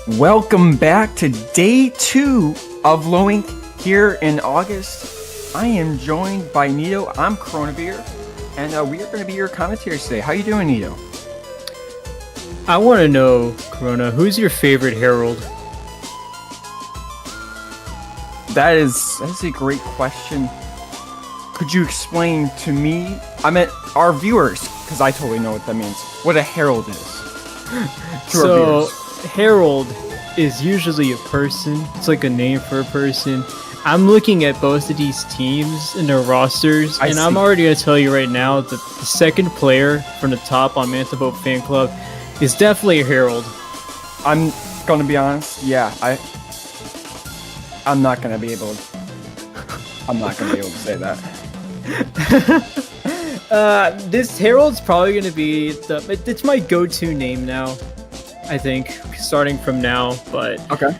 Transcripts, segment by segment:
Welcome back to day 2 of Low Ink here in August. I am joined by Nito. I'm Corona Beer, and we are going to be your commentators today. How you doing, Nito? I want to know, Corona, who's your favorite Herald? That's a great question. Could you explain to me? I meant our viewers, because I totally know what that means. What a herald is. So, Herald is usually a person. It's like a name for a person. I'm looking at both of these teams and their rosters, and I'm already going to tell you right now that the second player from the top on Manta Fanclub is definitely a Herald. I'm going to be honest. Yeah, I'm not going to be able to. I'm not going to be able to say that. This Herald's probably going to be it's my go-to name now, I think, starting from now. But okay,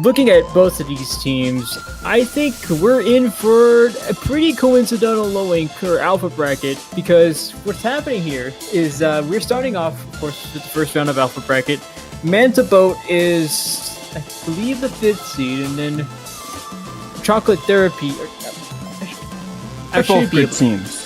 looking at both of these teams, I think we're in for a pretty coincidental low ink or alpha bracket, because what's happening here is we're starting off, of course, with the first round of alpha bracket. Manta Boat is, I believe, the 5th seed, and then Chocolate Therapy. They're both good teams.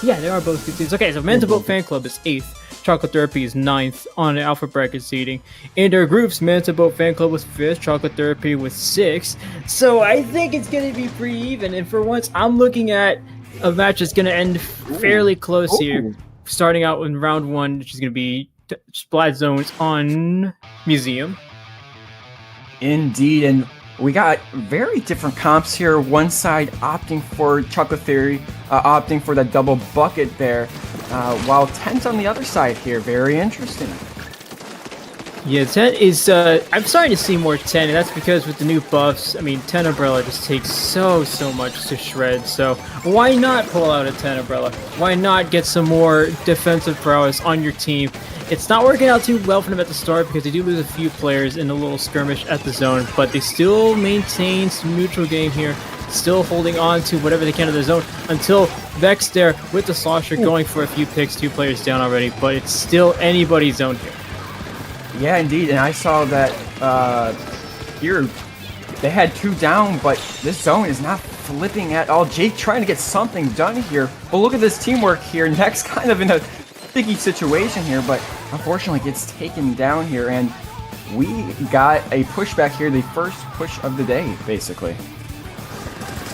Yeah, they are both good teams. Okay, so Manta Boat Fanclub is 8th. Chocolate Therapy is 9th on the alpha bracket seeding. In their groups, Manta Boat Fanclub was 5th, Chocolate Therapy was 6th. So I think it's going to be pretty even. And for once, I'm looking at a match that's going to end fairly close here. Starting out in round 1, which is going to be Splat Zones on Museum. Indeed, and we got very different comps here. One side opting for Chocolate Theory, opting for that double bucket there, while 10's on the other side here. Very interesting. Yeah, 10 is, I'm starting to see more 10, and that's because with the new buffs, I mean, 10 Umbrella just takes so much to shred, so why not pull out a 10 Umbrella? Why not get some more defensive prowess on your team? It's not working out too well for them at the start because they do lose a few players in a little skirmish at the zone, but they still maintain some neutral game here, still holding on to whatever they can of the zone until Vex there with the Slosher going for a few picks, 2 players down already, but it's still anybody's zone here. Yeah, indeed, and I saw that here they had 2 down, but this zone is not flipping at all. Jake trying to get something done here, but look at this teamwork here. Next kind of in a sticky situation here, but unfortunately gets taken down here, and we got a pushback here, the first push of the day, basically.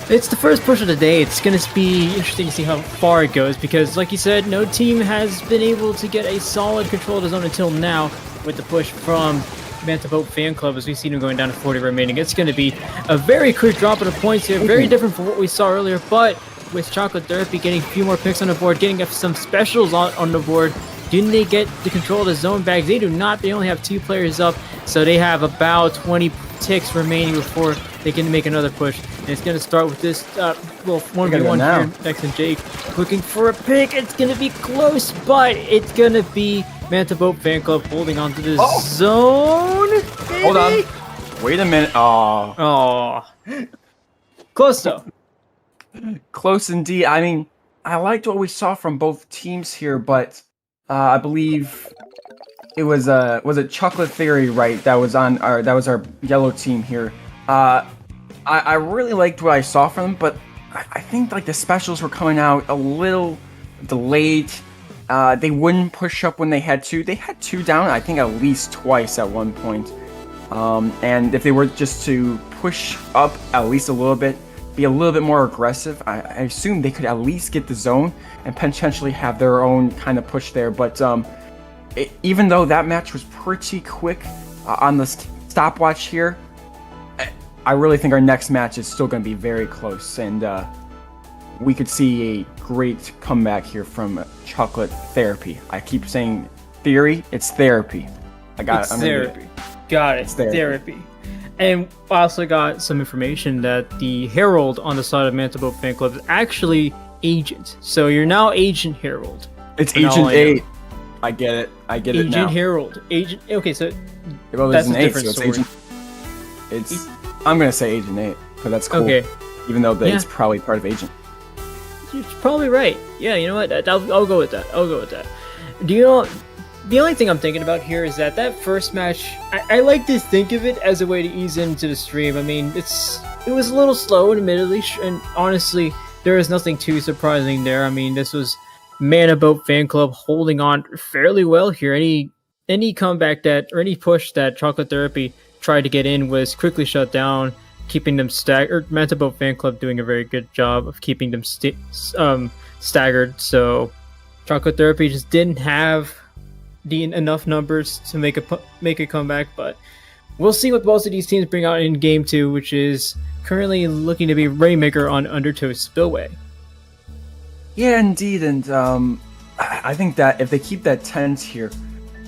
It's the first push of the day. It's going to be interesting to see how far it goes, because like you said, no team has been able to get a solid control of the zone until now with the push from Manta Boat Fanclub. As we see them going down to 40 remaining, it's going to be a very quick drop of the points here, very different from what we saw earlier, but with Chocolate Therapy getting a few more picks on the board, getting some specials on the board. Didn't they get the control of the zone bags? They do not. They only have 2 players up, so they have about 20 ticks remaining before they can make another push. And it's going to start with this little 1v1 here. Vex and Jake looking for a pick. It's going to be close, but it's going to be Manta Boat Fanclub holding on to this zone. Baby. Hold on. Wait a minute. Oh. Close though. Close indeed. I mean, I liked what we saw from both teams here, but I believe it was it Chocolate Theory, right? That was our yellow team here. I really liked what I saw from them, but I think like the specials were coming out a little delayed. They wouldn't push up when they had to. They had 2 down, I think, at least twice at one point. And if they were just to push up at least a little bit, be a little bit more aggressive, I assume they could at least get the zone and potentially have their own kind of push there. But even though that match was pretty quick on the stopwatch here, I really think our next match is still going to be very close, and we could see a great comeback here from Chocolate Therapy. I keep saying theory, it's therapy. It's therapy. Got it. It's therapy. And I also got some information that the Herald on the side of Manta Boat Fanclub is actually Agent. So you're now Agent Herald. It's Agent 8. I get it. I get it now. Agent Herald. Agent. Okay, so that's a different story. It's I'm gonna say Agent 8, because that's cool. Okay. Even though it's probably part of Agent. You're probably right. Yeah, you know what? I'll go with that. Do you know the only thing I'm thinking about here is that first match, I like to think of it as a way to ease into the stream. I mean, it was a little slow, admittedly, and honestly, there is nothing too surprising there. I mean, this was Mana Boat Fan Club holding on fairly well here. Any comeback or any push that Chocolate Therapy tried to get in was quickly shut down, keeping them staggered. Manta Boat Fan Club doing a very good job of keeping them staggered. So Chocolate Therapy just didn't have enough numbers to make a comeback, but we'll see what both of these teams bring out in Game 2, which is currently looking to be Rainmaker on Undertow Spillway. Yeah, indeed, and I think that if they keep that 10s here,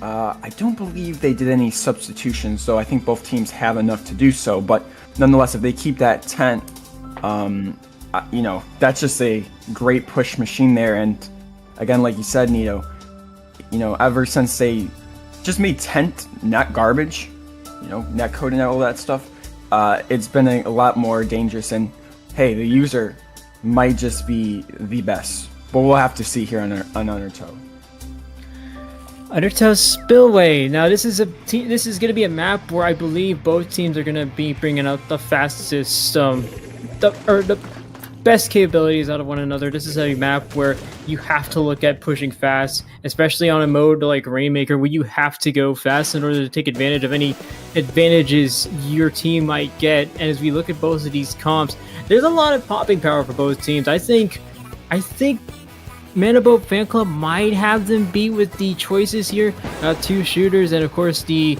I don't believe they did any substitutions, so I think both teams have enough to do so, but nonetheless, if they keep that 10, that's just a great push machine there, and again, like you said, Nito, ever since they just made Tent not garbage, net code and all that stuff, it's been a lot more dangerous, and hey, the user might just be the best, but we'll have to see here on Undertow. Undertow Spillway. Now this is going to be a map where I believe both teams are going to be bringing out the fastest, the best capabilities out of one another. This is a map where you have to look at pushing fast, especially on a mode like Rainmaker, where you have to go fast in order to take advantage of any advantages your team might get. And as we look at both of these comps, there's a lot of popping power for both teams. I think Mana Boat Fan Club might have them beat with the choices here. 2 shooters and of course the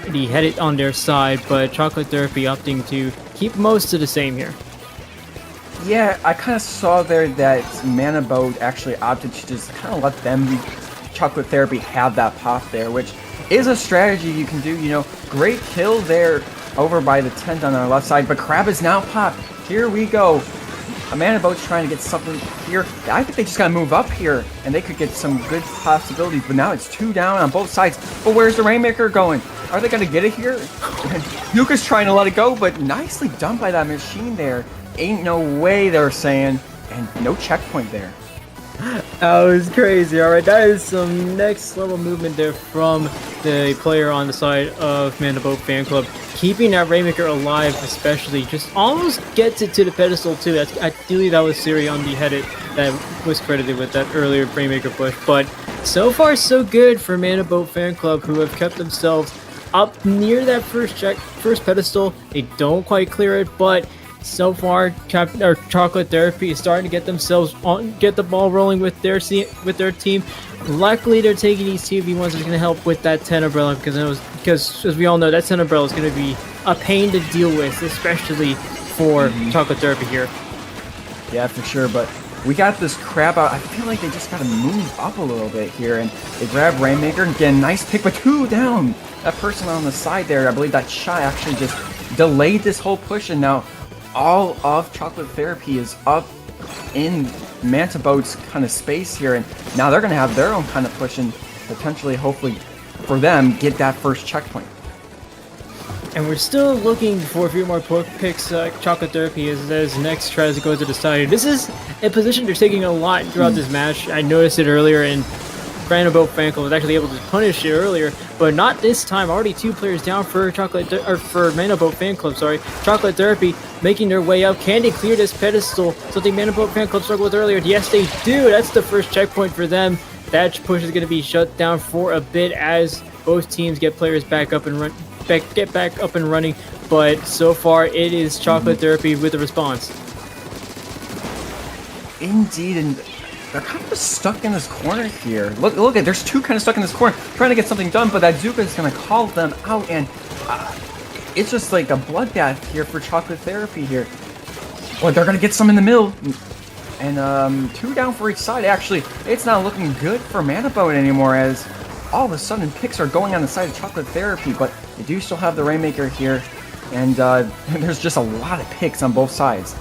headed on their side, but Chocolate Therapy opting to keep most of the same here. Yeah, I kind of saw there that Mana Boat actually opted to just kind of let them, Chocolate Therapy, have that pop there, which is a strategy you can do. Great kill there over by the tent on our left side, but Crab is now popped. Here we go. Mana Boat's trying to get something here. I think they just gotta move up here, and they could get some good possibilities, but now it's 2 down on both sides. But where's the Rainmaker going? Are they gonna get it here? Nuka's trying to let it go, but nicely done by that machine there. Ain't no way, they're saying, and no checkpoint there. That was crazy. Alright, that is some next level movement there from the player on the side of Mana Boat Fan Club. Keeping that Rainmaker alive, especially, just almost gets it to the pedestal too. I believe that was Siri on the headed that was credited with that earlier Rainmaker push. But so far so good for Mana Boat Fan Club, who have kept themselves up near that first pedestal. They don't quite clear it, but so far, Chocolate Therapy is starting to get the ball rolling with their team. Luckily, they're taking these 2v1s is going to help with that 10 umbrella because as we all know, that 10 umbrella is going to be a pain to deal with, especially for Chocolate Therapy here. Yeah, for sure, but we got this Crab out. I feel like they just got to move up a little bit here, and they grab Rainmaker and get a nice pick, but 2 down. That person on the side there, I believe that shot actually just delayed this whole push, and now all of Chocolate Therapy is up in Manta Boat's kind of space here, and now they're going to have their own kind of push and potentially, hopefully, for them, get that first checkpoint. And we're still looking for a few more picks. Chocolate Therapy as next tries to go to the side. This is a position they're taking a lot throughout this match. I noticed it earlier, and Mana Boat Fan Club was actually able to punish it earlier, but not this time. Already 2 players down for Mana Boat Fan Club. Sorry, Chocolate Therapy making their way up. Can they clear this pedestal? Something Mana Boat Fan Club struggled with earlier. Yes, they do. That's the first checkpoint for them. That push is going to be shut down for a bit as both teams get players back up and get back up and running. But so far, it is Chocolate Therapy with the response. Indeed, and they're kind of stuck in this corner here. Look at, there's 2 kind of stuck in this corner, trying to get something done, but that Zuka is going to call them out, and it's just like a bloodbath here for Chocolate Therapy here. Well, they're going to get some in the middle, and 2 down for each side. Actually, it's not looking good for Mana Boat anymore, as all of a sudden picks are going on the side of Chocolate Therapy, but they do still have the Rainmaker here, and there's just a lot of picks on both sides.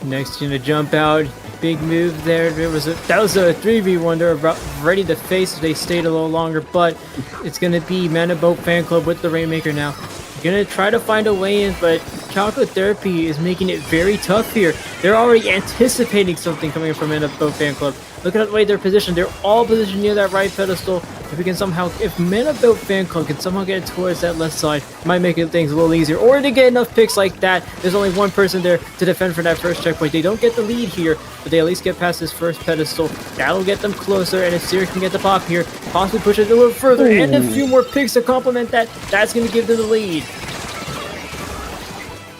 Next, gonna jump out. Big move there. That was a 3v1. They're ready to face if they stayed a little longer, but it's gonna be Mana Boat Fan Club with the Rainmaker now. Gonna try to find a way in, but Chocolate Therapy is making it very tough here. They're already anticipating something coming from Mana Boat Fan Club. Look at the way they're positioned. They're all positioned near that right pedestal. If we can somehow, if Manta Fan Club can somehow get towards that left side, it might make things a little easier. Or to get enough picks like that, there's only one person there to defend for that first checkpoint. They don't get the lead here, but they at least get past this first pedestal. That'll get them closer, and if Sirius can get the pop here, possibly push it a little further, and a few more picks to complement that, that's going to give them the lead.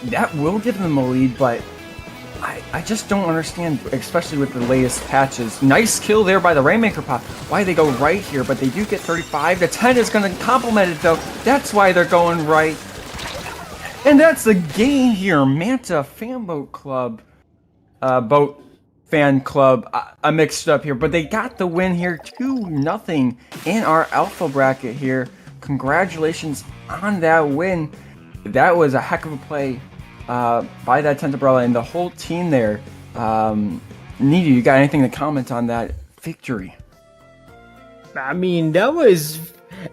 That will give them a lead, but I just don't understand, especially with the latest patches. Nice kill there by the Rainmaker pop. Why they go right here, but they do get 35. The 10 is going to complement it, though. That's why they're going right. And that's the game here. Manta Fanboat Club. Boat Fan Club. I mixed up here, but they got the win here. 2-0 in our alpha bracket here. Congratulations on that win. That was a heck of a play by that Tentabella and the whole team there. Nita, you got anything to comment on that victory? I mean, that was,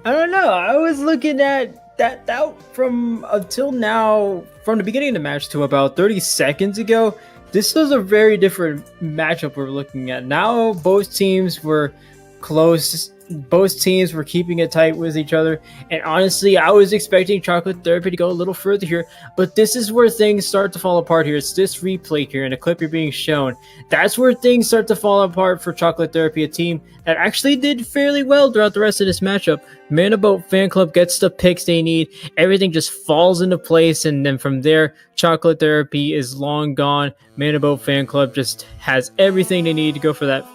I don't know, I was looking at that from until now, from the beginning of the match to about 30 seconds ago, this was a very different matchup we're looking at. Now both teams were close. Both teams were keeping it tight with each other, and honestly, I was expecting Chocolate Therapy to go a little further here, but this is where things start to fall apart here. It's this replay here, and the clip you're being shown. That's where things start to fall apart for Chocolate Therapy, a team that actually did fairly well throughout the rest of this matchup. Manta Fan Club gets the picks they need, everything just falls into place, and then from there, Chocolate Therapy is long gone. Manta Fan Club just has everything they need to go for that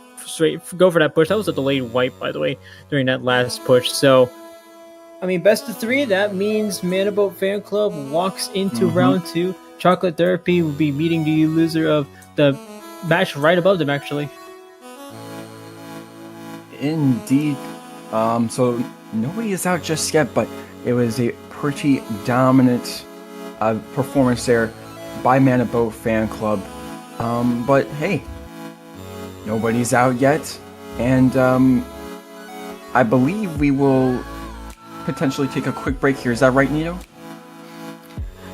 push. That was a delayed wipe, by the way, during that last push. So, I mean, best of 3. That means Manta Fan Club walks into round 2. Chocolate Therapy will be meeting the loser of the match right above them, actually. Indeed. So nobody is out just yet, but it was a pretty dominant performance there by Manta Fan Club. But hey, nobody's out yet, and I believe we will potentially take a quick break here. Is that right, Nito?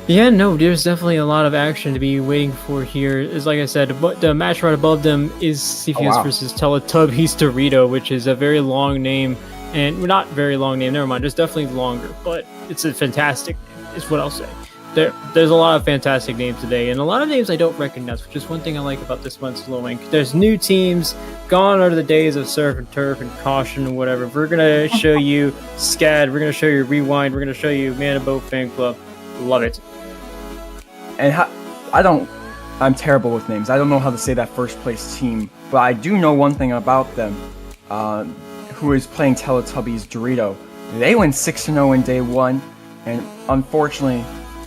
Yeah, no, there's definitely a lot of action to be waiting for here. Is like I said, the match right above them is CPS versus Teletubbies Dorito, which is a very long name, and not very long name. Never mind, it's definitely longer, but it's a fantastic name, is what I'll say. There's a lot of fantastic names today, and a lot of names I don't recognize, which is one thing I like about this month's Slow Ink. There's new teams, gone are the days of Surf and Turf and Caution and whatever. We're going to show you SCAD, we're going to show you Rewind, we're going to show you Manta Fan Club. Love it. And I'm terrible with names. I don't know how to say that first place team, but I do know one thing about them, who is playing Teletubbies Dorito. They went 6-0 in day 1, and unfortunately,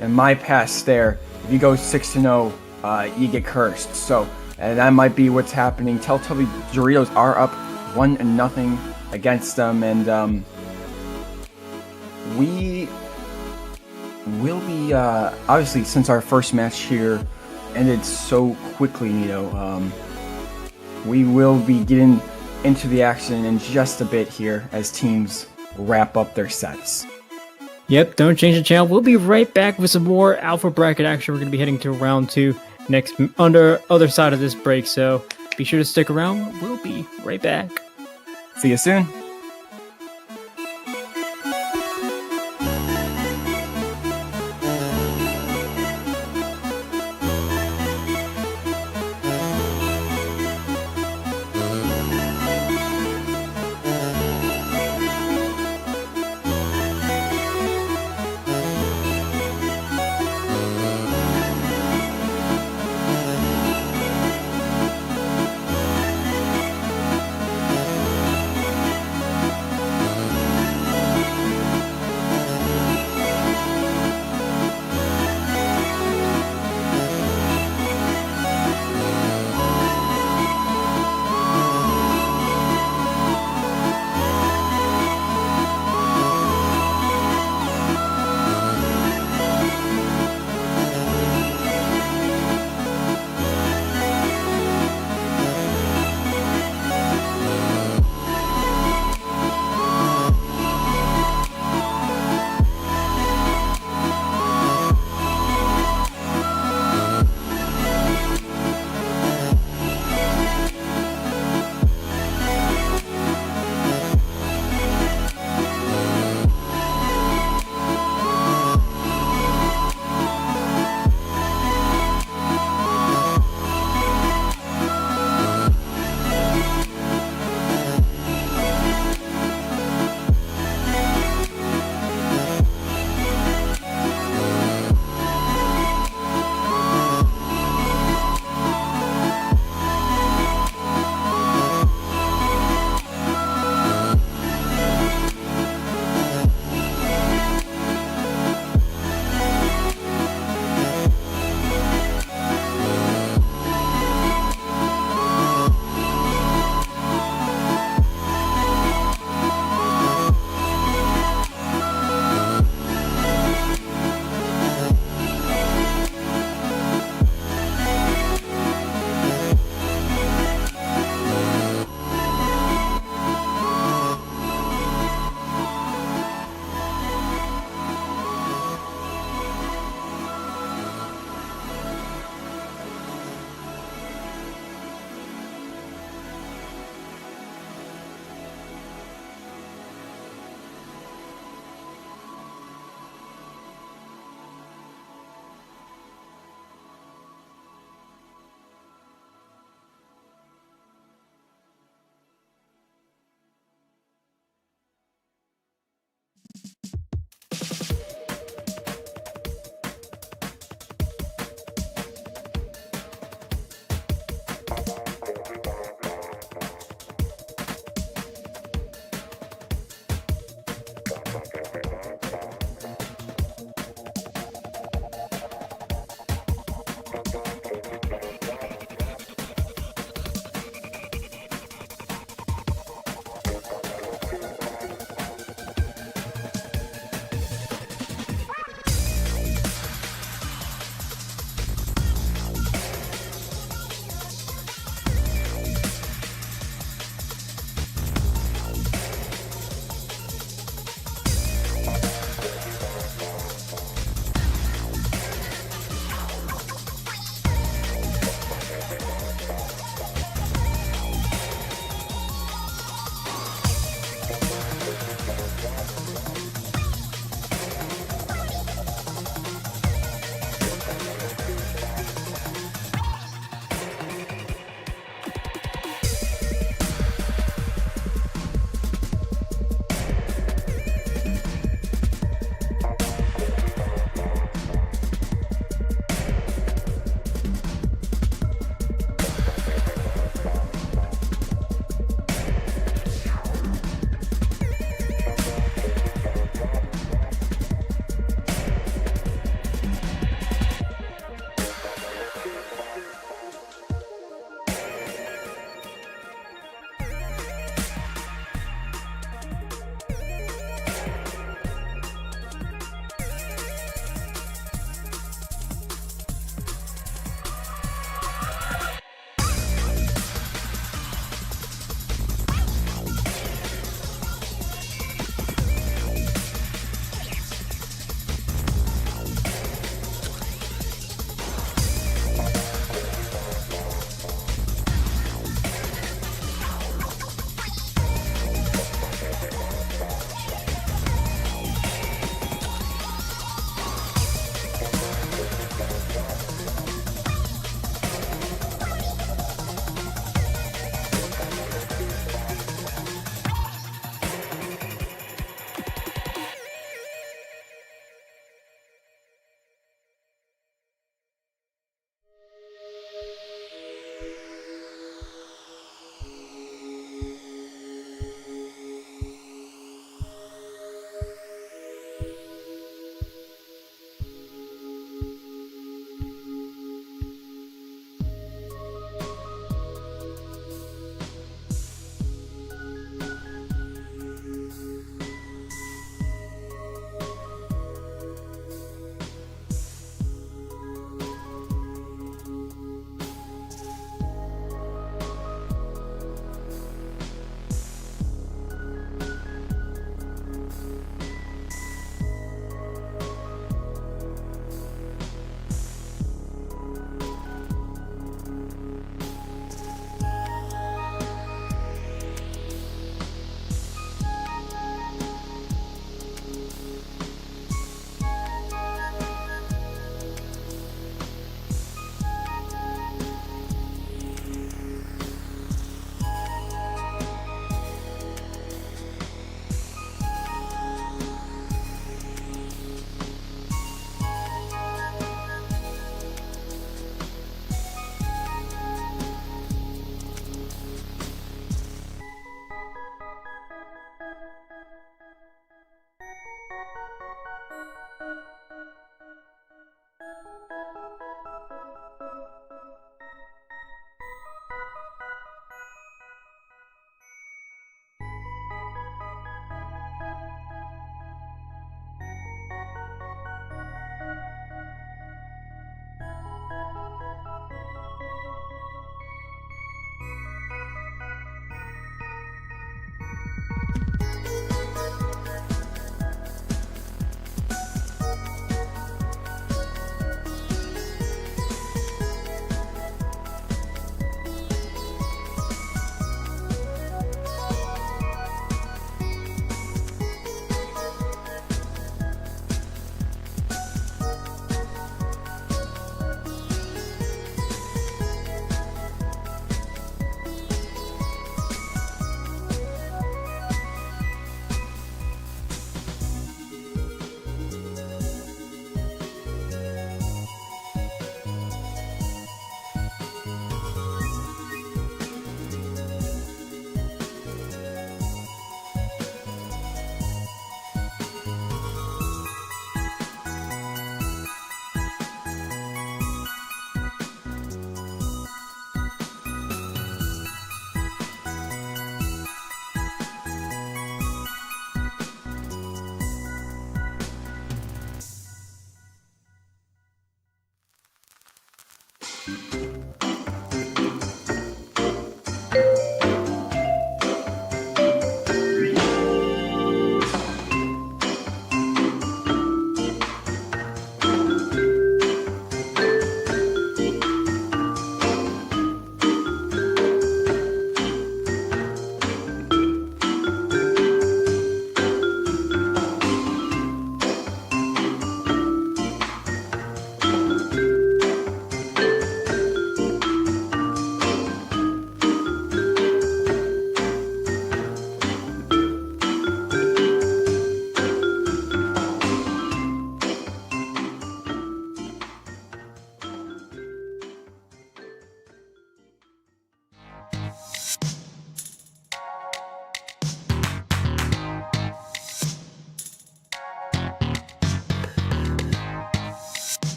in my past there, if you go 6-0, you get cursed. So, and that might be what's happening. Teletubbies Doritos are up 1-0 against them, and we will be, obviously, since our first match here ended so quickly, we will be getting into the action in just a bit here as teams wrap up their sets. Yep, don't change the channel. We'll be right back with some more alpha bracket action. We're going to be heading to round 2 next, other side of this break, so be sure to stick around. We'll be right back. See you soon.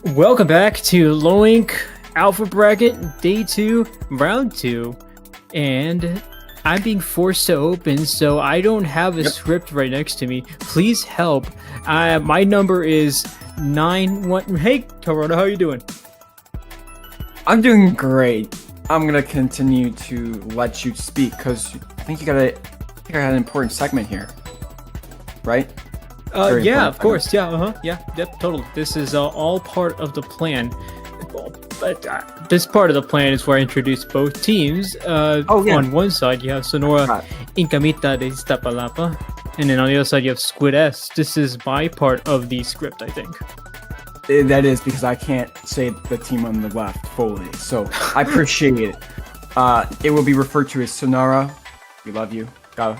Welcome back to Low Ink Alpha Bracket Day 2, Round 2. And I'm being forced to open, so I don't have a script right next to me. Please help. My number is 91. Hey, Corona, how you doing? I'm doing great. I'm gonna continue to let you speak because I think I had an important segment here, right? Yeah, of course. Yeah, yep, totally. This is all part of the plan. But this part of the plan is where I introduce both teams. On one side, you have Sonora, Inkamita de Iztapalapa, and then on the other side, you have Squid. This is my part of the script, I think. That is because I can't say the team on the left fully, so I appreciate it. It will be referred to as Sonora. We love you, but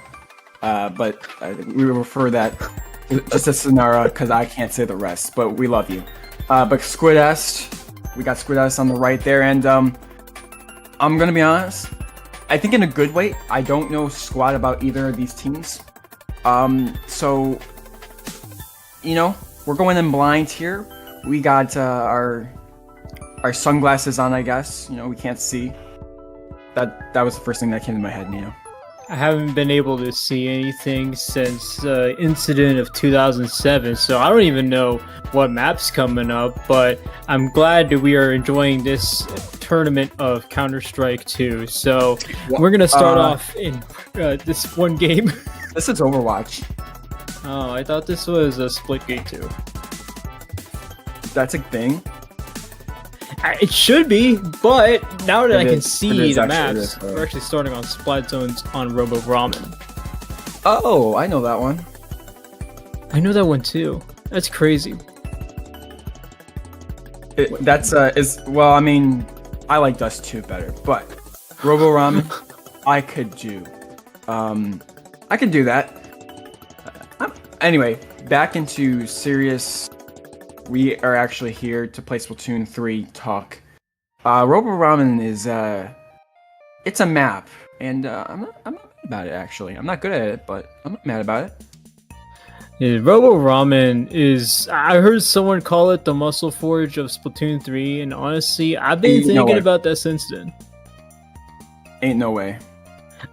we will refer that just as Sonora because I can't say the rest. But we love you. But Squid, we got Squid on the right there, and I'm gonna be honest. I think in a good way. I don't know squat about either of these teams. So we're going in blind here. We got our sunglasses on, I guess. We can't see. That was the first thing that came to my head, I haven't been able to see anything since the incident of 2007, so I don't even know what map's coming up, but I'm glad that we are enjoying this tournament of Counter-Strike 2. So we're going to start off in this one game. This is Overwatch. Oh, I thought this was a Splitgate 2. That's a thing? It should be, but now that I can see the maps, we're actually starting on Splat Zones on Robo Ramen. Oh, I know that one. I know that one too. That's crazy. I like Dust 2 better, but Robo Ramen, I could do. I can do that. Anyway, back into serious. We are actually here to play Splatoon 3 talk. Robo Ramen is it's a map, and I'm not mad about it actually. I'm not good at it, but I'm not mad about it. Yeah, Robo Ramen is. I heard someone call it the Muscle Forge of Splatoon 3, and honestly, I've been thinking about that since then. Ain't no way.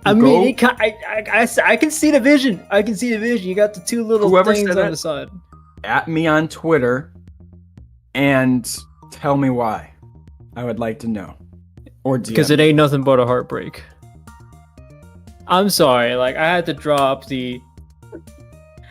I mean, I can see the vision. I can see the vision. You got the two little things on the side. At me on Twitter and tell me why. I would like to know. Or because it ain't nothing but a heartbreak. I'm sorry, I had to drop the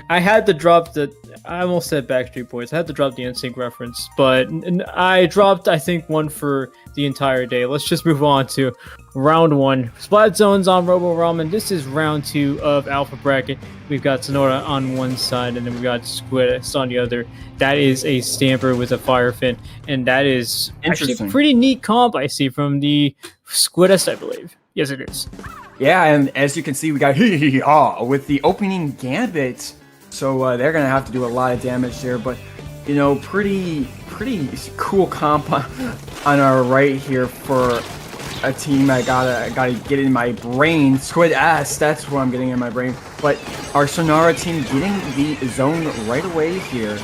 I almost said Backstreet Boys. I had to drop the NSYNC reference, but I dropped, I think, one for the entire day. Let's just move on to round 1. Splat Zones on Robo Ramen. This is round 2 of Alpha Bracket. We've got Sonora on one side, and then we've got Squid on the other. That is a Stamper with a Fire Fin, and that is actually a pretty neat comp I see from the Squid, I believe. Yes, it is. Yeah, and as you can see, we got with the opening Gambit. So they're going to have to do a lot of damage there, but, pretty cool comp on our right here for a team I gotta get in my brain. Squid that's what I'm getting in my brain. But our Sonora team getting the zone right away here.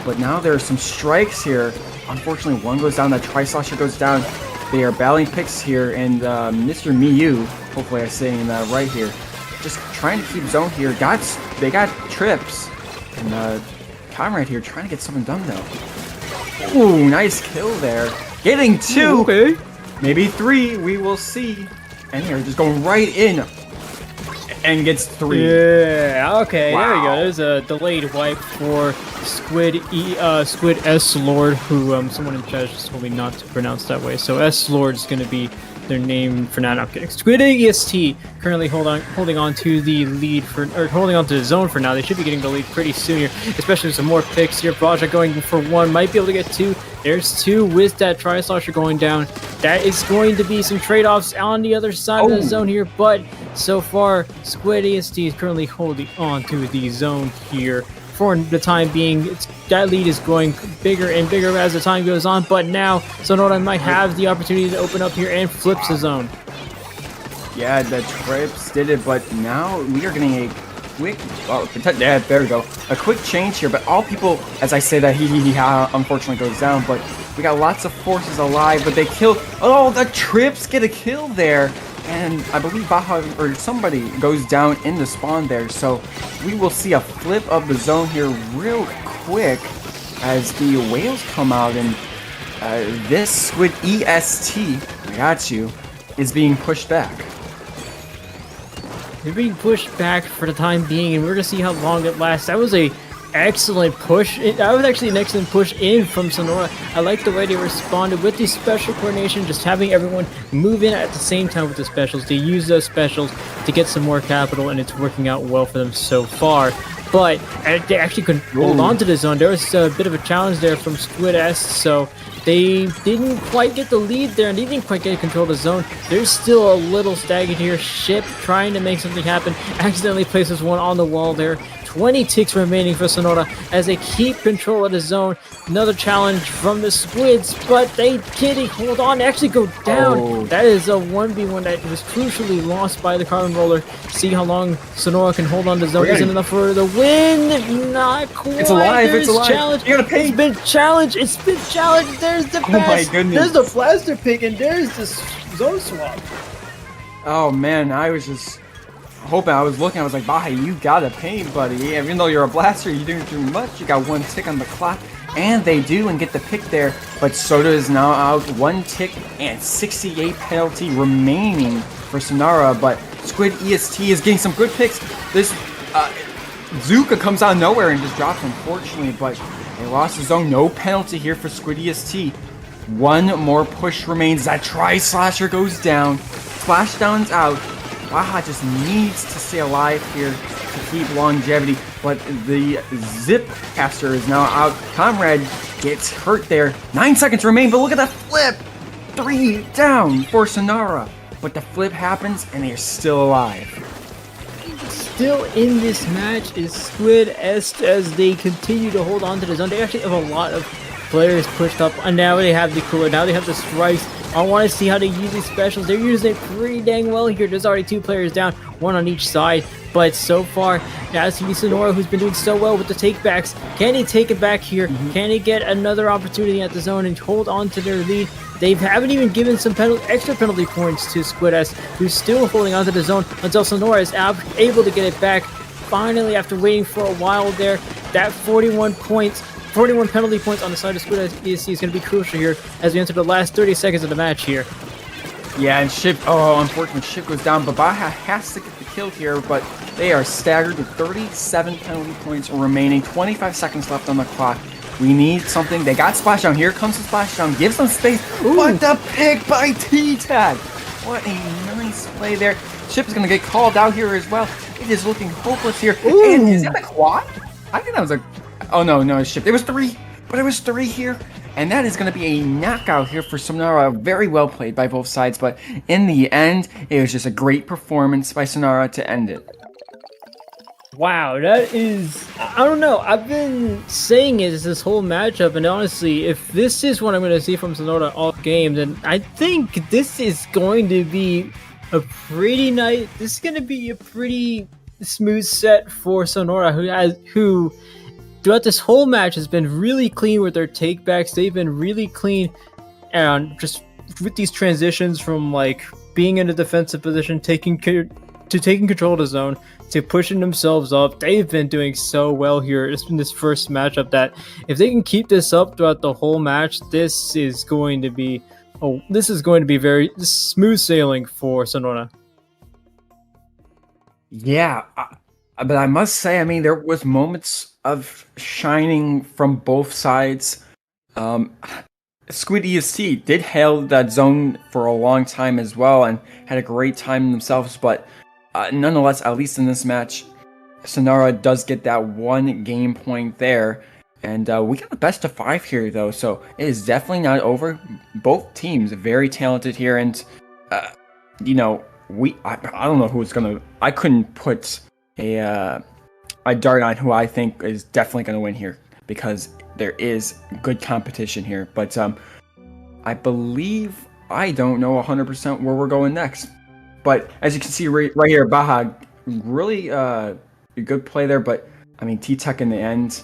But now there are some strikes here. Unfortunately, one goes down, that Tri-Slosher goes down. They are battling picks here, and Mr. Meows, hopefully I'm saying that right here, just trying to keep zone here. They got trips. And Conrad here trying to get something done though. Ooh, nice kill there. Getting 2. Okay. Maybe 3. We will see. And here, just going right in. And gets 3. Yeah, okay, wow. There we go. There's a delayed wipe for Squid S Lord, who someone in chat just told me not to pronounce that way. So S Lord is going to be their name for now. No, I'm kidding. Squid EST currently holding on to the lead holding on to the zone for now. They should be getting the lead pretty soon here, especially with some more picks here. Project going for 1, might be able to get 2. There's 2 with that Tri-Slosher going down. That is going to be some trade-offs on the other side of the zone here, but so far, Squid EST is currently holding on to the zone here. For the time being, that lead is growing bigger and bigger as the time goes on, but now Sonora might have the opportunity to open up here and flips the zone. Yeah, the trips did it, but now we are getting a quick, yeah, there we go. A quick change here, but all people, as I say that, he unfortunately goes down, but we got lots of forces alive, but they kill, oh, the Trips get a kill there, and I believe Baja, or somebody, goes down in the spawn there, so we will see a flip of the zone here real quick as the whales come out, and this Squid EST, I got you, is being pushed back. They're being pushed back for the time being, and we're gonna see how long it lasts. That was a excellent push. That was actually an excellent push in from Sonora. I like the way they responded with the special coordination, just having everyone move in at the same time with the specials. They use those specials to get some more capital, and it's working out well for them so far. But they actually couldn't hold on to the zone. There was a bit of a challenge there from Squid S, so they didn't quite get the lead there, and they didn't quite get control of the zone. There's still a little staggered here. Ship trying to make something happen, accidentally places one on the wall there. 20 ticks remaining for Sonora as they keep control of the zone. Another challenge from the Squids, but they can't hold on, actually go down. That is a 1v1 that was crucially lost by the Carbon Roller. See how long Sonora can hold on to the zone. Isn't enough for the win. Not quite. It's alive. There's it's alive. Challenge. You gotta pay. It's been challenged. It's been challenged. There's the Oh my goodness. There's the blaster pick, and there's the zone swap. Oh man, I was just hoping, I was looking, I was like, Baja, you gotta pay, buddy. Even though you're a blaster, you didn't do much. You got 1 tick on the clock, and they do and get the pick there. But Soda is now out, 1 tick and 68 penalty remaining for Sonora. But Squid EST is getting some good picks. This Zuka comes out of nowhere and just drops, unfortunately. But they lost the zone. No penalty here for Squid EST. 1 more push remains. That Tri-Slasher goes down. Splashdown's out. Baja just needs to stay alive here to keep longevity, but the Zip caster is now out. Comrade gets hurt there. 9 seconds remain, but look at that flip! 3 down for Sonora, but the flip happens and they are still alive. Still in this match is Squid S as they continue to hold on to the zone. They actually have a lot of players pushed up, and now they have the cooler, now they have the strikes. I want to see how they use these specials. They're using it pretty dang well here. There's already 2 players down, 1 on each side. But so far, now it's Sonora who's been doing so well with the takebacks. Can he take it back here? Can he get another opportunity at the zone and hold on to their lead? They haven't even given some extra penalty points to Squid S, who's still holding on to the zone until Sonora is able to get it back. Finally, after waiting for a while there, that 41 penalty points on the side of Squid ESC is going to be crucial here as we enter the last 30 seconds of the match here. Yeah, and Ship, oh, unfortunately, Ship goes down, but Baja has to get the kill here, but they are staggered with 37 penalty points remaining, 25 seconds left on the clock. We need something. They got Splashdown. Here comes the Splashdown. Gives them space. What the pick by T-Tag. What a nice play there. Ship is going to get called out here as well. It is looking hopeless here. And is that a quad? I think that was a... Oh, no, it's Ship. It was 3, but it was 3 here. And that is going to be a knockout here for Sonora. Very well played by both sides, but in the end, it was just a great performance by Sonora to end it. Wow, that is... I don't know. I've been saying it this whole matchup, and honestly, if this is what I'm going to see from Sonora all game, then I think this is going to be a pretty nice... This is going to be a pretty smooth set for Sonora, who throughout this whole match has been really clean with their takebacks. They've been really clean, and just with these transitions from like being in a defensive position, taking control of the zone, to pushing themselves up. They've been doing so well here in this first matchup that if they can keep this up throughout the whole match, this is going to be very smooth sailing for Sonora. Yeah, but I must say, I mean, there was moments of shining from both sides. Squid EST did hail that zone for a long time as well and had a great time themselves, but nonetheless, at least in this match, Sonora does get that 1 game point there. And we got the best of 5 here, though, so it is definitely not over. Both teams very talented here, and, you know, I don't know who's going to... I couldn't put a dart on who I think is definitely going to win here, because there is good competition here. But I believe... I don't know 100% where we're going next. But as you can see right here, Baja really good play there, but I mean, T-Tech in the end,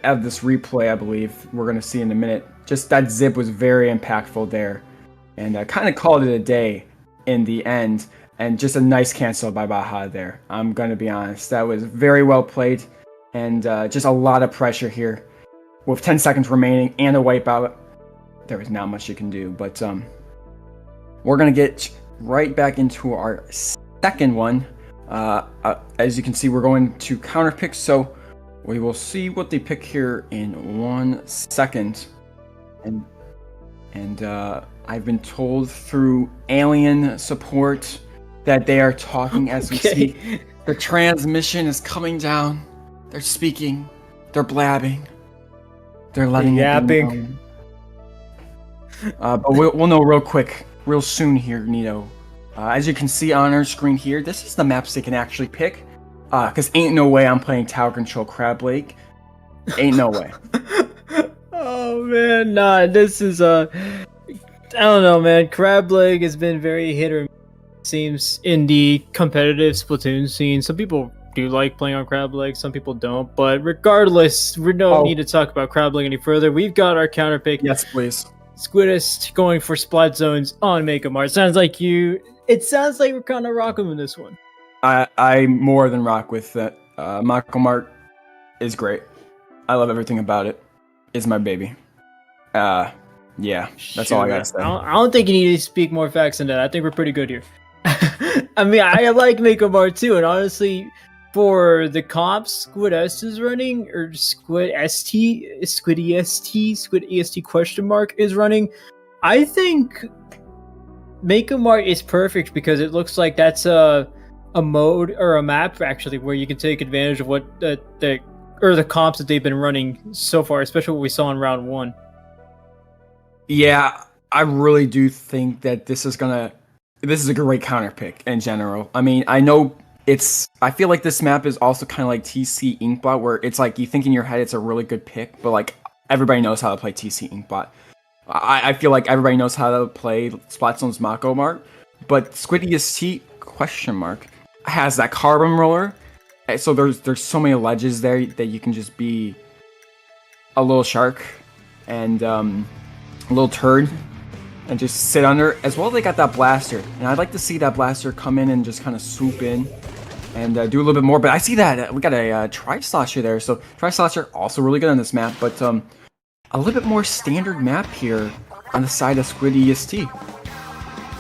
of this replay, I believe we're going to see in a minute, just that zip was very impactful there, and kind of called it a day in the end, and just a nice cancel by Baja there. I'm going to be honest, that was very well played, and just a lot of pressure here. With 10 seconds remaining and a wipeout, there was not much you can do, but we're going to get right back into our second one. As you can see, we're going to counter pick, so we will see what they pick here in 1 second. And I've been told through alien support that they are talking as we see. The transmission is coming down. They're speaking. They're blabbing. They're letting it be known. But we'll know real soon here, Nito. As you can see on our screen here, this is the maps they can actually pick. Because ain't no way I'm playing Tower Control Crab Lake. Ain't no way. Oh man, nah, this is I don't know, man. Crab Lake has been very hit or miss, seems, in the competitive Splatoon scene. Some people do like playing on Crab Lake, some people don't. But regardless, we don't need to talk about Crab Lake any further. We've got our counter pick. Yes, please. Squidist going for Splat Zones on Make a Mart. It sounds like we're kind of rocking with this one. I more than rock with that. Mako Mart is great. I love everything about it. It's my baby. Yeah, that's all I gotta say. I don't think you need to speak more facts than that. I think we're pretty good here. I mean, I like Make a Mart too, and honestly, for the comps, Squid S is running, or Squid EST question mark is running. I think Make a Mart is perfect because it looks like that's a mode or a map actually where you can take advantage of what the comps that they've been running so far, especially what we saw in round 1. Yeah, I really do think that this is a great counter pick in general. I mean, I feel like this map is also kind of like TC Inkbot, where it's like you think in your head it's a really good pick, but like everybody knows how to play TC Inkbot. I feel like everybody knows how to play Splat Zone's Mako Mart, but Squid EST question mark has that carbon roller, so there's so many ledges there that you can just be a little shark and a little turd and just sit under. As well, they got that blaster, and I'd like to see that blaster come in and just kind of swoop in and do a little bit more. But I see that we got a Tri-Slosher there, so Tri-Slosher also really good on this map, but a little bit more standard map here on the side of Squid EST.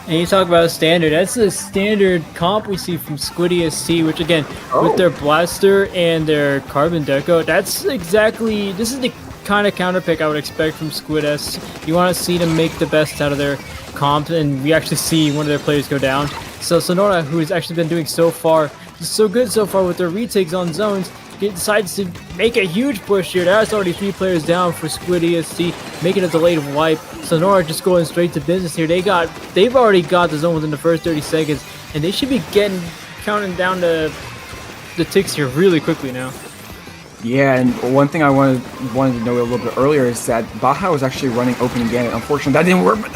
And you talk about standard, that's the standard comp we see from Squid EST, which again, with their blaster and their carbon deco, this is the kind of counter pick I would expect from Squid S. You want to see them make the best out of their comp, and we actually see one of their players go down. So Sonora, who has actually been doing so good so far with their retakes on zones, decides to make a huge push here. That's already 3 players down for Squid EST, making a delayed wipe. Sonora just going straight to business here. They've already got the zone within the first 30 seconds, and they should be counting down the ticks here really quickly now. Yeah, and one thing I wanted to know a little bit earlier is that Baja was actually running open again. Unfortunately, that didn't work, but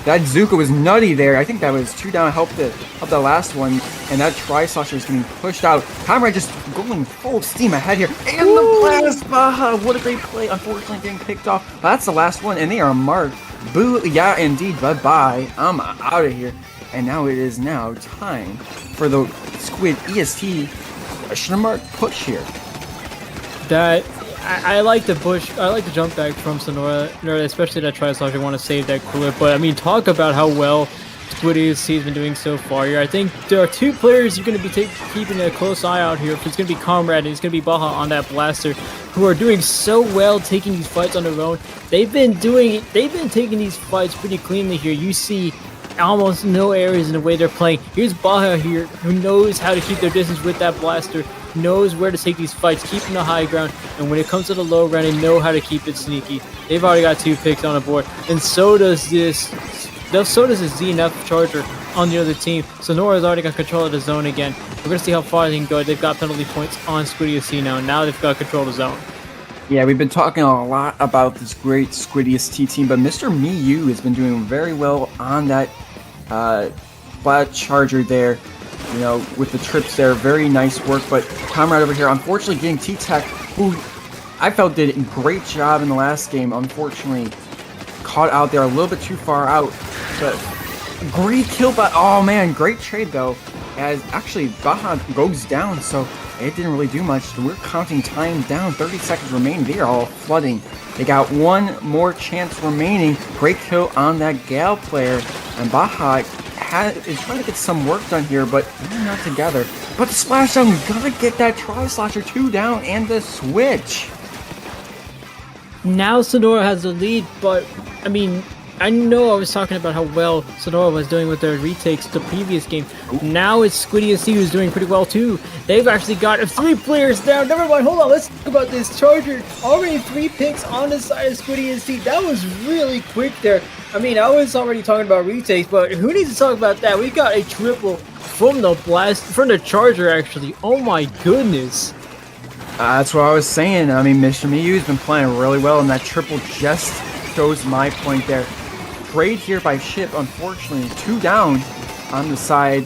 that Zuka was nutty there. I think that was 2 down, helped the last one, and that Tri-Slosher is getting pushed out. Comrade just going full steam ahead here, and the blast, Baja, what a great play. Unfortunately, getting picked off. But that's the last one, and they are marked. Boo, yeah, indeed, bye-bye. I'm out of here. And now it is time for the Squid EST question mark push here. I like the push. I like the jump back from Sonora, especially that Tri-Slosher. Want to save that clip, but I mean, talk about how well Squid EST has been doing so far here. I think there are 2 players you're going to be keeping a close eye out here. If it's going to be Comrade and it's going to be Baja on that blaster, who are doing so well taking these fights on their own. They've been taking these fights pretty cleanly here. You see almost no errors in the way they're playing. Here's Baja here, who knows how to keep their distance with that blaster, knows where to take these fights, keeping the high ground, and when it comes to the low ground, they know how to keep it sneaky. They've already got 2 picks on the board, and so does this ZNF Charger on the other team. Sonora's already got control of the zone again. We're going to see how far they can go. They've got penalty points on Squid EST now, and now they've got control of the zone. Yeah, we've been talking a lot about this great Squid EST team, but Mr. Miyu has been doing very well on that flat charger there. you know, with the trips there. Very nice work, but Comrade over here, unfortunately getting T-Tech, who I felt did a great job in the last game, unfortunately caught out there a little bit too far out. But great kill, but oh man, great trade though, as actually Baja goes down, so it didn't really do much. We're counting time down, 30 seconds remaining. They are all flooding. They got one more chance remaining. Great kill on that Gale player, and Baja is trying to get some work done here, but they're not together. But the splashdown, gotta get that Tri-Slasher 2 down and the switch. Now Sonora has the lead, but I mean, I know I was talking about how well Sonora was doing with their retakes the previous game. Now it's Squid ESC who's doing pretty well too. They've actually got 3 players down. Never mind, hold on, let's talk about this. Charger, already 3 picks on the side of Squid ESC. That was really quick there. I mean, I was already talking about retakes, but who needs to talk about that? We got a triple from the Charger actually. Oh my goodness. That's what I was saying. I mean, Mr. Miu's been playing really well, and that triple just shows my point there. Trade here by Ship, unfortunately, 2 down on the side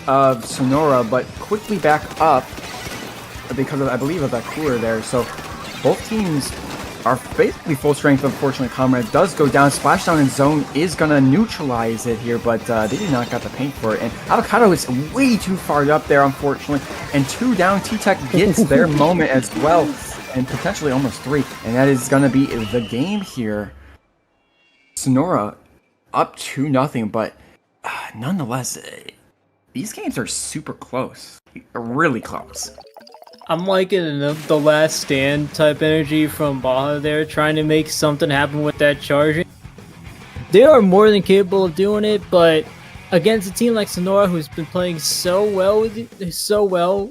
of Sonora, but quickly back up because of, I believe, of that cooler there. So both teams are basically full strength. Unfortunately, Comrade does go down. Splashdown in zone is going to neutralize it here, but they did not got the paint for it. And Avocado is way too far up there, unfortunately. And 2 down, T-Tech gets their moment as well, and potentially almost 3. And that is going to be the game here. Sonora up 2-0, but nonetheless, these games are super close. Really close. I'm liking the last stand type energy from Baja there, trying to make something happen with that charging. They are more than capable of doing it, but against a team like Sonora, who's been playing so well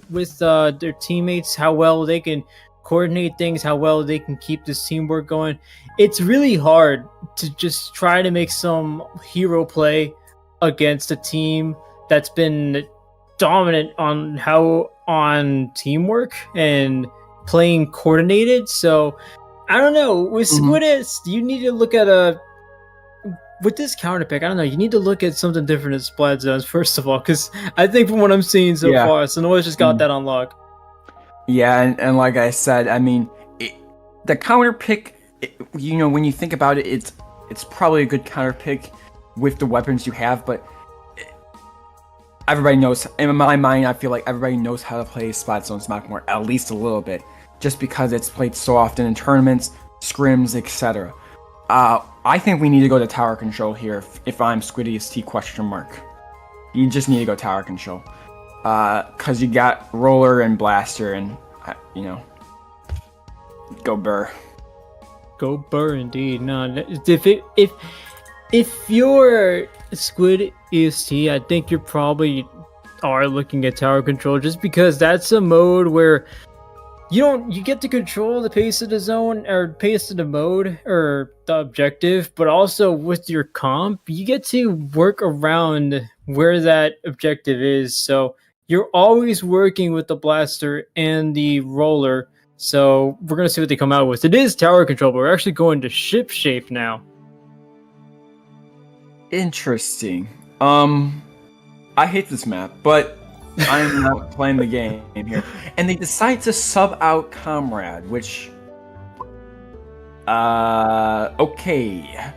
with their teammates, how well they can coordinate things, how well they can keep this teamwork going, it's really hard to just try to make some hero play against a team that's been dominant on teamwork and playing coordinated. So I don't know, with Squid, you need to look at with this counter pick, I don't know, you need to look at something different in Splat Zones first of all, because I think from what I'm seeing so far, Sonora's just got that on lock. Yeah, and like I said, I mean, the counter pick, you know, when you think about it, it's probably a good counter pick with the weapons you have, but everybody knows, in my mind, I feel like everybody knows how to play Splat Zone Smackmore at least a little bit, just because it's played so often in tournaments, scrims, etc. I think we need to go to tower control here if I'm Squid EST ? You just need to go tower control. Because you got Roller and Blaster and, you know, go Burr. Go Burr indeed. No, if you're Squid EST, I think you probably are looking at tower control, just because that's a mode where you get to control the pace of the zone or pace of the mode or the objective, but also with your comp, you get to work around where that objective is. So you're always working with the Blaster and the Roller. So we're going to see what they come out with. It is tower control, but we're actually going to ship shape now. Interesting. I hate this map, but I'm not playing the game here. And they decide to sub out Comrade, which... okay.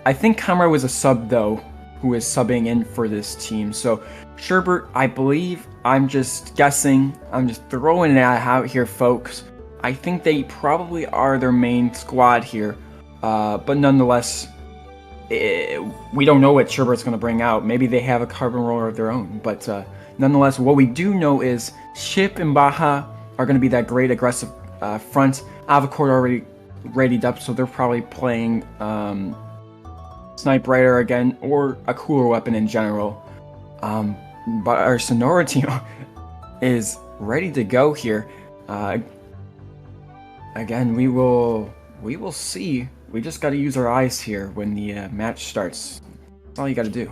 I think Comrade was a sub, though, who is subbing in for this team. So, Sherbert, I believe, I'm just guessing, I'm just throwing it out here, folks. I think they probably are their main squad here. But nonetheless, we don't know what Sherbert's going to bring out. Maybe they have a carbon roller of their own. But nonetheless, what we do know is Ship and Baja are going to be that great aggressive front. Avocado already readied up, so they're probably playing Snipe Rider again, or a cooler weapon in general. But our Sonora team is ready to go here. Again, we will see. We just got to use our eyes here when the match starts. That's all you got to do.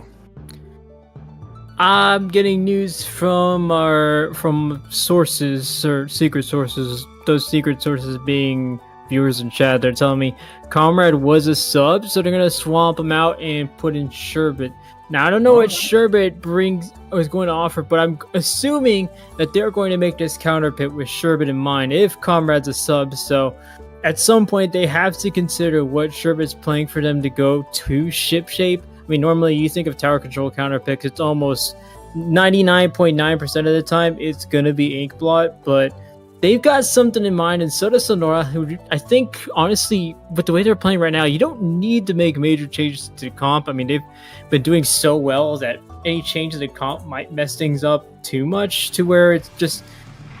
I'm getting news from sources, or secret sources. Those secret sources being viewers in chat. They're telling me Comrade was a sub, so they're gonna swamp him out and put in Sherbet. Now I don't know what Sherbet is going to offer, but I'm assuming that they're going to make this counter pit with Sherbet in mind if Comrade's a sub. So at some point they have to consider what Sherbet's playing for them to go to ship shape. I mean, normally you think of tower control counter picks, it's almost 99.9% of the time it's going to be Ink Blot, but they've got something in mind, and so does Sonora, who I think, honestly, with the way they're playing right now, you don't need to make major changes to the comp. I mean, they've been doing so well that any change in the comp might mess things up too much to where it's just,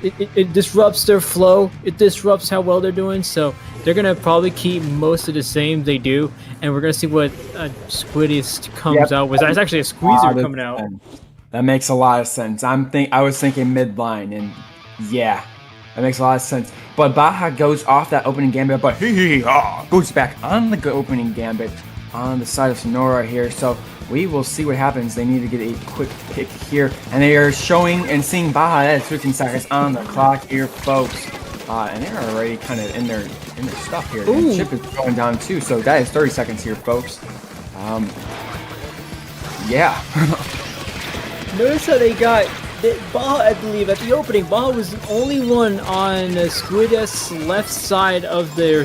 it disrupts their flow, it disrupts how well they're doing, so they're going to probably keep most of the same they do, and we're going to see what Squidist comes out with. That's actually a Squeezer coming out. That makes a lot of sense. I was thinking mid-line, and yeah. That makes a lot of sense. But Baja goes off that opening gambit, but goes back on the opening gambit on the side of Sonora here. So we will see what happens. They need to get a quick pick here. And they are showing and seeing Baja at 15 seconds on the clock here, folks. And they're already kind of in their stuff here. And Chip is going down too. So that is 30 seconds here, folks. Yeah. Notice how they got Baja, I believe, at the opening. Baja was the only one on Squid's left side of their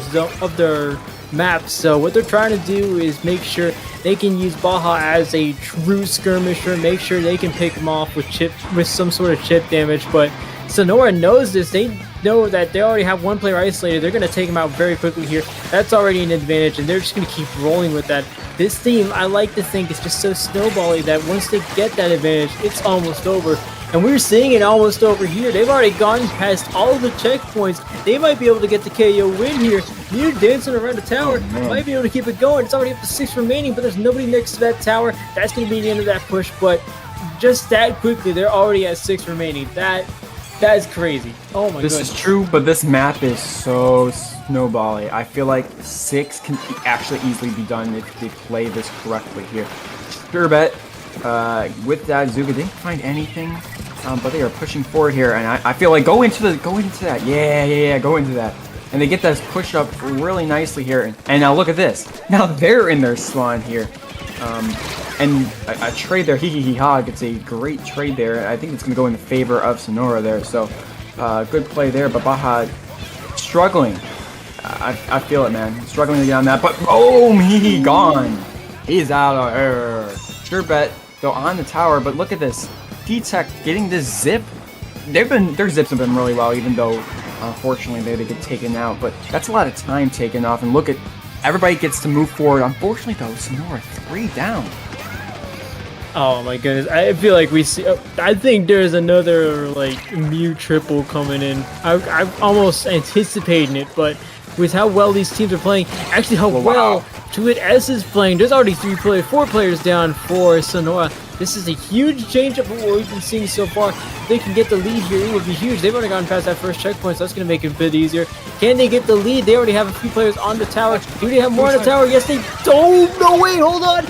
map. So what they're trying to do is make sure they can use Baja as a true skirmisher, make sure they can pick him off with some sort of chip damage. But Sonora knows this. They know that they already have one player isolated. They're going to take him out very quickly here. That's already an advantage, and they're just going to keep rolling with that. This team, I like to think, is just so snowbally that once they get that advantage, it's almost over. And we're seeing it almost over here. They've already gone past all of the checkpoints. They might be able to get the KO win here. Mew dancing around the tower. Might be able to keep it going. It's already up to 6 remaining, but there's nobody next to that tower. That's going to be the end of that push. But just that quickly, they're already at 6 remaining. That is crazy. Oh my goodness. This is true, but this map is so snowbally. I feel like 6 can actually easily be done if they play this correctly here. Sure bet. With that, Zuga didn't find anything, but they are pushing forward here, and I feel like go into that. Yeah, go into that. And they get this push up really nicely here. And now look at this. Now they're in their spawn here. And a trade there, hee-hee-hee-ha, gets a great trade there. I think it's going to go in the favor of Sonora there. So, good play there, but Baja struggling. I feel it, man. Struggling to get on that, but boom, he gone. He's out of here. Sure bet, though, on the tower, but look at this. D-Tech getting this zip. Their zips have been really well, even though, unfortunately, they get taken out. But that's a lot of time taken off, and look at, everybody gets to move forward. Unfortunately, though, Sonora 3 down. Oh my goodness, I feel like we see, I think there's another, like, Mew triple coming in. I'm almost anticipating it, but with how well these teams are playing, actually how well Squid S is playing, there's already 4 players down for Sonora. This is a huge change up of what we've been seeing so far. If they can get the lead here, it would be huge. They've already gone past that first checkpoint, so that's going to make it a bit easier. Can they get the lead? They already have a few players on the tower. Do they have more on the tower? Yes, they don't. No, wait, hold on.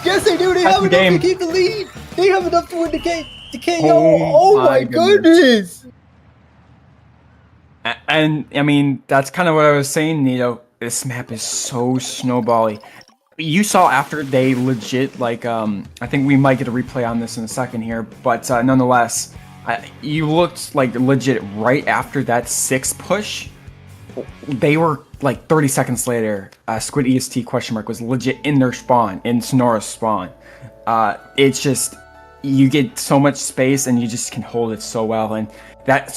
Yes, they do. They have enough to keep the lead. They have enough to win the KO. Oh my goodness. And, I mean, that's kind of what I was saying, Nito. This map is so snowbally. You saw after they legit, like, I think we might get a replay on this in a second here, but nonetheless, you looked like legit right after that 6 push. They were like 30 seconds later, Squid EST question mark was legit in their spawn, in Sonora's spawn. It's just, you get so much space and you just can hold it so well. And that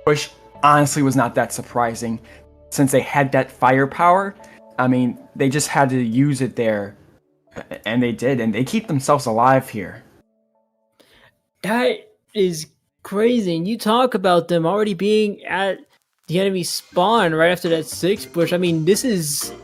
push honestly was not that surprising since they had that firepower. I mean, they just had to use it there, and they did, and they keep themselves alive here. That is crazy, and you talk about them already being at the enemy spawn right after that 6 push. I mean, this is...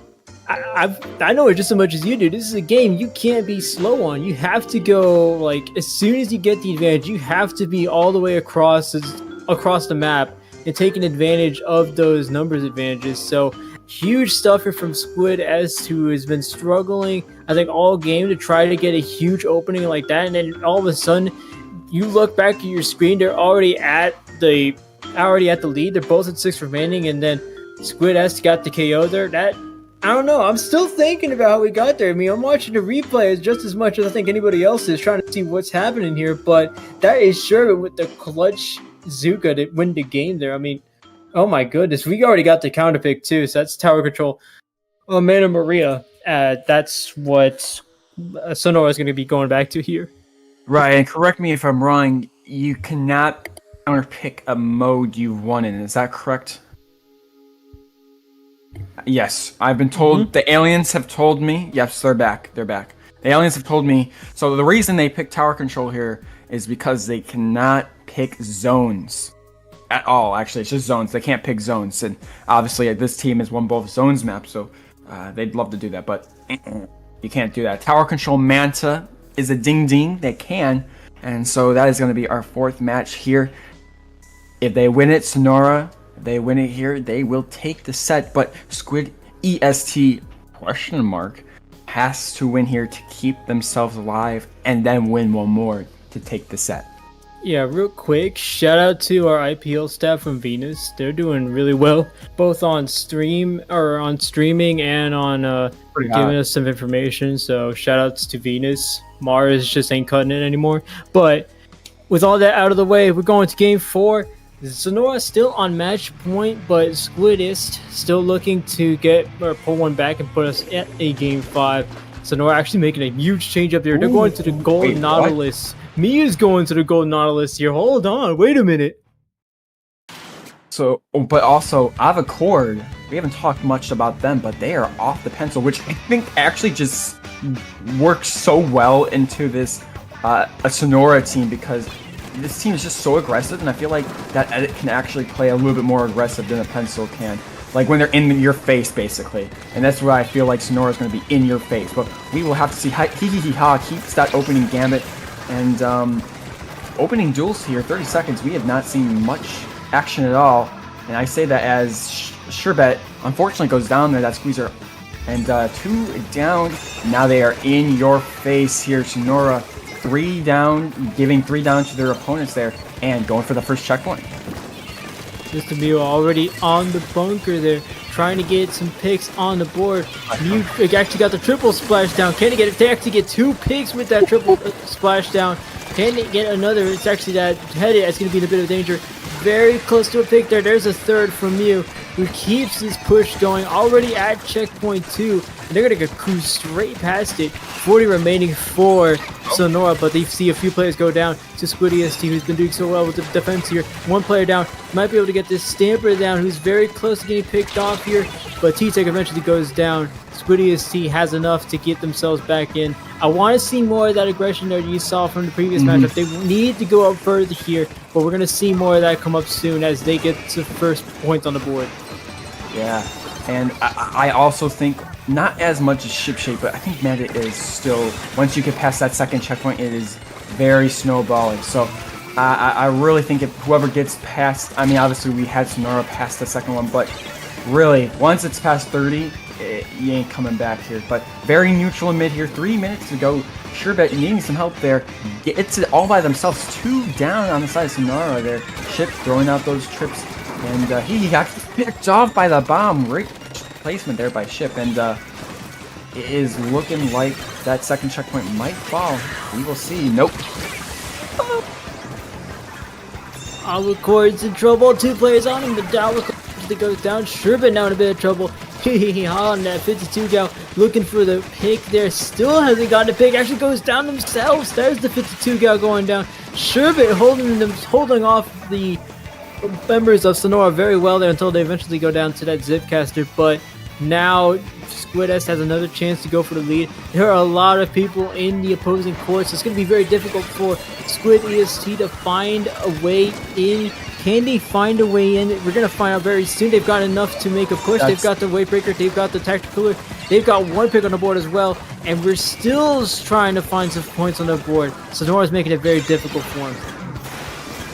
I know it just as much as you do. This is a game you can't be slow on. You have to go, like, as soon as you get the advantage, you have to be all the way across the map and taking advantage of those numbers advantages. So... huge stuff here from Squid S, who has been struggling, I think, all game to try to get a huge opening like that, and then all of a sudden, you look back at your screen, they're already at the lead. They're both at 6 remaining, and then Squid S got the KO there. I don't know. I'm still thinking about how we got there. I mean, I'm watching the replays just as much as I think anybody else is, trying to see what's happening here. But that is sure with the clutch Zuka to win the game there. I mean, oh my goodness, we already got the counter pick too. So that's tower control. Oh, Mana Maria. That's what Sonora is going to be going back to here. Right, and correct me if I'm wrong. You cannot counter pick a mode you've won in. Is that correct? Yes, I've been told. The aliens have told me. Yes, they're back. They're back. The aliens have told me. So the reason they pick tower control here is because they cannot pick zones at all. Actually, it's just zones. They can't pick zones, and obviously this team has won both zones maps, so they'd love to do that, but you can't do that. Tower control Manta is a ding ding. They can, and so that is going to be our fourth match here. If they win it, Sonora. They win it here, they will take the set, but Squid EST question mark has to win here to keep themselves alive and then win one more to take the set. Yeah, real quick, shout out to our IPL staff from Venus. They're doing really well, both on streaming and on giving us some information. So shout outs to Venus. Mars just ain't cutting it anymore. But with all that out of the way, we're going to game 4. Sonora still on match point, but Squid is still looking to get or pull one back and put us at a game 5. Sonora actually making a huge change up there. They're going to the Golden Nautilus. Mia's going to the Golden Nautilus here. Hold on, wait a minute. So, but also Avaccord, we haven't talked much about them, but they are off the pencil, which I think actually just works so well into this a Sonora team, because this team is just so aggressive, and I feel like that edit can actually play a little bit more aggressive than a pencil can. Like when they're in your face, basically. And that's where I feel like Sonora is going to be in your face. But we will have to see how Hihihiha keeps that opening gambit. And opening duels here, 30 seconds, we have not seen much action at all. And I say that as Sherbet unfortunately goes down there, that squeezer. And 2 down. Now they are in your face here, Sonora. 3 down, giving 3 down to their opponents there, and going for the first checkpoint. Mr. Mew already on the bunker there, trying to get some picks on the board. Mew actually got the triple splashdown. Can he get it? They actually get 2 picks with that triple splashdown. Can they get another? It's actually that headed. It's going to be in a bit of danger. Very close to a pick there. There's a third from Mew, who keeps his push going. Already at checkpoint 2. And they're going to cruise straight past it. 40 remaining for Sonora, but they see a few players go down to Squid EST, who's been doing so well with the defense here. 1 player down. Might be able to get this Stamper down, who's very close to getting picked off here. But T-Tech eventually goes down. Squid EST has enough to get themselves back in. I want to see more of that aggression that you saw from the previous matchup. They need to go up further here, but we're going to see more of that come up soon as they get to first point on the board. Yeah, and I also think not as much as ship shape, but I think Manta is still, once you get past that second checkpoint, it is very snowballing. So I really think if whoever gets past, I mean, obviously we had Sonora past the second one, but really, once it's past 30, you ain't coming back here. But very neutral in mid here, 3 minutes to go. Sherbet needing some help there. It's all by themselves, 2 down on the side of Sonora there. Ship throwing out those trips, and he got picked off by the bomb. Great placement there by Ship, and it is looking like that second checkpoint might fall. We will see. Nope. Avacord's in trouble. 2 players on him, but Avaccord goes down. Sherbet now in a bit of trouble. On that 52 gal, looking for the pick there. Still hasn't gotten a pick. Actually goes down themselves. There's the 52 gal going down. Sherbet holding off the members of Sonora very well there until they eventually go down to that Zipcaster. But now Squid S has another chance to go for the lead. There are a lot of people in the opposing court, so it's going to be very difficult for Squid EST to find a way in. Can they find a way in? We're going to find out very soon. They've got enough to make a push. They've got the weight breaker. They've got the tactical cooler. They've got 1 pick on the board as well. And we're still trying to find some points on the board. Sonora's making it very difficult for them.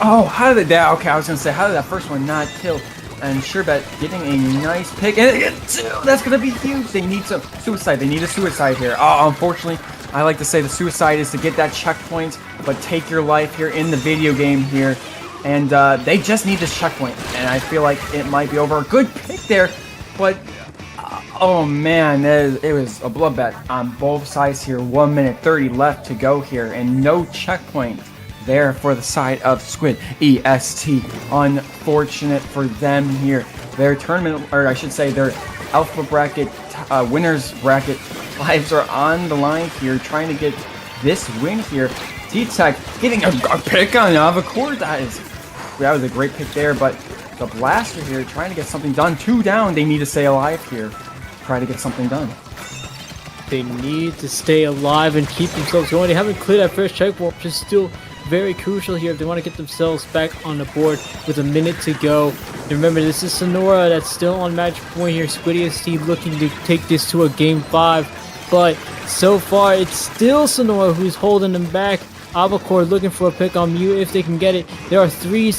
Oh, how did that? Okay, I was going to say, how did that first one not kill? And Sherbet getting a nice pick. And they get 2. That's going to be huge. They need some suicide. They need a suicide here. Oh, unfortunately, I like to say the suicide is to get that checkpoint, but take your life here in the video game here. And they just need this checkpoint, and I feel like it might be over. A good pick there, but Oh man, it was a bloodbath on both sides here. 1 minute 30 left to go here, and no checkpoint there for the side of Squid EST. Unfortunate for them here. Their tournament, or I should say, their alpha bracket winners bracket lives are on the line here, trying to get this win here. T-Tech getting a pick on Avacore. That was a great pick there, but the Blaster here trying to get something done. 2 down. They need to stay alive here. Try to get something done. They need to stay alive and keep themselves going. They haven't cleared that first checkpoint, which is still very crucial here if they want to get themselves back on the board with a minute to go. And remember, this is Sonora that's still on match point here. Squid EST looking to take this to a game 5, but so far it's still Sonora who's holding them back. Avacore looking for a pick on Mew if they can get it. There's 3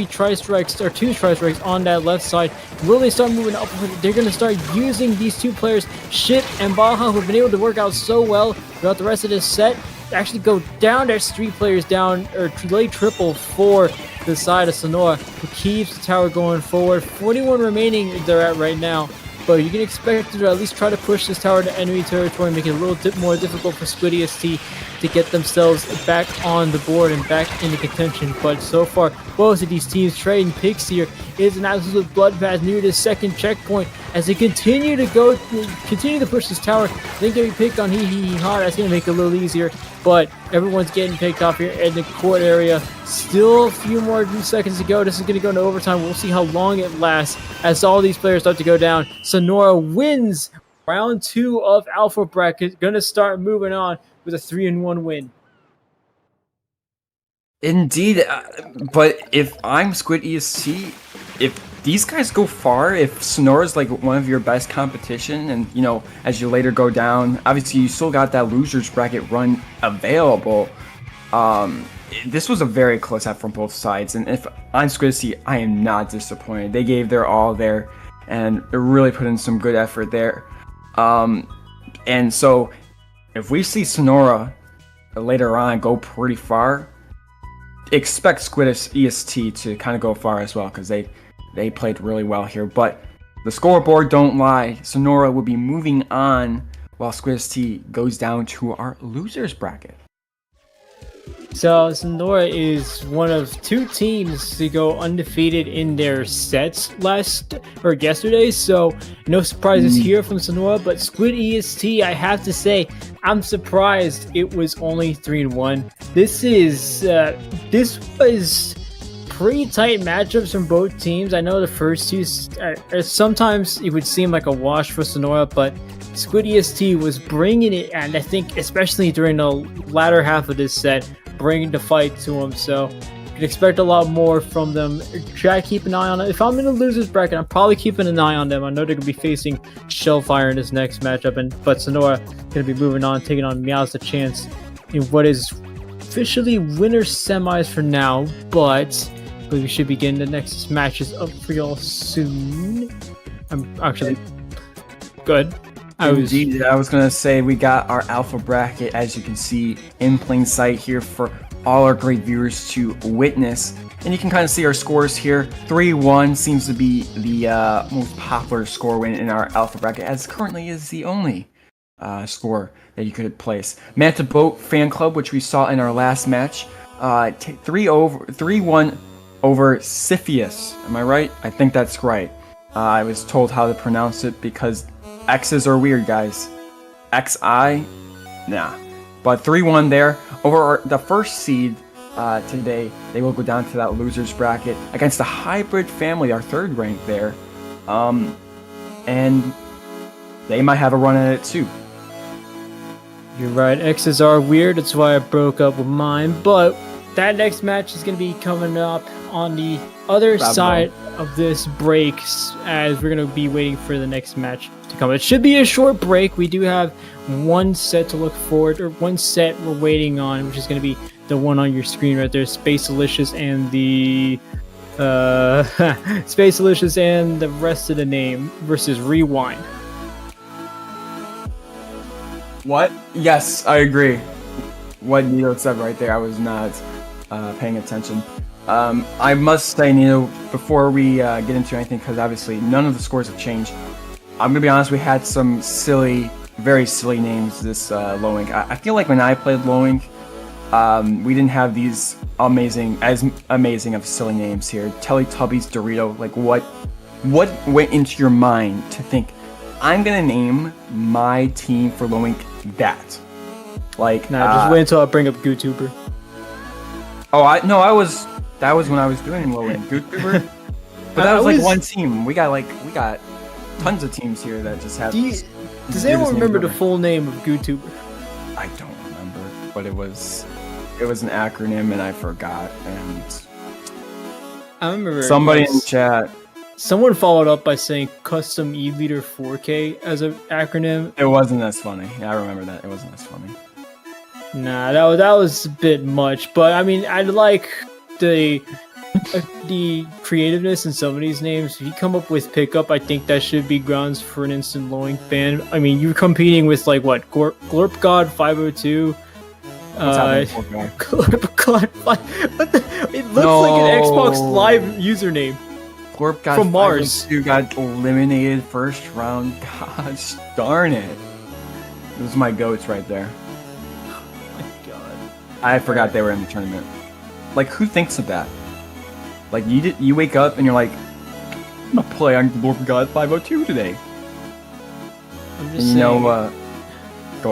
tri-strikes or 2 tri-strikes on that left side. Will they start moving up? They're going to start using these 2 players, Ship and Baja, who have been able to work out so well throughout the rest of this set. Actually go down. There's 3 players down, or late triple for the side of Sonora, who keeps the tower going forward. 41 remaining they're at right now. But you can expect to at least try to push this tower to enemy territory, make it a little bit more difficult for Squid EST to get themselves back on the board and back into contention. But so far, both of these teams trading picks here is an absolute bloodbath near the second checkpoint as they continue to push this tower. Then getting picked on hee ha. That's gonna make it a little easier. But everyone's getting picked off here in the court area. Still a few more seconds to go. This is going to go into overtime. We'll see how long it lasts as all these players start to go down. Sonora wins round 2 of Alpha Bracket. Going to start moving on with a 3-1 win. Indeed, but if I'm Squid EST, if these guys go far, if Sonora's like one of your best competition, and you know, as you later go down, obviously you still got that losers bracket run available. This was a very close set from both sides, and if I'm Squid EST, I am not disappointed. They gave their all there, and really put in some good effort there. And so, if we see Sonora later on go pretty far, expect Squid EST to kind of go far as well, because they played really well here. But the scoreboard don't lie. Sonora will be moving on while Squid EST goes down to our losers bracket. So Sonora is one of 2 teams to go undefeated in their sets yesterday. So no surprises here from Sonora, but Squid EST, I have to say, I'm surprised it was only 3-1. This was pretty tight matchups from both teams. I know the first 2 sometimes it would seem like a wash for Sonora, but Squid EST was bringing it, and I think especially during the latter half of this set, bringing the fight to them. So you can expect a lot more from them. Try to keep an eye on it. If I'm in the losers bracket, I'm probably keeping an eye on them. I know they're going to be facing Shellfire in this next matchup, but Sonora going to be moving on, taking on Meows a chance in what is officially winner semis for now, but we should be getting the next matches up for y'all soon. I'm actually good. I was gonna say we got our alpha bracket, as you can see, in plain sight here for all our great viewers to witness. And you can kind of see our scores here. 3-1 seems to be the most popular score win in our alpha bracket, as currently is the only score that you could place. Manta Boat Fan Club, which we saw in our last match, 3-1 over Siphius. Am I right? I think that's right. I was told how to pronounce it because X's are weird, guys. XI? Nah. But 3-1 there. Over the first seed today, they will go down to that losers bracket against the Hybrid Family, our 3rd rank there. And they might have a run at it too. You're right, X's are weird. That's why I broke up with mine. But that next match is going to be coming up on the other side of this break, as we're going to be waiting for the next match to come. It should be a short break. We do have 1 set to look forward, or 1 set we're waiting on, which is going to be the one on your screen right there, Space Delicious and the Space Delicious and the rest of the name versus Rewind. What? Yes, I agree. What Nito said right there, I was not paying attention. I must say, Nito, before we get into anything, because obviously none of the scores have changed, I'm gonna be honest. We had some silly, very silly names this low ink. I feel like when I played low ink, we didn't have these amazing of silly names here. Teletubbies, Dorito. Like what went into your mind to think I'm gonna name my team for low ink that? Like, Nah, just wait until I bring up YouTuber. That was when I was doing low ink YouTuber. But that was like one team. We got tons of teams here that just have. Does anyone remember the full name of YouTuber? I don't remember, but it was an acronym and I forgot. And I remember somebody in the chat. Someone followed up by saying Custom E-Leader 4K as an acronym. It wasn't as funny. Yeah, I remember that. It wasn't as funny. Nah, that was a bit much. But I mean, I like the creativeness in some of these names. If you come up with pickup, I think that should be grounds for an instant low ink ban. I mean, you're competing with like what Glorp God 502. Glorp God 5. It looks like an Xbox Live username. Glorp God from Mars. Who got eliminated first round. Gosh darn it! Those are my goats right there. Oh my god! I forgot they were in the tournament. Like, who thinks of that? Like, you wake up and you're like, I'm gonna play on Glorp God 502 today. I'm just saying, go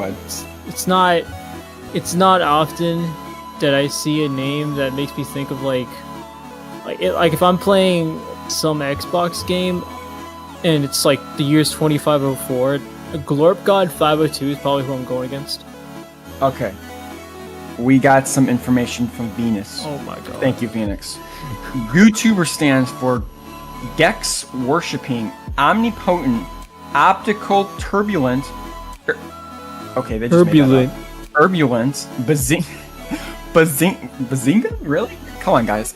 ahead. It's not often that I see a name that makes me think of like if I'm playing some Xbox game and it's like the year's 2504, Glorp God 502 is probably who I'm going against. Okay. We got some information from Venus. Oh my god. Thank you, Phoenix. YouTuber stands for Gex Worshipping Omnipotent Optical Turbulent. Okay, they just Turbulent. made that up. Turbulent. Bazinga? Really? Come on, guys.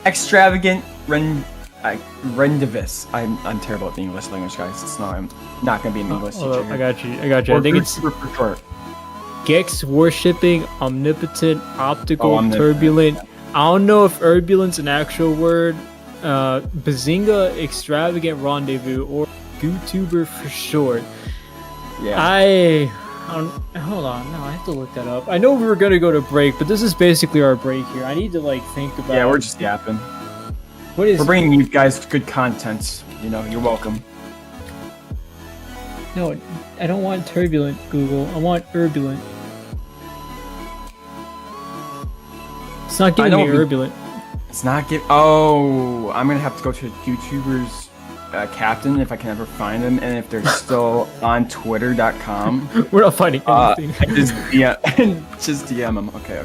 Extravagant Rendivis. I'm terrible at the English language, guys. I'm not gonna be an English teacher. I got you. I think it's for short. Gex Worshipping Omnipotent Optical Turbulent. I don't know if turbulent's an actual word. Bazinga Extravagant Rendezvous, or YouTuber for short. Yeah. Hold on. No, I have to look that up. I know we were gonna go to break, but this is basically our break here. I need to like think about. Yeah, we're just yapping. We're bringing you guys good content. You know, you're welcome. No, I don't want turbulent, Google. I want turbulent. It's not giving me turbulent. It's not giving. Oh, I'm gonna have to go to YouTuber's captain if I can ever find them, and if they're still on Twitter.com. We're not finding anything. just DM them. Okay.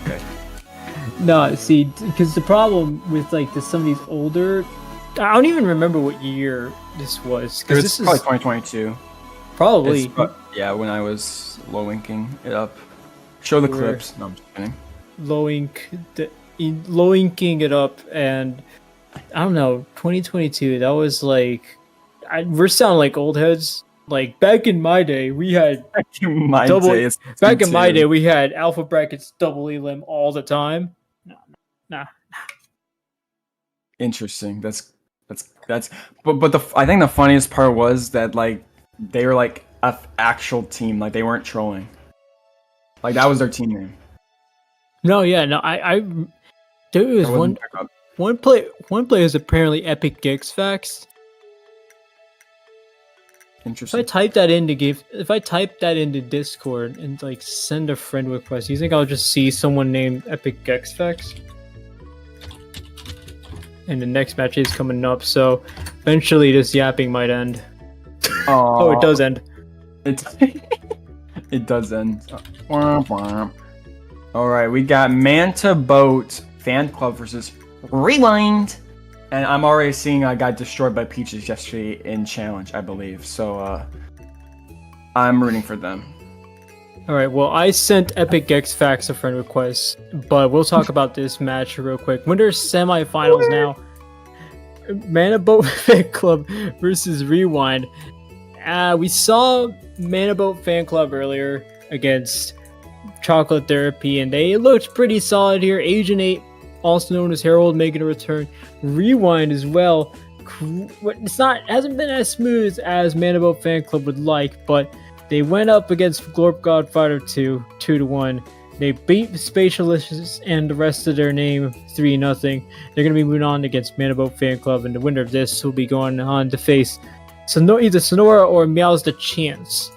No, see, because the problem with like some of these older, I don't even remember what year this was. Because this is probably 2022. Probably. Yeah, when I was low inking it up. Show the clips. No, I'm just kidding. Low inking it up, and I don't know, 2022. That was like, we're sounding like old heads. Like back in my day, we had we had alpha brackets double elim all the time. Nah. Interesting. That's. But I think the funniest part was that like they were like an actual team. Like they weren't trolling. Like that was their team name. No, yeah, no. There was one player is apparently Epic Gex Facts. Interesting. If I type that into Discord and like send a friend request, you think I'll just see someone named Epic Gex Facts? And the next match is coming up, so eventually this yapping might end. Oh, it does end. It does end. Alright, we got Manta Boat Fanclub versus Rewind. And I'm already seeing I got destroyed by Peaches yesterday in Challenge, I believe. So, I'm rooting for them. Alright, well, I sent Epic Gex Facts a friend request, but we'll talk about this match real quick. Winners semifinals now. Mana Boat Fanclub versus Rewind. We saw Mana Boat Fanclub earlier against Chocolate Therapy, and they looked pretty solid here. Agent 8, also known as Herald, making a return. Rewind as well. it's not hasn't been as smooth as Manabo Fan Club would like, but they went up against Glorp Godfighter 2-1. They beat Spatialists and the rest of their name 3-0. They're going to be moving on against Manabo Fan Club, and the winner of this will be going on to face either Sonora or Meows the Chance.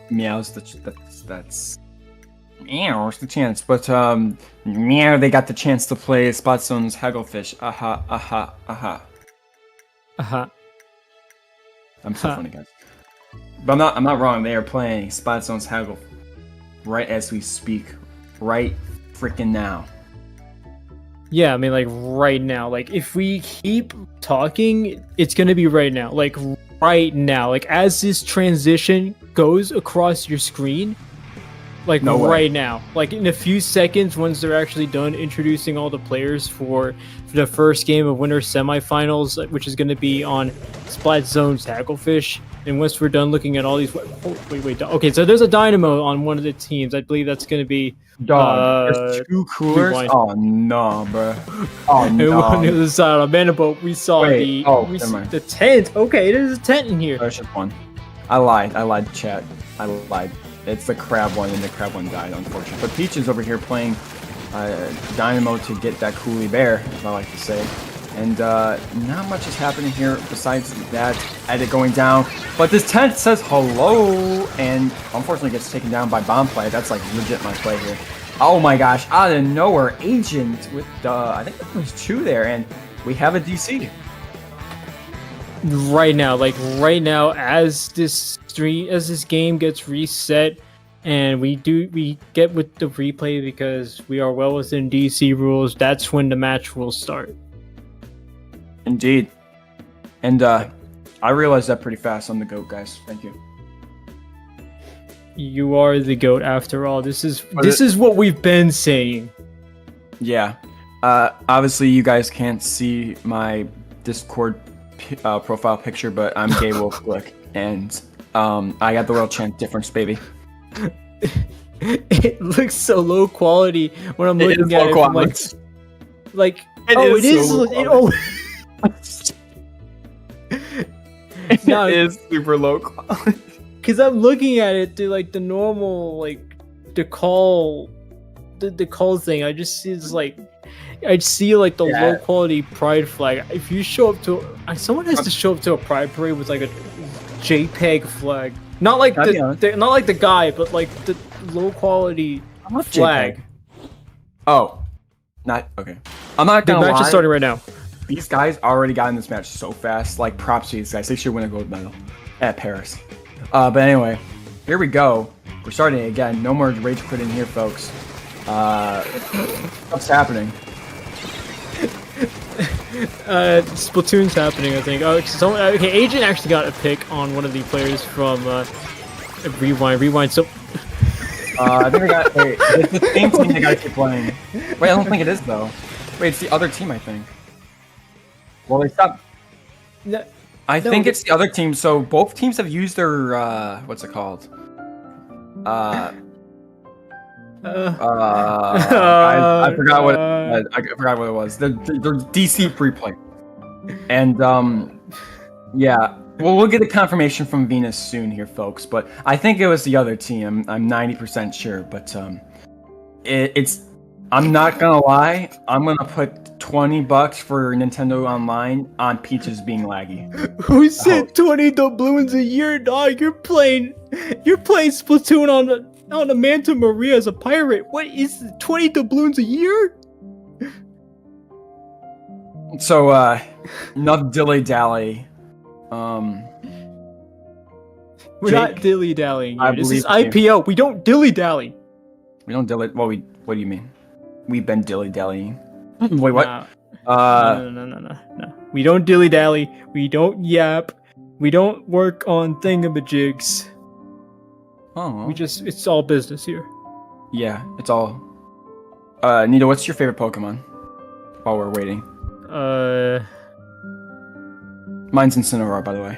Meows that's Meows the Chance, but Meow they got the chance to play Splatzone's Hagglefish. Aha. I'm so funny, guys. But I'm not wrong. They are playing Splatzone's Haggle right as we speak, right freaking now. Yeah, I mean, like, right now. Like, if we keep talking, it's gonna be right now. Like, right now. Like, as this transition goes across your screen, like, no right now. Like, in a few seconds, once they're actually done introducing all the players for the first game of Winter Semifinals, which is gonna be on Splat Zone's Hagglefish. And once we're done looking at all these... Wait. Okay, so there's a Dynamo on one of the teams. I believe that's going to be... There's 2 coolers? Rewind. Oh, no, bro. Oh, no. On the other side of Manabo, we saw the tent. Okay, there's a tent in here. There's just one. I lied, chat. I lied. It's the crab one, and the crab one died, unfortunately. But Peach is over here playing Dynamo to get that Coolie Bear, as I like to say. And not much is happening here besides that edit going down. But this tent says hello, and unfortunately gets taken down by bomb play. That's like legit my play here. Oh my gosh, out of nowhere, Agent with I think there's 2 there, and we have a DC. Right now, as this game gets reset, and we get with the replay because we are well within DC rules, that's when the match will start. Indeed. And I realized that pretty fast. I'm the GOAT, guys. Thank you. You are the GOAT after all. This is what we've been saying. Yeah. Obviously, you guys can't see my Discord profile picture, but I'm Gay Wolf Glick, and I got the world champ difference, baby. It looks so low quality when I'm looking at it. It is super low quality. Because I'm looking at it through like the normal the call thing. I just see the low quality pride flag. If you show up to someone has to show up to a pride parade with like a JPEG flag, not like the guy, but like the low quality flag. JPEG. Oh, not okay. I'm not gonna lie. The match is starting right now. These guys already got in this match so fast. Like, props to these guys. They should win a gold medal at Paris. But anyway, here we go. We're starting again. No more rage quitting here, folks. What's happening? Splatoon's happening, I think. Okay, Agent actually got a pick on one of the players from Rewind. So, I think it's the same team they gotta keep playing. Wait, I don't think it is though. Wait, it's the other team, I think. Well, they stopped. I think it's the other team. So both teams have used their what's it called? I forgot what it was. The DC free play. And yeah. Well, we'll get a confirmation from Venus soon here, folks. But I think it was the other team. I'm 90% sure. But it's. I'm not gonna lie. I'm gonna put $20 for Nintendo Online on Peaches being laggy. Who said 20 doubloons a year, dog? You're playing Splatoon on a Manta Maria as a pirate. What is 20 doubloons a year? So not dilly dally. We're not dilly dallying. This is IPO. We don't dilly dally. We don't dilly. Well, what do you mean? We've been dilly dallying. Wait, what? No. We don't dilly dally. We don't yap. We don't work on thingamajigs. Oh. It's all business here. Yeah, it's all. Nita, what's your favorite Pokemon? While we're waiting. Mine's in Sonora, by the way.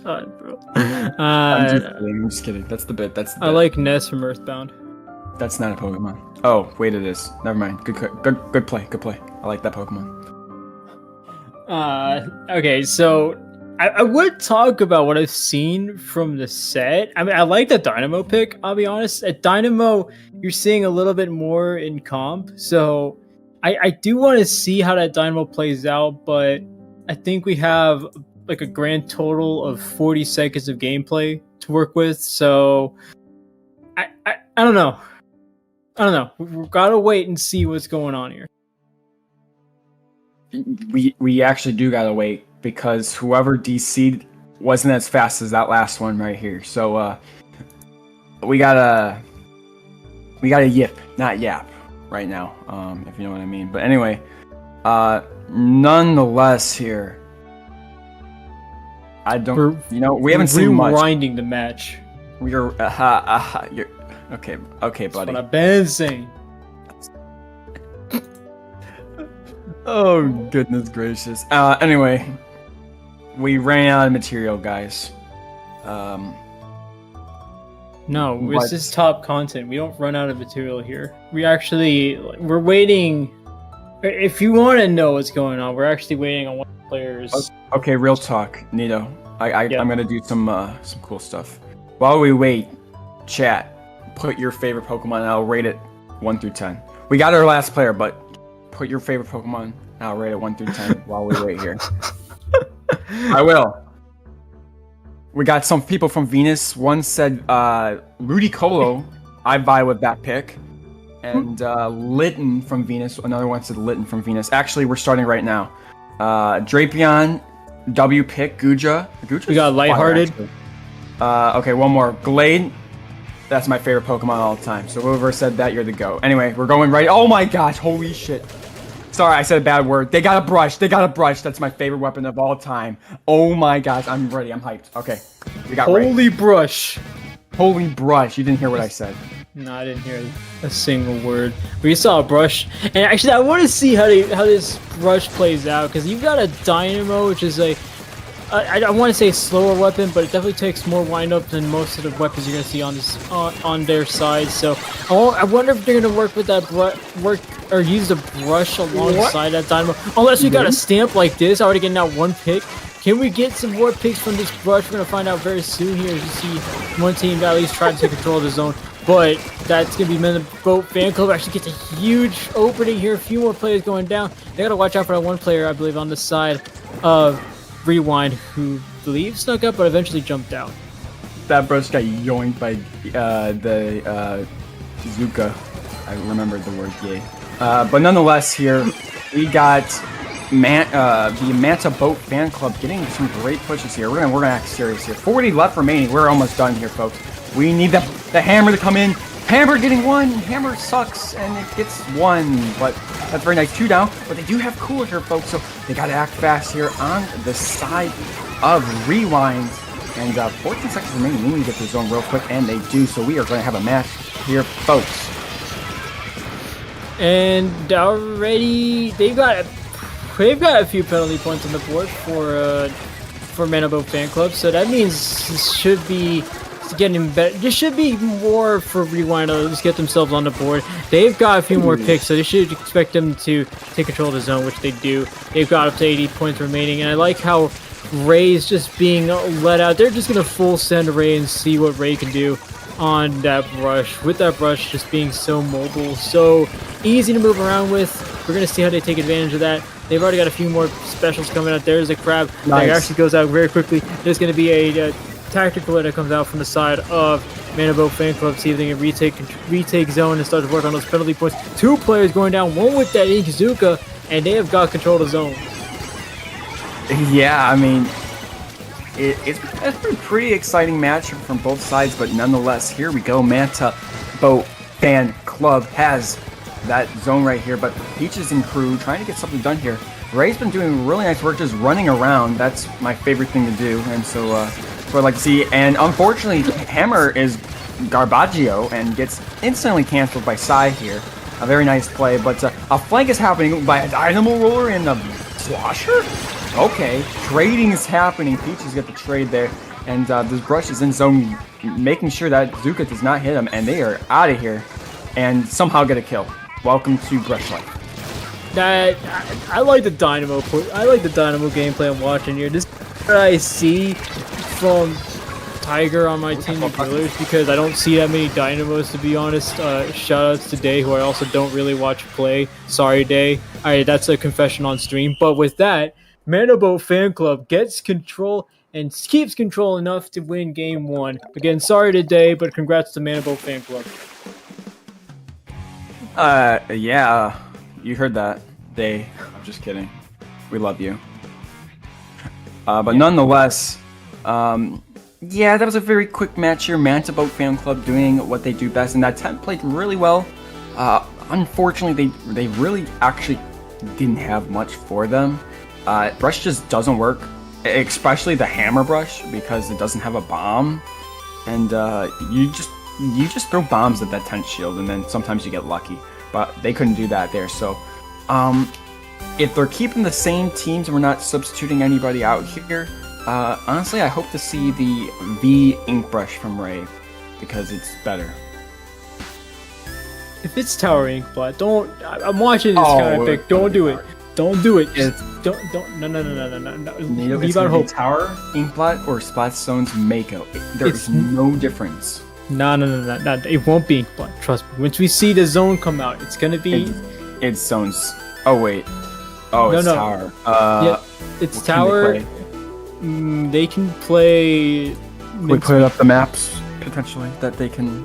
God, bro. I'm just kidding. That's the bit. I like Ness from Earthbound. That's not a Pokemon. Oh, wait, it is. Never mind. Good play. Good play. I like that Pokemon. Okay, so I would talk about what I've seen from the set. I mean, I like the Dynamo pick, I'll be honest. At Dynamo, you're seeing a little bit more in comp, so I do want to see how that Dynamo plays out, but I think we have like a grand total of 40 seconds of gameplay to work with, so I don't know. I don't know. We've got to wait and see what's going on here. We actually do gotta wait because whoever DC'd wasn't as fast as that last one right here. So we gotta yip, not yap, right now. If you know what I mean. But anyway, nonetheless, here I don't. We haven't seen much. Rewinding the match. You're okay, buddy. That's what I've been saying. Oh, goodness gracious. Anyway, we ran out of material, guys. No, this is top content. We don't run out of material here. We're waiting. If you want to know what's going on, we're actually waiting on one of the players. Okay, real talk, Nito. I'm gonna do some cool stuff. While we wait, chat, put your favorite Pokemon and I'll rate it 1 through 10. We got our last player, but put your favorite Pokemon and I'll rate it 1 through 10 while we wait here. I will. We got some people from Venus. One said Ludicolo. I buy with that pick. And Litten from Venus. Another one said Litten from Venus. Actually, we're starting right now. Drapion, W pick, Guja. We got Lighthearted. Okay, one more. Glade. That's my favorite Pokemon all the time. So whoever said that, you're the GOAT. Anyway, we're going right. Oh my gosh, holy shit. Sorry, I said a bad word. They got a brush. That's my favorite weapon of all time. Oh my gosh, I'm ready. I'm hyped. Okay, we got Holy Brush. Holy brush. You didn't hear what I said. No, I didn't hear a single word. We saw a brush. And actually, I want to see how this brush plays out. Because you've got a Dynamo, which is I don't want to say slower weapon, but it definitely takes more wind-up than most of the weapons you're going to see on their side. So I wonder if they're going to work with that use the brush alongside that Dynamo. Unless we got a stamp like this, already getting out one pick. Can we get some more picks from this brush? We're going to find out very soon here. As you see, one team at least trying to take control of the zone. But that's going to be Manta Fanclub actually gets a huge opening here. A few more players going down. They got to watch out for that one player, I believe, on the side of Rewind, who I believe snuck up but eventually jumped out. That brush got yoinked by the Zuka. I remembered the word yay. But nonetheless, here we got the Manta Boat Fan Club getting some great pushes here. We're gonna act serious here. 40 left remaining. We're almost done here, folks. We need the hammer to come in. Hammer getting one. Hammer sucks and it gets one, but that's very nice. 2 down, but they do have cooler here, folks, so they gotta act fast here on the side of Rewind. And 14 seconds remaining. We need to get to the zone real quick, and they do. So we are going to have a match here, folks. And already they've got a few penalty points on the board for Manta Boat Fan Club. So that means this should be getting better. This should be more for Rewind to just get themselves on the board. They've got a few more picks, so they should expect them to take control of the zone, which they do. They've got up to 80 points remaining, and I like how Ray's just being let out. They're just gonna full send Ray and see what Ray can do on that brush. With that brush just being so mobile, so easy to move around with. We're gonna see how they take advantage of that. They've already got a few more specials coming out. There's a crab that actually goes out very quickly. There's gonna be a tactical that comes out from the side of Manta Boat Fan Club. See if they can retake zone and start to work on those penalty points. 2 players going down, one with that Inkzuka, and they have got control of the zone. Yeah, I mean, it's been a pretty exciting match from both sides, but nonetheless, here we go. Manta Boat Fan Club has that zone right here, but Peaches and crew trying to get something done here. Ray's been doing really nice work just running around. That's my favorite thing to do, and so what I'd like to see. And unfortunately, Hammer is Garbaggio and gets instantly canceled by Sai here. A very nice play, but a flank is happening by a Dynamo Roller and a Slosher? Okay, trading is happening. Peaches get the trade there, and this brush is in zone, making sure that Zuka does not hit him, and they are out of here. and somehow get a kill. Welcome to Brush Life. I like the Dynamo. I like the Dynamo gameplay I'm watching here. This is what I see from Tiger on my team of Brillers because I don't see that many Dynamos, to be honest. Shoutouts to Day, who I also don't really watch play. Sorry, Day. Alright, that's a confession on stream. But with that, Manabo Fanclub gets control and keeps control enough to win game 1. Again, sorry to Day, but congrats to Manabo Fanclub. Yeah, you heard that. I'm just kidding. We love you. But nonetheless, yeah, that was a very quick match here. Manta Fanclub doing what they do best, and that tent played really well. Unfortunately, they really actually didn't have much for them. Brush just doesn't work, especially the hammer brush, because it doesn't have a bomb, and you just throw bombs at that tent shield, and then sometimes you get lucky. But they couldn't do that there, so if they're keeping the same teams and we're not substituting anybody out here, honestly, I hope to see the V ink brush from Ray, because it's better. If it's Tower Ink, but don't. I'm watching this kind of pick. Don't do it. Don't do it. Don't. No. Leave out hope. Tower Inkblot or Splatstone's Mako. There is no difference. No. It won't be Inkblot. Trust me. Once we see the zone come out, it's gonna be. It's zones. Oh wait. Oh, it's Tower. Yeah, it's Tower. They can play. We put up the maps potentially that they can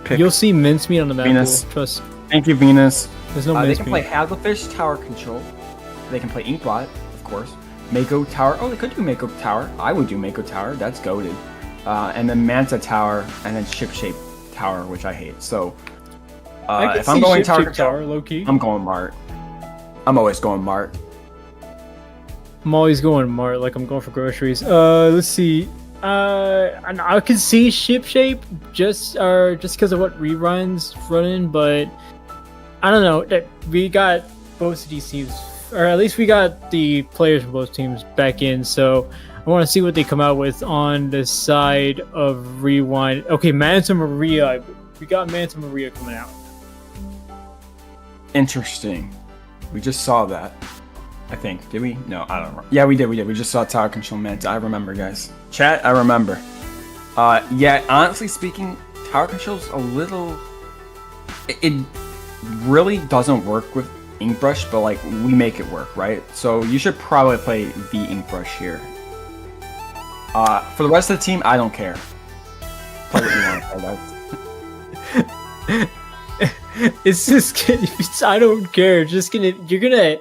pick. You'll see Mincemeat on the map. Venus. Trust. Thank you, Venus. There's no They can play Hagglefish Tower Control. They can play Inkblot, of course. Mako Tower. Oh, they could do Mako Tower. I would do Mako Tower. That's goated. And then Manta Tower, and then Ship Shape Tower, which I hate. So, if I'm going Tower, low key. I'm going Mart. I'm always going Mart. I'm always going Mart, like I'm going for groceries. Let's see. I can see Ship Shape just because of what reruns running, but I don't know. We got both of these teams, or at least we got the players from both teams back in, so I want to see what they come out with on the side of Rewind. Okay, Manta Maria. We got Manta Maria coming out. Interesting. We just saw that. I think. Did we? No, I don't know. Yeah, we did. We just saw Tower Control Manta. I remember, guys. Chat, I remember. Yeah, honestly speaking, Tower Control's a little... It really doesn't work with Inkbrush, but like, we make it work, right? So you should probably play the Inkbrush here. For the rest of the team, I don't care. Play what you want to play. It's just... I don't care. You're gonna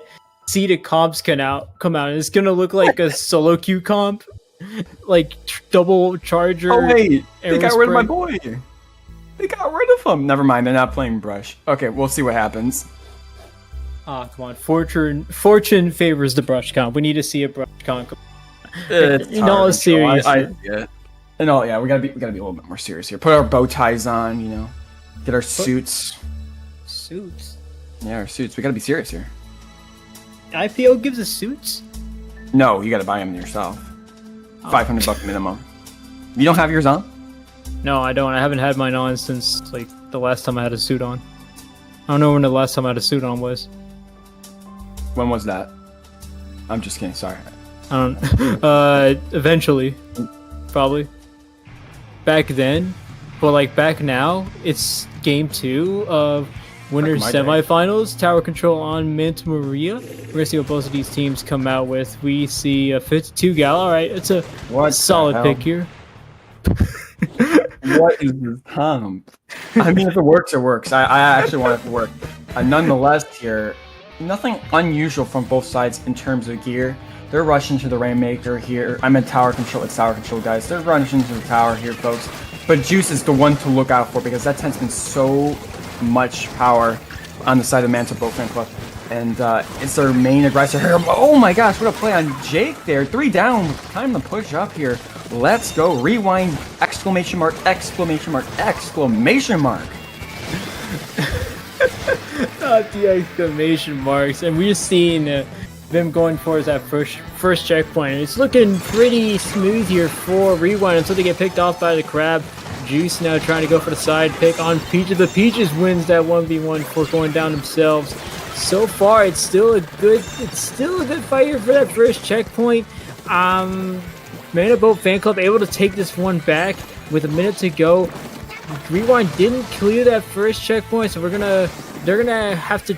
see the comps come out, and it's gonna look like a solo queue comp. Like double charger. Oh wait, they got rid of my boy. They got rid of him. Never mind, they're not playing Brush. Okay, we'll see what happens. Ah, come on. Fortune favors the Brush comp. We need to see a Brush comp. In all seriousness. Yeah, we gotta be a little bit more serious here. Put our bow ties on, you know. Get our suits. Suits? Yeah, our suits. We gotta be serious here. IPO gives us suits? No, you gotta buy them yourself. $500 minimum. You don't have yours on? No, I don't. I haven't had mine on since like the last time I had a suit on. I don't know when the last time I had a suit on was. When was that? I'm just kidding. Sorry. I don't. Eventually, probably. Back then, but like back now, it's game 2 of winners semifinals. Tower Control on Manta Maria. We're gonna see what both of these teams come out with. We see a 52 gal. All right, it's a solid pick here. What is this comp? I mean, if it works, it works. I actually want it to work. Nonetheless, here, nothing unusual from both sides in terms of gear. They're rushing to the Rainmaker here. I'm in Tower Control. It's Tower Control, guys. They're rushing to the tower here, folks. But Juice is the one to look out for because that tent's been so much power on the side of Manta Fanclub. And it's their main aggressor here. Oh my gosh, what a play on Jake there. 3 down. Time to push up here. Let's go. Rewind. Exclamation mark. Exclamation mark. Exclamation mark. Not the exclamation marks. And we're seeing them going towards that first checkpoint. It's looking pretty smooth here for Rewind until they get picked off by the crab. Juice now trying to go for the side pick on Peaches. The Peaches wins that 1v1 for going down themselves. So far, it's still a good fight here for that first checkpoint. Mana Boat Fan Club able to take this one back with a minute to go. Rewind didn't clear that first checkpoint, so they're gonna have to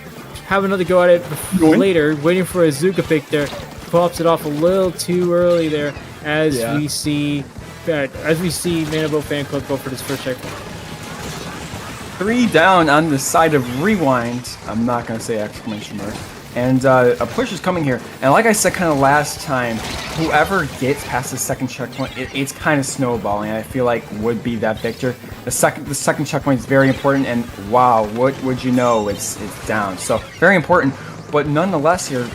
have another go at it later. Waiting for a Zuka pick there, pops it off a little too early there. As we see Mana Boat Fan Club go for this first checkpoint. 3 down on the side of Rewind. I'm not gonna say exclamation mark. And a push is coming here. And like I said kind of last time, whoever gets past the second checkpoint, it's kind of snowballing. I feel like would be that victor. The second checkpoint is very important, and wow, what would you know, it's down. So very important, but nonetheless here,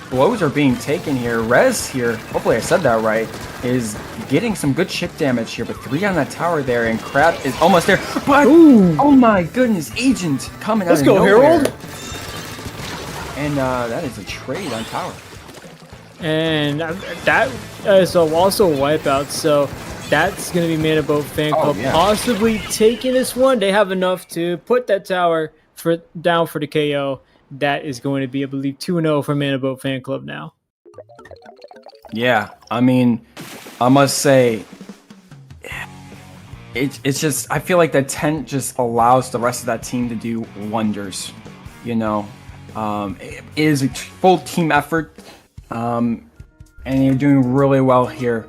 blows are being taken here. Rez here, hopefully I said that right, is getting some good chip damage here, but 3 on that tower there, and Crab is almost there. But, oh my goodness, Agent coming out of nowhere. Let's go, Herald! And that is a trade on tower. And that is also a wipeout, so that's going to be Mana Boat Fan Club possibly taking this one. They have enough to put that tower down for the KO. That is going to be, I believe, 2-0 for Mana Boat Fan Club now. Yeah, I mean, I must say, it's just, I feel like that tent just allows the rest of that team to do wonders, you know. It is a full team effort, and you're doing really well here,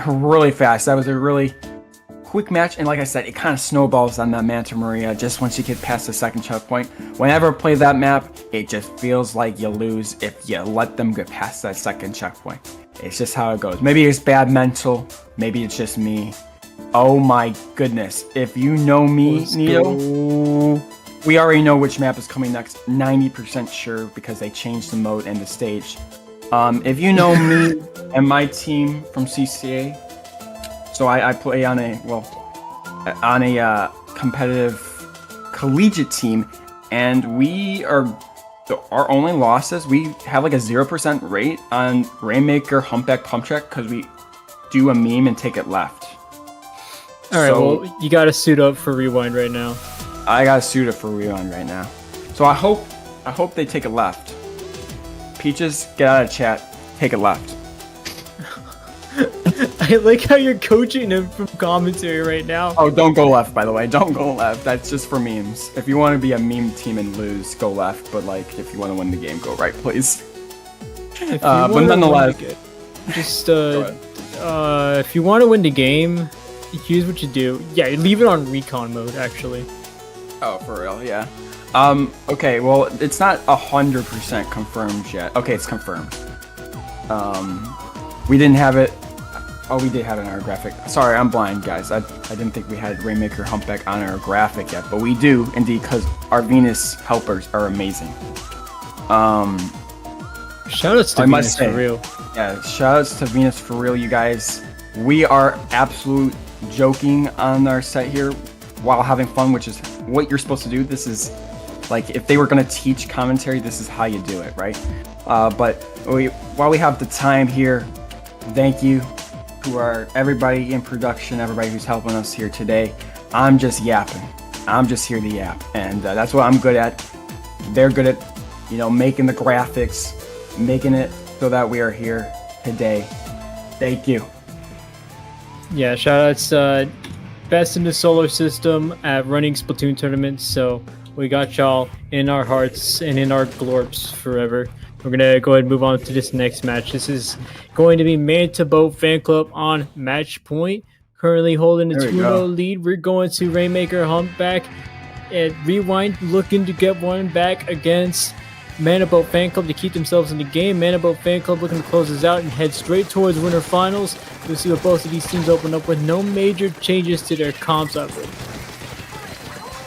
really fast. That was a really quick match, and like I said, it kind of snowballs on that Manta Maria just once you get past the second checkpoint. Whenever I play that map, it just feels like you lose if you let them get past that second checkpoint. It's just how it goes. Maybe it's bad mental, maybe it's just me. Oh my goodness, if you know me, Neo, we already know which map is coming next, 90% sure, because they changed the mode and the stage. If you know me and my team from CCA, so I play on a competitive collegiate team, and we are our only losses. We have like a 0% rate on Rainmaker Humpback Pump Check because we do a meme and take it left. All right, well, you got to suit up for Rewind right now. I got to suit up for Rewind right now. So I hope they take it left. Peaches, get out of chat. Take it left. I like how you're coaching him from commentary right now. Oh, don't go left, by the way. Don't go left. That's just for memes. If you want to be a meme team and lose, go left. But like, if you want to win the game, go right, please. But nonetheless, just if you want to win the game, here's what you do. Yeah, leave it on recon mode, actually. Oh, for real? Yeah. Okay, well, it's not 100% confirmed yet. Okay, it's confirmed. We didn't have it. Oh, we did have it on our graphic. Sorry, I'm blind, guys. I didn't think we had Rainmaker Humpback on our graphic yet, but we do, indeed, because our Venus helpers are amazing. Shoutouts to Venus for real. Yeah, shoutouts to Venus for real, you guys. We are absolute joking on our set here while having fun, which is what you're supposed to do. This is like, if they were going to teach commentary, this is how you do it, right? But while we have the time here, thank you to everybody in production, everybody who's helping us here today. I'm just yapping. I'm just here to yap, and that's what I'm good at. They're good at, making the graphics, making it so that we are here today. Thank you. Yeah, shoutouts best in the solar system at running Splatoon tournaments. So we got y'all in our hearts and in our glorps forever. We're going to go ahead and move on to this next match. This is going to be Manta Boat Fan Club on match point. Currently holding the 2-0 lead. We're going to Rainmaker Humpback and Rewind, looking to get one back against Mana Boat Fan Club to keep themselves in the game. Mana Boat Fan Club looking to close this out and head straight towards winter finals. We'll see what both of these teams open up with. No major changes to their comps up with.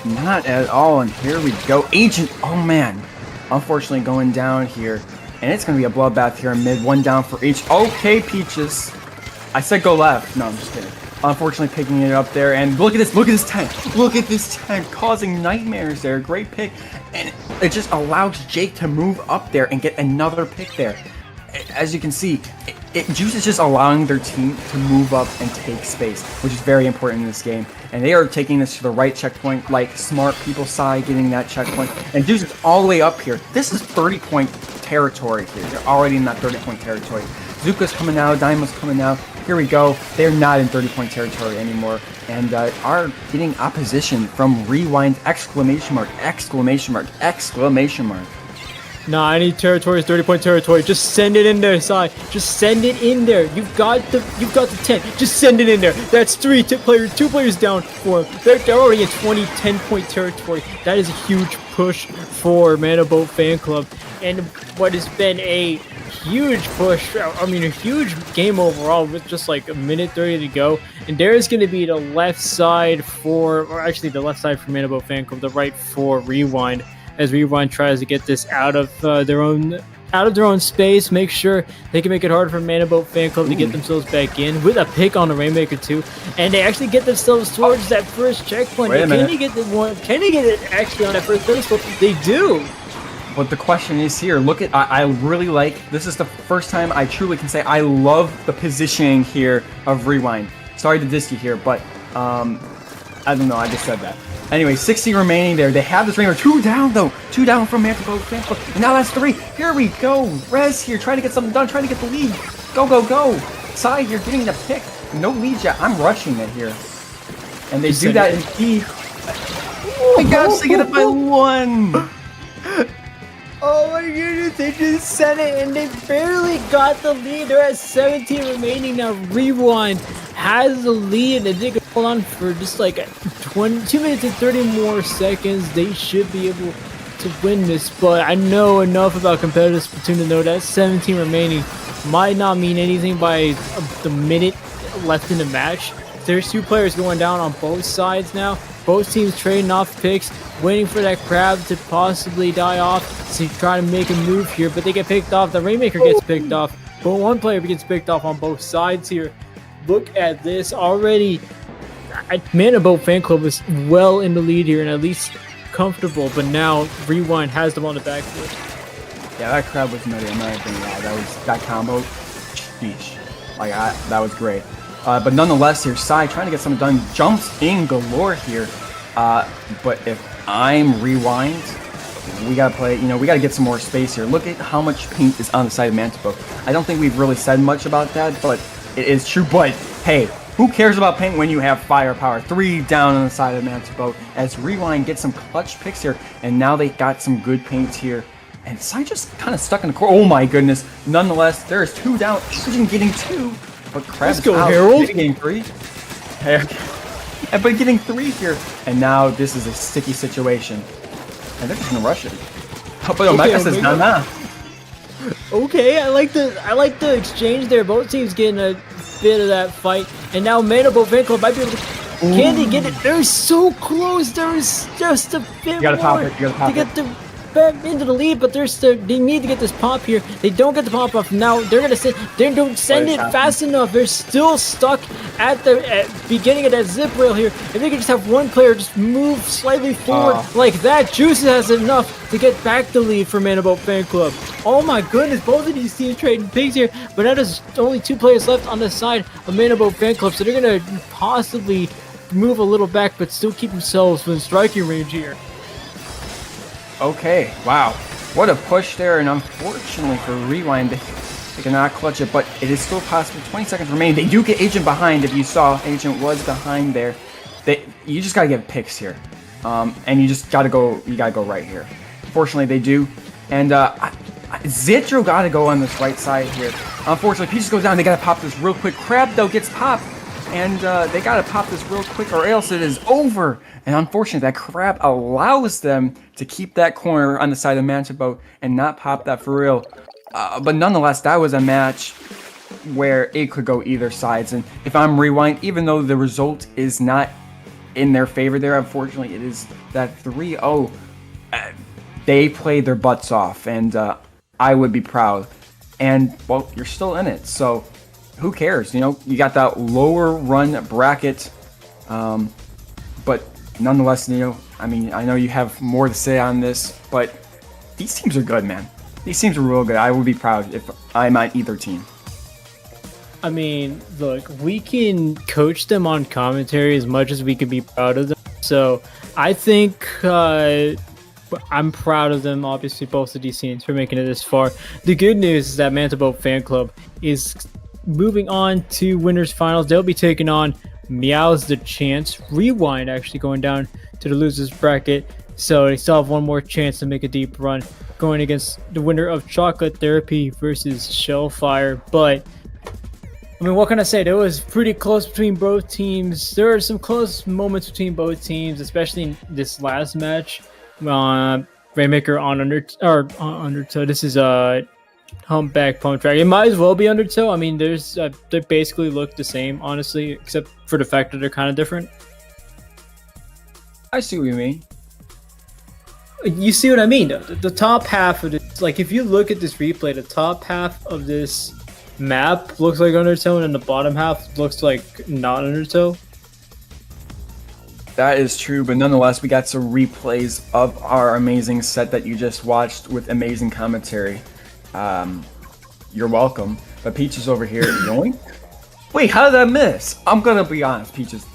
Not at all, and here we go. Agent, oh man. Unfortunately going down here, and it's going to be a bloodbath here in mid. One down for each. Okay, Peaches. I said go left. No, I'm just kidding. Unfortunately picking it up there, and look at this tank. Look at this tank, causing nightmares there. Great pick, and it just allows Jake to move up there and get another pick there. As you can see, Juice is just allowing their team to move up and take space, which is very important in this game. And they are taking this to the right checkpoint, like smart people side getting that checkpoint. And Juice is all the way up here. This is 30-point territory here. They're already in that 30-point territory. Zuka's coming out, Dynamo's coming out. Here we go. They're not in 30-point territory anymore, and are getting opposition from Rewind! Exclamation mark! Exclamation mark! Exclamation mark! Nah, any territory is 30-point territory. Just send it in there, Sai. Just send it in there. You've got the 10. Just send it in there. That's two players down for them. They're already in 10-point territory. That is a huge push for Mana Boat Fan Club, and what has been a huge push. I mean, a huge game overall with just like a minute 30 to go. And there is going to be the left side or actually the left side for Mana Boat Fan Club, the right for Rewind, as Rewind tries to get this out of their own space, make sure they can make it hard for Mana Boat Fan Club to get themselves back in with a pick on the Rainmaker too, and they actually get themselves towards that first checkpoint. Can they get it actually on that first pedestal? They do. But the question is here, look at, I really like, this is the first time I truly can say I love the positioning here of Rewind. Sorry to diss you here, but I don't know, I just said that. Anyway, 60 remaining there. They have this Rainmaker. 2 down, though. 2 down from Manta Boat Fan Club. And now that's 3. Here we go. Rez here, trying to get something done, trying to get the lead. Go, go, go. Sai here getting the pick. No lead yet. I'm rushing it here. And they do that in E. Oh my gosh, they get it by 1. Oh my goodness, they just sent it and they barely got the lead. They're at 17 remaining now. Rewind has the lead and they can hold on for just like 2 minutes and 30 more seconds. They should be able to win this, but I know enough about competitive Splatoon to know that 17 remaining might not mean anything by the minute left in the match. There's 2 players going down on both sides now. Both teams trading off picks, waiting for that crab to possibly die off to try to make a move here, but they get picked off. The Rainmaker gets picked off, but one player gets picked off on both sides here. Look at this already. Mana Boat Fan Club is well in the lead here and at least comfortable, but now Rewind has them on the back foot. Yeah, that crab was nutty. I'm not gonna lie. That combo. Sheesh. Like, that was great. But nonetheless, here, Sai trying to get something done. Jumps in galore here. But if I'm Rewind, we gotta play, we gotta get some more space here. Look at how much paint is on the side of Manta Boat. I don't think we've really said much about that, but it is true. But hey, who cares about paint when you have firepower? 3 down on the side of Manta Boat as Rewind gets some clutch picks here, and now they got some good paints here. And Sai just kind of stuck in the core. Oh my goodness. Nonetheless, there is 2 down. Oxygen getting 2. But Krab's out. Harold. Maybe getting 3. But getting 3 here. And now this is a sticky situation. And they're just gonna rush it. But Omega says nah. Okay, I like the exchange there. Both teams getting a bit of that fight. And now Mana Boat Fan Club might be able to. Can they get it? They're so close. There's just a bit more to get the back into the lead, but they need to get this pop here. They don't get the pop off now. They're gonna they don't send it fast enough. They're still stuck at the beginning of that zip rail here. If they could just have one player just move slightly forward like that, Juice has enough to get back the lead for Mana Boat Fan Club. Oh my goodness, both of these teams trading pigs here, but now there's only 2 players left on the side of Mana Boat Fan Club, so they're gonna possibly move a little back, but still keep themselves within striking range here. Okay, wow. What a push there, and unfortunately for Rewind, they cannot clutch it, but it is still possible. 20 seconds remaining. They do get Agent behind. If you saw, Agent was behind there. You just gotta get picks here. And you just gotta go right here. Fortunately, they do. And Zitro gotta go on this right side here. Unfortunately, Peaches goes down. They gotta pop this real quick. Crab, though, gets popped. And they gotta pop this real quick or else it is over. And unfortunately, that Crab allows them to keep that corner on the side of Manta Boat and not pop that for real. But nonetheless, that was a match where it could go either sides. And if I'm Rewind, even though the result is not in their favor there, unfortunately, it is that 3-0. They played their butts off, and I would be proud. And, well, you're still in it, so who cares? You got that lower run bracket, but nonetheless, I mean, I know you have more to say on this, but these teams are good, man. These teams are real good. I would be proud if I'm on either team. I mean, look, we can coach them on commentary as much as we can be proud of them. So I think I'm proud of them, obviously, both of these teams for making it this far. The good news is that Manta Fanclub is moving on to winners finals. They'll be taking on Meows the Chance. Rewind actually going down to the losers bracket. So they still have one more chance to make a deep run, going against the winner of Chocolate Therapy versus Shellfire. But I mean, what can I say? There was pretty close between both teams. There are some close moments between both teams, especially in this last match. Rainmaker on Undertow. This is Humpback Pump Track. It might as well be Undertow. I mean, they basically look the same, honestly, except for the fact that they're kind of different. I see what you mean. You see what I mean? The top half of this, like if you look at this replay, the top half of this map looks like Undertow, and the bottom half looks like not Undertow. That is true, but nonetheless, we got some replays of our amazing set that you just watched with amazing commentary. You're welcome. But Peaches over here, going. Wait, how did I miss? I'm gonna be honest, Peaches.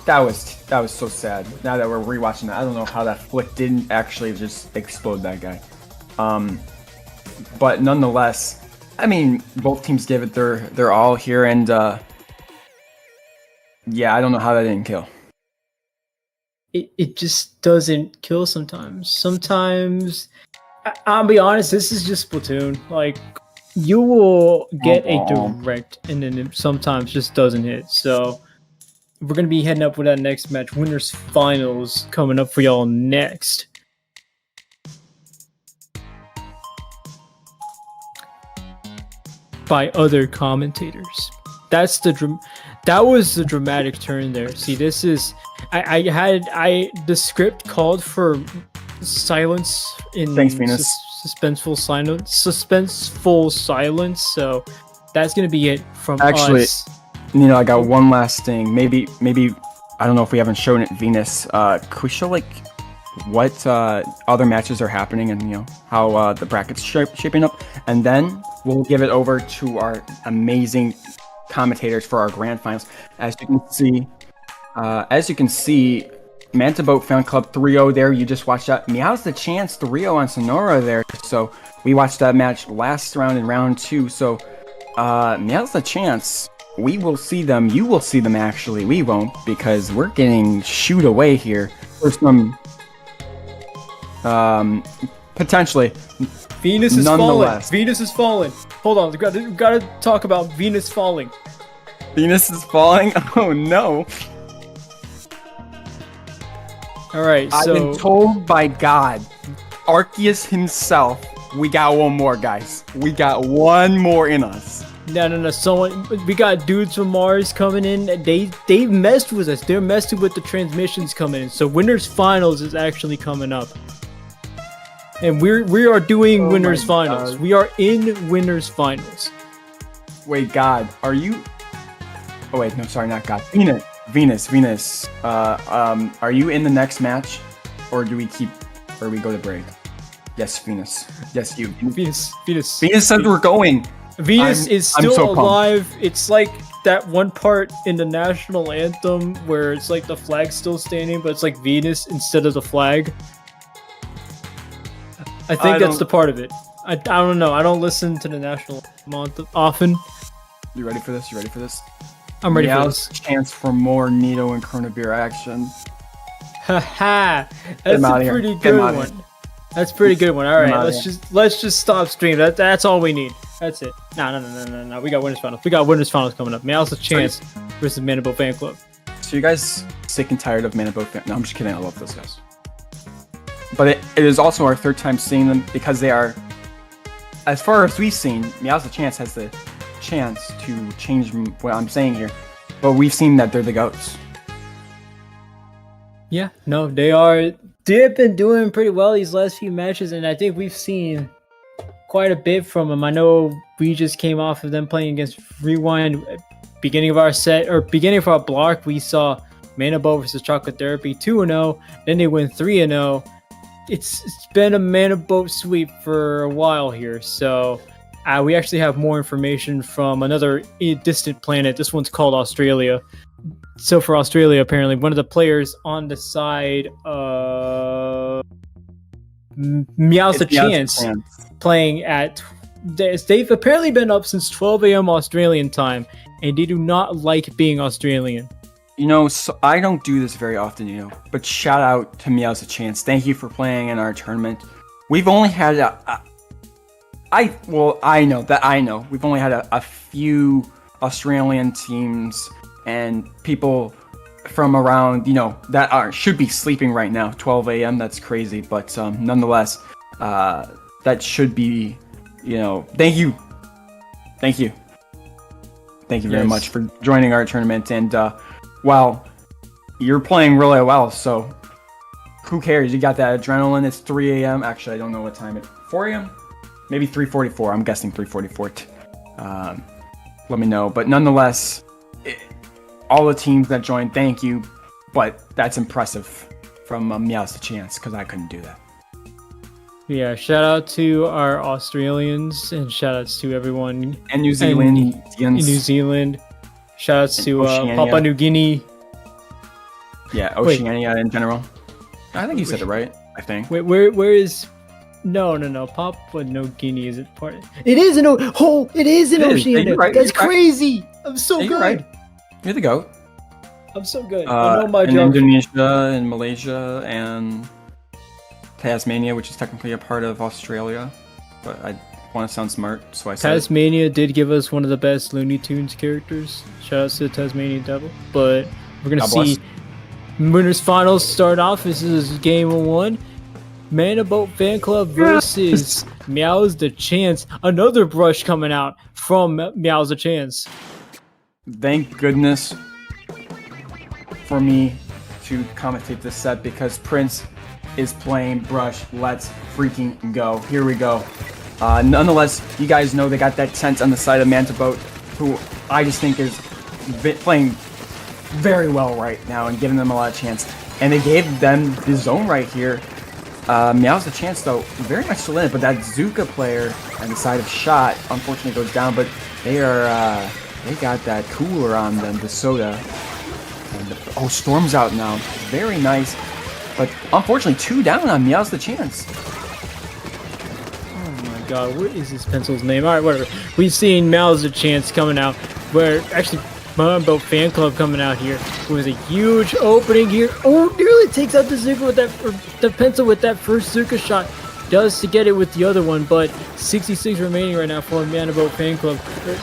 That was so sad. Now that we're rewatching that, I don't know how that flick didn't actually just explode that guy. But nonetheless, I mean, both teams gave it their all here, and yeah, I don't know how that didn't kill. It just doesn't kill sometimes. Sometimes, I'll be honest, this is just Splatoon. Like, you will get a direct, and then it sometimes just doesn't hit. So, we're going to be heading up with that next match. Winners Finals coming up for y'all next. By other commentators. That was the dramatic turn there. See, this is the script called for silence in Thanks, Venus. Suspenseful silence. So that's gonna be it from us. I got one last thing. Maybe I don't know if we haven't shown it, Venus. Could we show like what other matches are happening and how the brackets shaping up, and then we'll give it over to our amazing commentators for our grand finals. As you can see, Manta Fanclub 3-0 there. You just watched that. Meows the Chance 3-0 on Sonora there. So we watched that match last round in round 2. So Meows the Chance, we will see them. You will see them actually. We won't, because we're getting shooed away here for some potentially. Venus is falling. Venus is falling. Hold on, we gotta talk about Venus falling. Venus is falling? Oh no. Alright, so... I've been told by God, Arceus himself, we got one more, guys. We got one more in us. No. We got dudes from Mars coming in. They messed with us. They're messing with the transmissions coming in. So Winners Finals is actually coming up. And we are doing Winners Finals. God. We are in Winners Finals. Wait, God, are you? Oh wait, no, sorry, not God. Venus. Are you in the next match, or do we go to break? Yes, Venus. Yes, you. Venus. Venus said we're going. Venus is still so alive. It's like that one part in the national anthem where it's like the flag's still standing, but it's like Venus instead of the flag. I think that's the part of it. I don't know. I don't listen to the national anthem often. You ready for this? I'm ready for this. Chance for more Nito and Corona Beer action. Haha, that's a pretty good one. That's a pretty good one. All right, let's just stop stream. That's all we need. That's it. No. We got Winners Finals coming up. Meows the Chance versus Manta Fanclub. So you guys sick and tired of Manta Fanclub? No, I'm just kidding. I love those guys. But it is also our third time seeing them, because they are, as far as we've seen, Meows the Chance has the chance to change what I'm saying here, but we've seen that they're the GOATs. Yeah, no, they've been doing pretty well these last few matches, and I think we've seen quite a bit from them. I know we just came off of them playing against Rewind. Beginning of our set, or beginning of our block, we saw Manta versus Chocolate Therapy 2-0, then they win 3-0. It's been a Manta sweep for a while here, so we actually have more information from another distant planet. This one's called Australia. So for Australia, apparently, one of the players on the side of Meows a Chance playing at... They've apparently been up since 12 a.m. Australian time, and they do not like being Australian. So I don't do this very often, but shout out to Meows a Chance. Thank you for playing in our tournament. We've only had I know. We've only had a few Australian teams and people from around, that should be sleeping right now. 12 a.m. That's crazy, but nonetheless, that should be, thank you very much for joining our tournament. And well, you're playing really well, so who cares? You got that adrenaline. It's 3 a.m. Actually, I don't know what time it's 4 a.m. Maybe 3:44. I'm guessing 3:44. Let me know. But nonetheless, all the teams that joined, thank you. But that's impressive from Meows a Chance, because I couldn't do that. Yeah, shout out to our Australians, and shout outs to everyone. And New Zealand. New Zealand. Shout outs to Papua New Guinea. Yeah, Oceania in general. I think you said it right, I think. Wait, where is... No. Papua New Guinea isn't part of... It is in Oceania. Right, that's crazy. Right. I'm so good. Right. You're the GOAT. I'm so good. I know my job. Indonesia and Malaysia and Tasmania, which is technically a part of Australia, but I want to sound smart, so I said Tasmania did give us one of the best Looney Tunes characters. Shout out to the Tasmanian Devil. But we're gonna see winners finals start off. This is game 1. Manta Boat Fanclub versus Meows the Chance. Another brush coming out from Meows the Chance. Thank goodness for me to commentate this set, because Prince is playing brush. Let's freaking go. Here we go. Nonetheless, you guys know they got that tent on the side of Manta Boat, who I just think is playing very well right now and giving them a lot of chance. And they gave them the zone right here. Meows the Chance, though, very much still in it, but that Zuka player on the side of Shot unfortunately goes down, but they got that cooler on them, the soda. And Storm's out now. Very nice. But unfortunately, 2 down on Meows the Chance. Oh my god, what is this pencil's name? Alright, whatever. We've seen Meows the Chance coming out, where actually Manta Boat Fanclub coming out here. It was a huge opening here. Oh, nearly takes out the Zuka with that, or the pencil with that first Zuka shot. Does to get it with the other one, but 66 remaining right now for Manta Boat Fanclub.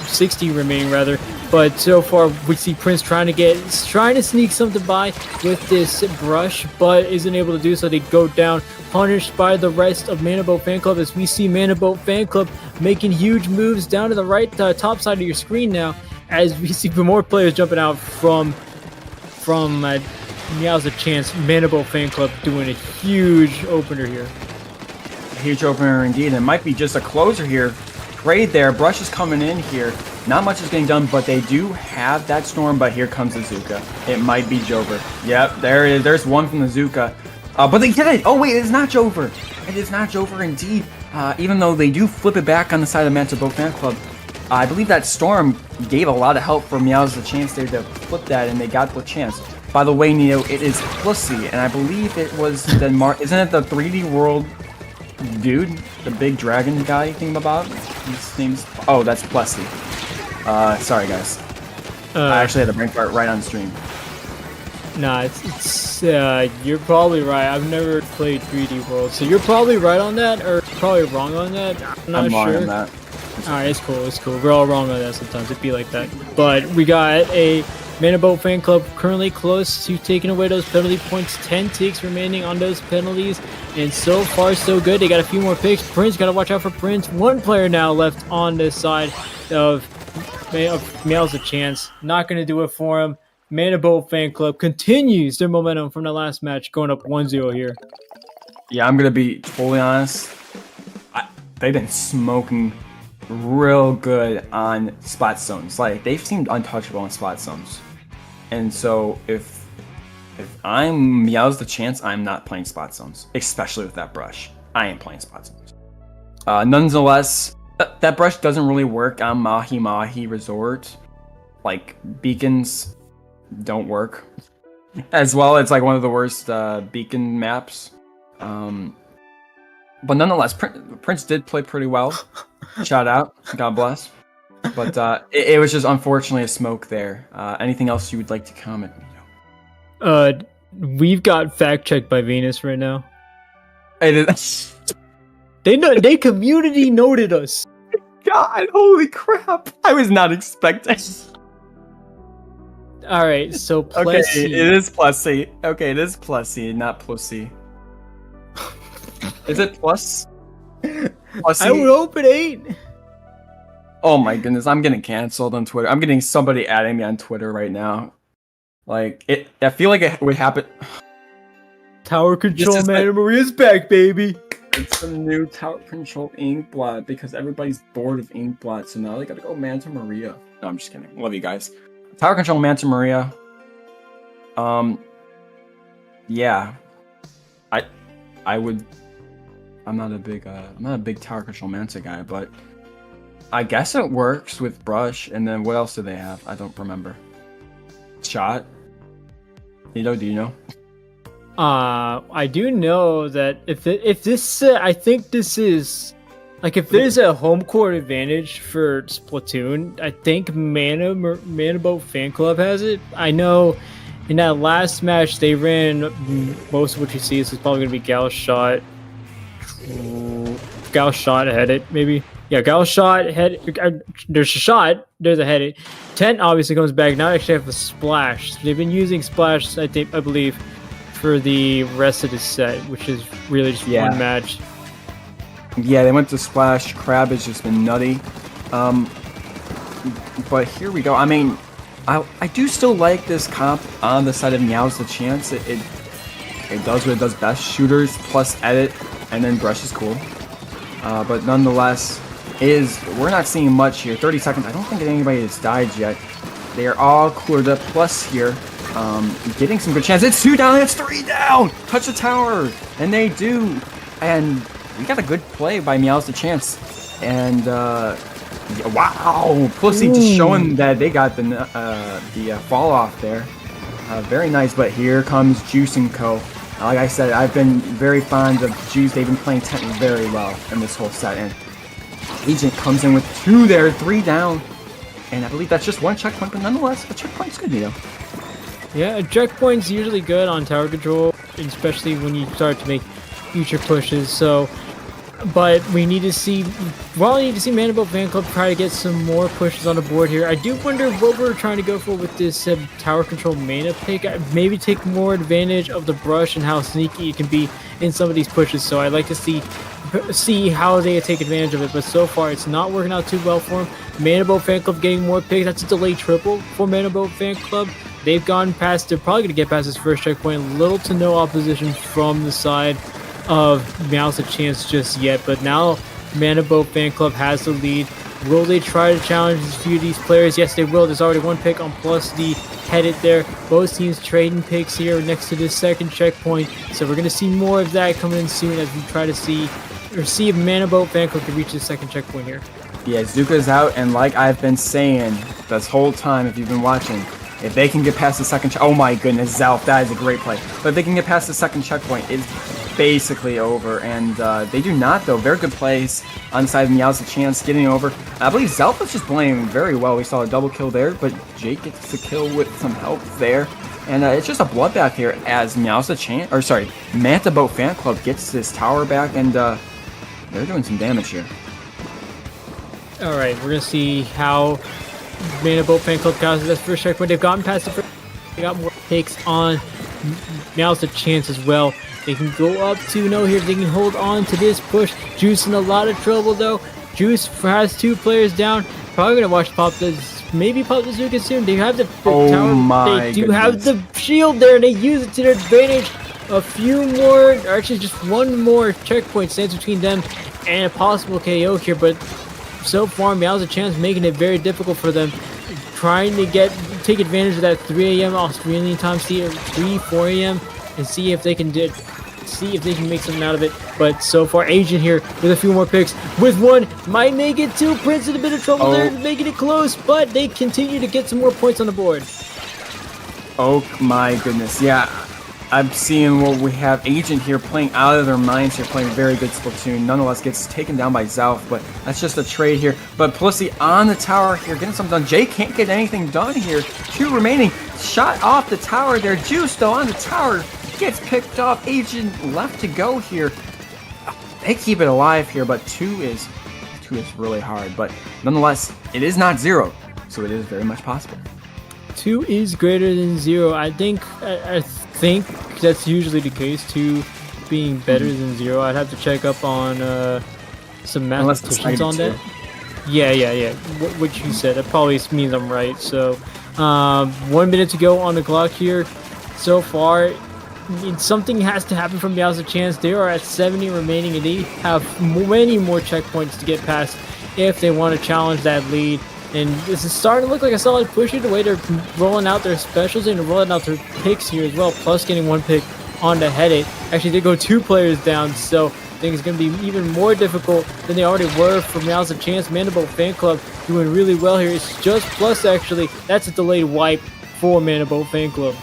60 remaining rather. But so far we see Prince trying to sneak something by with this brush, but isn't able to do so. They go down, punished by the rest of Manta Boat Fanclub, as we see Manta Boat Fanclub making huge moves down to the right top side of your screen now, as we see more players jumping out from Meows the Chance. Manta Boat Fanclub doing a huge opener here. Huge opener indeed. It might be just a closer here. Trade there. Brush is coming in here. Not much is getting done, but they do have that Storm, but here comes the Zuka. It might be Jover. Yep, there it is. There's one from the Zuka. But they get it. Oh, wait, it's not Jover. It is not Jover indeed. Even though they do flip it back on the side of Manta Boat Fanclub. I believe that Storm gave a lot of help for Meows the Chance there to flip that, and they got the chance. By the way, Neo, it is Pussy, and I believe it was the isn't it the 3D World dude, the big dragon guy thingamabob? His name's that's Plessy. Sorry guys. I actually had a brain fart right on stream. Nah, it's you're probably right. I've never played 3D World, so you're probably right on that, or probably wrong on that. I'm not sure. Wrong on that. Alright, it's cool. We're all wrong on that sometimes. It'd be like that. But we got a Manta Boat Fanclub currently close to taking away those penalty points. 10 ticks remaining on those penalties. And so far, so good. They got a few more picks. Prince, got to watch out for Prince. One player now left on this side of Meows the Chance. Not going to do it for him. Manta Boat Fanclub continues their momentum from the last match, going up 1-0 here. Yeah, I'm going to be totally honest. They've been smoking real good on spot zones. Like, they've seemed untouchable on spot zones. And so if I'm Meows the Chance, I'm not playing spot zones, especially with that brush. I am playing spot zones. Nonetheless, That brush doesn't really work on Mahi Mahi Resort. Like, beacons don't work. As well, it's like one of the worst beacon maps. But nonetheless, Prince did play pretty well. Shout out, God bless. But it was just unfortunately a smoke there. Anything else you would like to comment? We've got fact checked by Venus right now. It is. They community noted us. God, holy crap! I was not expecting. All right, so Okay, Plessy. it is Plessy. Okay, it is Plessy, not Plussy. Is it plus? Plussy? I would hope it ain't. Oh my goodness, I'm getting canceled on Twitter. I'm getting somebody adding me on Twitter right now. Like it, I feel like it would happen. Tower control, is man. Maria's back, baby. It's a new tower control Inkblot because everybody's bored of Inkblot, so now they gotta go Manta Maria. No, I'm just kidding. Love you guys. Tower control Manta Maria. Yeah, I would. I'm not a big tower control Manta guy, but I guess it works with brush. And then what else do they have? I don't remember. Shot. Do you know? I do know that if this, I think this is like if there's a home court advantage for Splatoon, I think Manaboat Fan Club has it. I know in that last match they ran most of what you see. This is probably gonna be Gal Shot. Gal Shot had it, maybe. Yeah, Gal Shot had. There's a shot. There's a head. Tent obviously comes back. Now they actually have a splash. They've been using splash, I believe, for the rest of the set, which is really just one match. Yeah, they went to splash. Crab has just been nutty. But here we go. I mean, I do still like this comp on the side of Meows the chance. It does what it does best. Shooters plus edit, and then brush is cool. But nonetheless, we're not seeing much here. 30 seconds. I don't think anybody has died yet. They are all cleared up. Plus here, getting some good chances. It's 2 down. It's 3 down. Touch the tower, and they do. And we got a good play by Meows the chance. And wow, Pussy just showing that they got the fall off there. Very nice. But here comes Juice and Co. Like I said, I've been very fond of Juice. They've been playing Tent very well in this whole set. And Agent comes in with 2 there, 3 down. And I believe that's just 1 checkpoint, but nonetheless, a checkpoint's good, Yeah, a checkpoint's usually good on tower control, especially when you start to make future pushes. So, but we need to see, Manaboat Fan Club try to get some more pushes on the board here. I do wonder what we're trying to go for with this tower control mana pick. Maybe take more advantage of the brush and how sneaky it can be in some of these pushes. So I'd like to see how they take advantage of it. But so far, it's not working out too well for them. Manaboat Fan Club getting more picks. That's a delayed triple for Manaboat Fan Club. They've gone past, they're probably going to get past this first checkpoint. Little to no opposition from the side of Meows a chance just yet, but now Manaboat Fan Club has the lead. Will they try to challenge a few of these players? Yes, they will. There's already 1 pick on Plus D headed there. Both teams trading picks here next to this second checkpoint, so we're going to see more of that coming in soon as we try to see if Manaboat Fan Club can reach the second checkpoint here. Yeah, Zuka's out, and like I've been saying this whole time, if you've been watching, if they can get past the second oh my goodness, Zalf, that is a great play. But if they can get past the second checkpoint, it's basically over. And they do not, though. Very good plays on the side of Meows a chance getting over. I believe Zalf was just playing very well. We saw a double kill there, but Jake gets the kill with some help there. And it's just a bloodbath here as Meows a chance, or sorry, Manta Boat Fan Club gets this tower back, and they're doing some damage here. All right, we're gonna see how Manaboat Fan Club got to this first checkpoint. They've gotten past the first. They got more takes on. Now's the chance as well. They can go up 2-0 here. They can hold on to this push. Juice in a lot of trouble though. Juice has 2 players down. Probably gonna watch maybe pop the Zuka soon. They have the tower. They do have the shield there. They use it to their advantage. A few more, or actually just 1 more checkpoint stands between them and a possible KO here, but so far, Meows a chance, making it very difficult for them. Trying to take advantage of that 3 a.m. Australian time, see 3, 4 a.m. and see if they can see if they can make something out of it. But so far, Agent here with a few more picks. With one, might make it two. Prince in a bit of trouble there, making it close, but they continue to get some more points on the board. Oh my goodness, yeah. I'm seeing what we have. Agent here playing out of their minds here, playing very good Splatoon. Nonetheless, gets taken down by Zelf, but that's just a trade here. But Pelosi on the tower here, getting something done. Jay can't get anything done here. 2 remaining. Shot off the tower there. Juice, though, on the tower. Gets picked up. Agent left to go here. They keep it alive here, but 2 is really hard. But nonetheless, it is not 0, so it is very much possible. 2 is greater than 0. I think that's usually the case. 2 being better than 0. I'd have to check up on some mathematicians on that. Yeah. What you said. That probably means I'm right. So 1 minute to go on the clock here. So far, something has to happen from Meows a chance. They are at 70 remaining, and they have many more checkpoints to get past if they want to challenge that lead. And this is starting to look like a solid push here, the way they're rolling out their specials and rolling out their picks here as well, plus getting 1 pick on the head it. Actually, they go 2 players down, so I think it's going to be even more difficult than they already were for Meows a chance. Mandible Fanclub doing really well here. It's just plus, actually. That's a delayed wipe for Mandible Fanclub.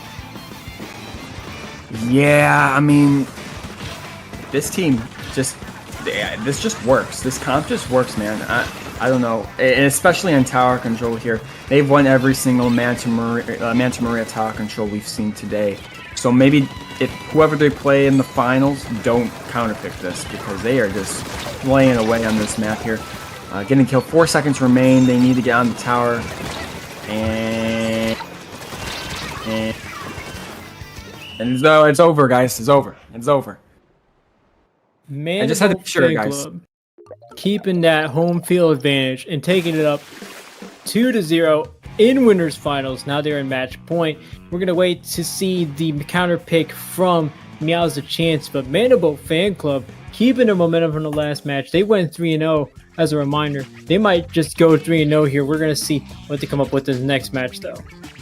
Yeah, I mean, this team this just works. This comp just works, man. I don't know, and especially on tower control here. They've won every single Manta Maria tower control we've seen today. So maybe if whoever they play in the finals, don't counterpick this, because they are just playing away on this map here. Getting killed, 4 seconds remain. They need to get on the tower, and so it's over, guys. It's over. I just had to be sure, guys. Keeping that home field advantage and taking it up 2-0 in winners finals. Now they're in match point. We're gonna wait to see the counter pick from Meows a chance, but Mandible Fanclub keeping their momentum from the last match. They went 3-0. As a reminder, they might just go 3-0 here. We're gonna see what they come up with in the next match, though.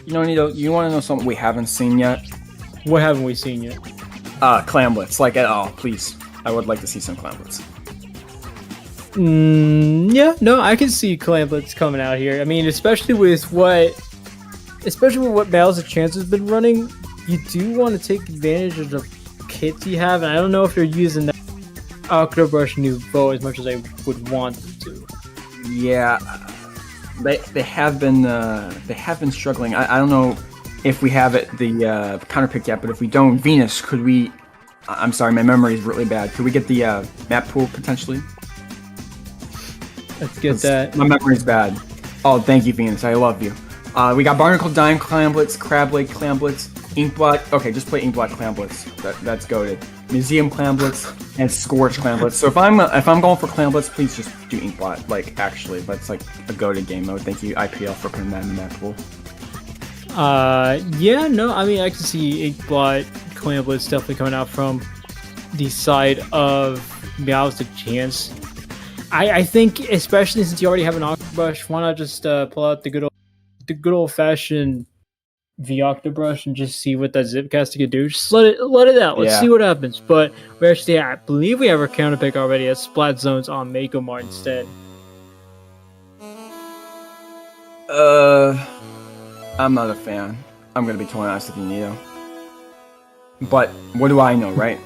You know, Nito, you want to know something we haven't seen yet? What haven't we seen yet? Clamblets, like at all, please. I would like to see some clamblets. Yeah, no, I can see Clamblets coming out here. I mean, especially with what Meows a chance has been running, you do want to take advantage of the kits you have, and I don't know if they're using that Octobrush Nouveau as much as I would want them to. Yeah, they have been struggling. I don't know if we have the counter pick yet, but if we don't, Venus, could we? I'm sorry, my memory is really bad. Could we get the map pool potentially? Let's get that. My memory's bad. Oh, thank you, Venus. I love you. We got Barnacle Dime Clamblets, Crab Lake Clamblets, Inkblot. Okay, just play Inkblot Clamblets. That's goated. Museum Clamblets and Scorch Clamblets. So if I'm going for Clamblets, please just do Inkblot. Like, actually, that's like a goated game mode. Thank you, IPL, for putting that in the map pool. Yeah, no, I mean, I can see Inkblot Clamblets definitely coming out from the side of Meows a chance. I think, especially since you already have an Octobrush, why not just pull out the good old fashioned V-Octobrush and just see what that Zipcast can do. Just let it out. Let's see what happens. But we actually, I believe we have our counter pick already as Splat Zones on Makomar instead. I'm not a fan. I'm gonna be totally honest with you, Nito. But what do I know, right?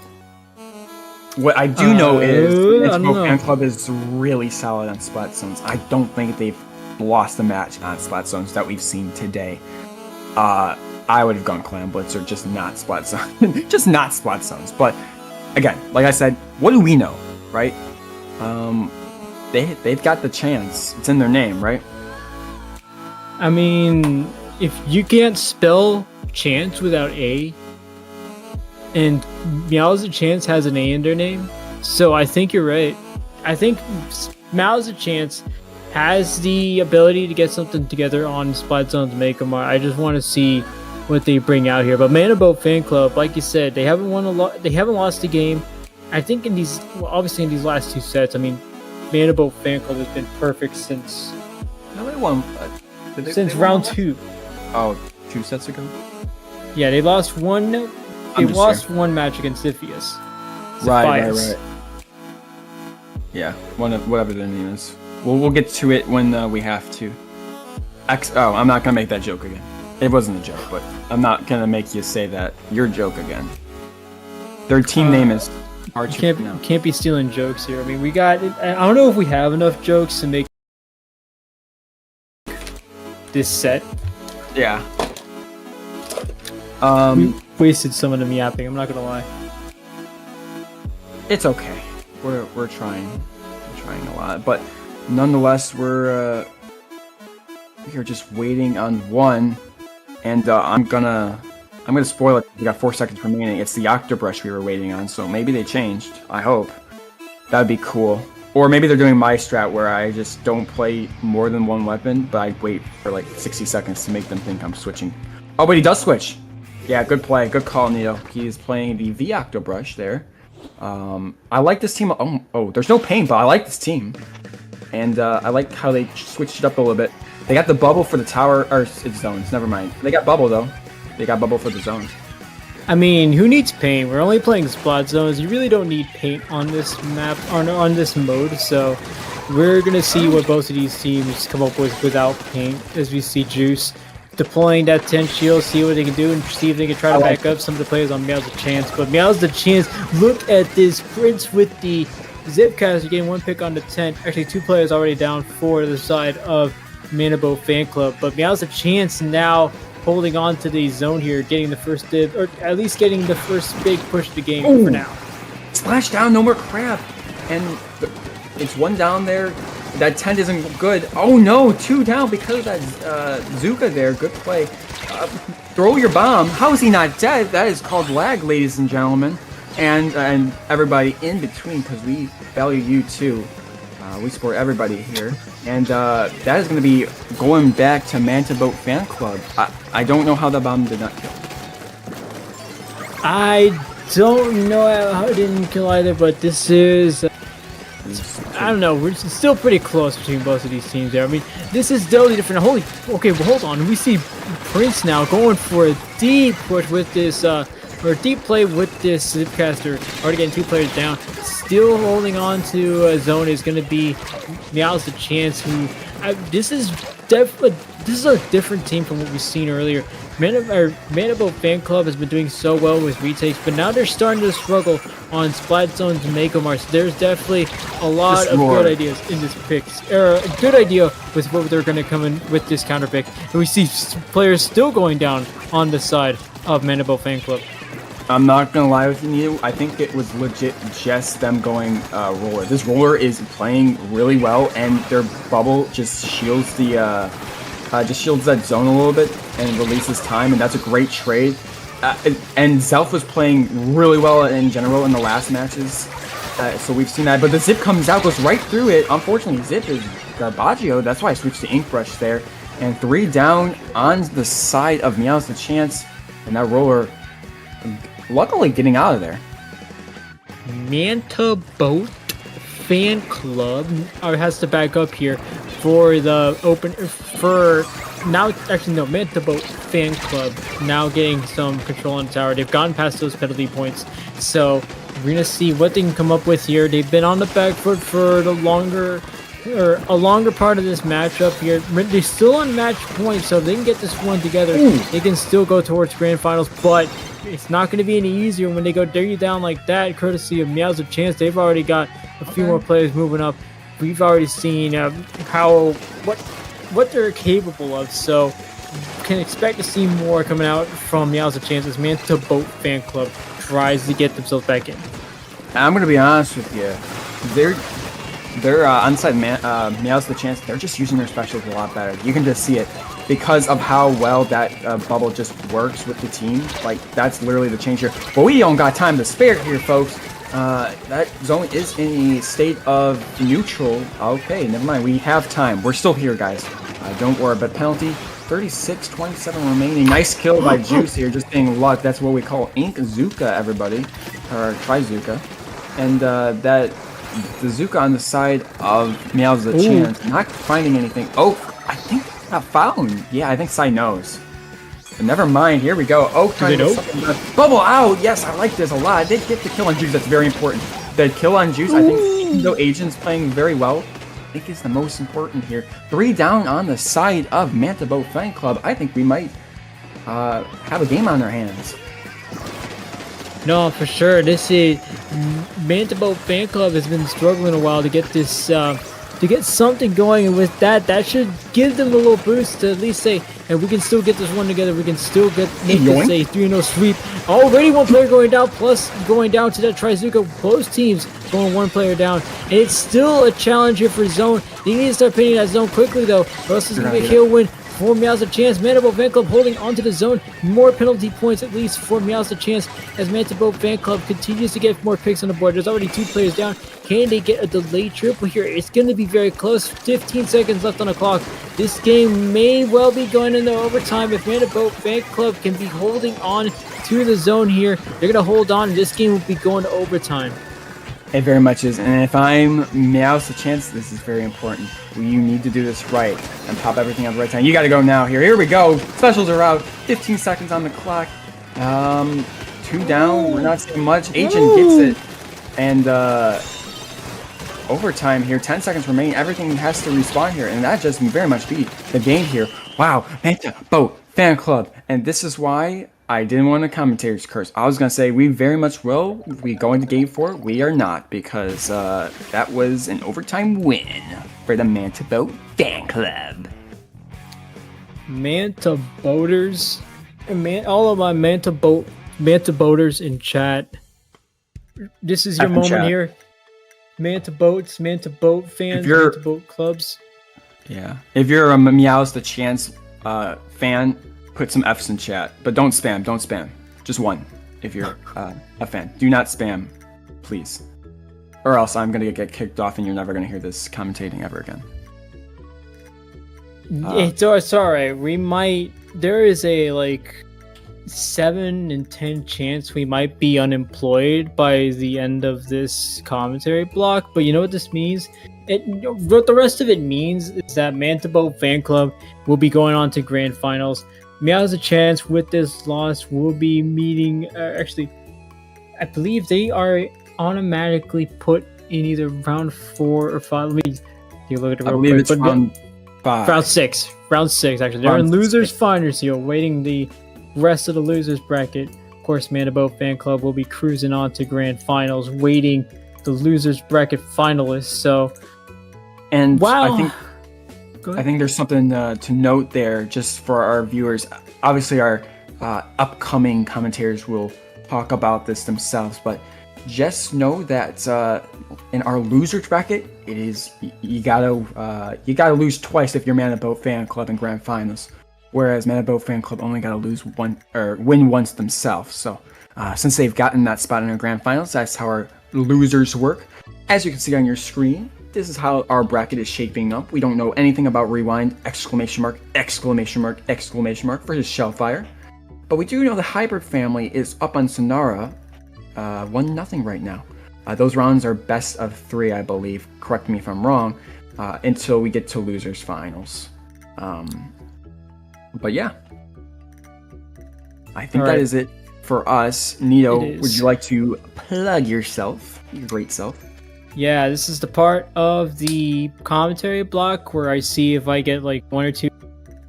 What I do know is Fanclub is really solid on Splat Zones. I don't think they've lost a match on Splat Zones that we've seen today. I would have gone Clamblets or just not Splat Zones. Just not Splat Zones. But again, like I said, what do we know, right? They've got the chance. It's in their name, right? I mean, if you can't spell chance without A, and Meows a chance has an A in their name, so I think you're right. I think Meows a chance has the ability to get something together on Splat Zones Makomar. I just want to see what they bring out here. But Mandible Fanclub, like you said, they haven't won a lot. They haven't lost a game. I think in these, obviously in these last two sets, I mean, Mandible Fanclub has been perfect since. No, they won. Since round 2. Oh, 2 sets ago. Yeah, they lost one. They lost one match against Iphias. Right. Yeah, whatever their name is. We'll get to it when we have to. Oh, I'm not gonna make that joke again. It wasn't a joke, but I'm not gonna make you say that your joke again. Their team name is Archer. Can't be stealing jokes here. I mean, we got. I don't know if we have enough jokes to make this set. Yeah. We wasted some of them yapping. I'm not gonna lie. It's okay. We're trying. We're trying a lot, but nonetheless, we are just waiting on one, and I'm gonna spoil it. We got 4 seconds remaining. It's the Octobrush we were waiting on, so maybe they changed. I hope. That'd be cool. Or maybe they're doing my strat where I just don't play more than one weapon, but I wait for like 60 seconds to make them think I'm switching. Oh, but he does switch. Yeah, good play. Good call, Nito. He's playing the V Octobrush there. I like this team. Oh, there's no pain, but I like this team. And I like how they switched it up a little bit. They got the bubble for the tower, or it's zones, never mind. They got bubble though. They got bubble for the zones. I mean, who needs paint? We're only playing spot zones. You really don't need paint on this map, on this mode. So we're gonna see what both of these teams come up with without paint. As we see Juice deploying that 10 shield, see what they can do, and see if they can try to back up some of the players on Meows the Chance. But Meows the Chance, look at this Prince with the Zipcaster getting 1 pick on the 10. Actually, 2 players already down for the side of Manabo Fanclub. But Meows the Chance now holding on to the zone here, getting the first dib, or at least getting the first big push of the game for now. Splash down, no more crab. And it's 1 down there. That 10 isn't good. Oh no, 2 down because of that Zuka there. Good play. Throw your bomb. How is he not dead? That is called lag, ladies and gentlemen. And everybody in between, because we value you too. We support everybody here. And that is going to be going back to Manta Boat Fan Club. I don't know how the bomb did not kill. I don't know how it didn't kill either, but this is... I don't know, we're still pretty close between both of these teams there. I mean, this is totally different. Okay, well, hold on. We see Prince now going for a deep push with this, or a deep play with this Zipcaster. Already getting 2 players down. Still holding on to a zone is going to be Meows the Chance, who, this is a different team from what we've seen earlier. Manabo Fan Club has been doing so well with retakes, but now they're starting to struggle on Splat Zones and Mako Mars. There's definitely a lot of good ideas in this pick. A good idea with what they're going to come in with this counter pick. And we see players still going down on the side of Manabo Fan Club. I'm not going to lie with you. I think it was legit just them going roller. This roller is playing really well, and their bubble just shields the... just shields that zone a little bit and releases time, and that's a great trade. And Zelf was playing really well in general in the last matches, so we've seen that. But the Zip comes out, goes right through it. Unfortunately, Zip is Garbaggio. That's why I switched to Ink Brush there. And 3 down on the side of Meows the Chance, and that roller luckily getting out of there. Manta Boat Fan Club has to back up here for the open for now. Actually, no, Manta Boat Fan Club now getting some control on the tower. They've gotten past those penalty points, so we're gonna see what they can come up with here. They've been on the back foot for a longer part of this matchup here. They're still on match point, so if they can get this one together, they can still go towards grand finals. But it's not going to be any easier when they go dirty down like that, courtesy of Meows a Chance. They've already got a few more players moving up. We've already seen what they're capable of, so can expect to see more coming out from Meows a Chance as Manta Boat Fan Club tries to get themselves back in. I'm going to be honest with you. They're onside Meows the Chance. They're just using their specials a lot better. You can just see it because of how well that bubble just works with the team. Like, that's literally the change here. But we don't got time to spare here, folks. That zone is in a state of neutral. Okay, never mind. We have time. We're still here, guys. Don't worry. But penalty, 36-27 remaining. Nice kill by Juice here. Just being luck. That's what we call Ink Zuka, everybody. Or try Zuka. And the Zuka on the side of Meows the Chance. Not finding anything. Oh, I think got found. Yeah, I think Sai knows. But never mind. Here we go. Oh, they know? Bubble out. Yes, I like this a lot. They get the kill on Juice. That's very important. The kill on Juice, I think, even though Agent's playing very well, I think is the most important here. 3 down on the side of Manta Boat Fanclub. I think we might have a game on our hands. No, for sure. This is Manta Boat Fanclub has been struggling a while to get this to get something going, and with that should give them a little boost to at least say, hey, we can still get this one together. We can still make this a 3-0 sweep. Already one player going down, plus going down to that Trizuka. Both teams going one player down. And it's still a challenge here for Zone. They need to start pinning that Zone quickly, though, or else it's going to be a kill win for Meows a chance. Manta Boat Fanclub holding onto the Zone. More penalty points at least for Meows a chance as Manta Boat Fanclub continues to get more picks on the board. There's already 2 players down. Can they get a delayed triple here? It's going to be very close. 15 seconds left on the clock. This game may well be going into overtime. If Manta Boat Fanclub can be holding on to the Zone here, they're going to hold on, and this game will be going to overtime. It very much is, and if I'm Meows the chance, this is very important. You need to do this right and pop everything at the right time. You got to go now. Here we go. Specials are out. 15 seconds on the clock. 2 down. We're not seeing much. Agent gets it, and overtime here. 10 seconds remaining. Everything has to respawn here, and that just very much be the game here. Wow, Manta Boat Fanclub, and this is why I didn't want a commentator's curse. I was going to say we very much will. We go into game 4. We are not, because that was an overtime win for the Manta Boat Fanclub. Manta Boaters, and all of my Manta Boaters in chat. This is your moment here. Manta Boats, Manta Boat fans, Manta Boat clubs. Yeah. If you're a Meows the Chance fan, put some F's in chat. But don't spam. Don't spam. Just one if you're a fan. Do not spam, please. Or else I'm going to get kicked off and you're never going to hear this commentating ever again. It's alright. We might... There is a, 7 in 10 chance we might be unemployed by the end of this commentary block. But you know what this means? What the rest of it means is that Manta Boat Fanclub will be going on to grand finals. Meows a chance with this loss will be meeting... actually, I believe they are automatically put in either round 4 or 5. Let me take a look at it real quick. I believe it's round 5. Round 6. Round 6, actually. They're in losers finals here, waiting the rest of the losers bracket. Of course, Manta Boat Fanclub will be cruising on to grand finals, waiting the losers bracket finalists. So, and wow. I think there's something to note there, just for our viewers. Obviously, our upcoming commentators will talk about this themselves, but just know that in our losers bracket, it is you gotta lose twice if you're Manta Boat Fanclub in grand finals, whereas Manta Boat Fanclub only gotta lose one or win once themselves. So since they've gotten that spot in our grand finals, that's how our losers work. As you can see on your screen, this is how our bracket is shaping up. We don't know anything about Rewind, exclamation mark, exclamation mark, exclamation mark versus Shellfire. But we do know the Hybrid family is up on Sonora 1-0 right now. Those rounds are best of 3, I believe. Correct me if I'm wrong, until we get to losers finals. But yeah, I think that is it for us. Nito, would you like to plug yourself, your great self? Yeah, this is the part of the commentary block where I see if I get 1 or 2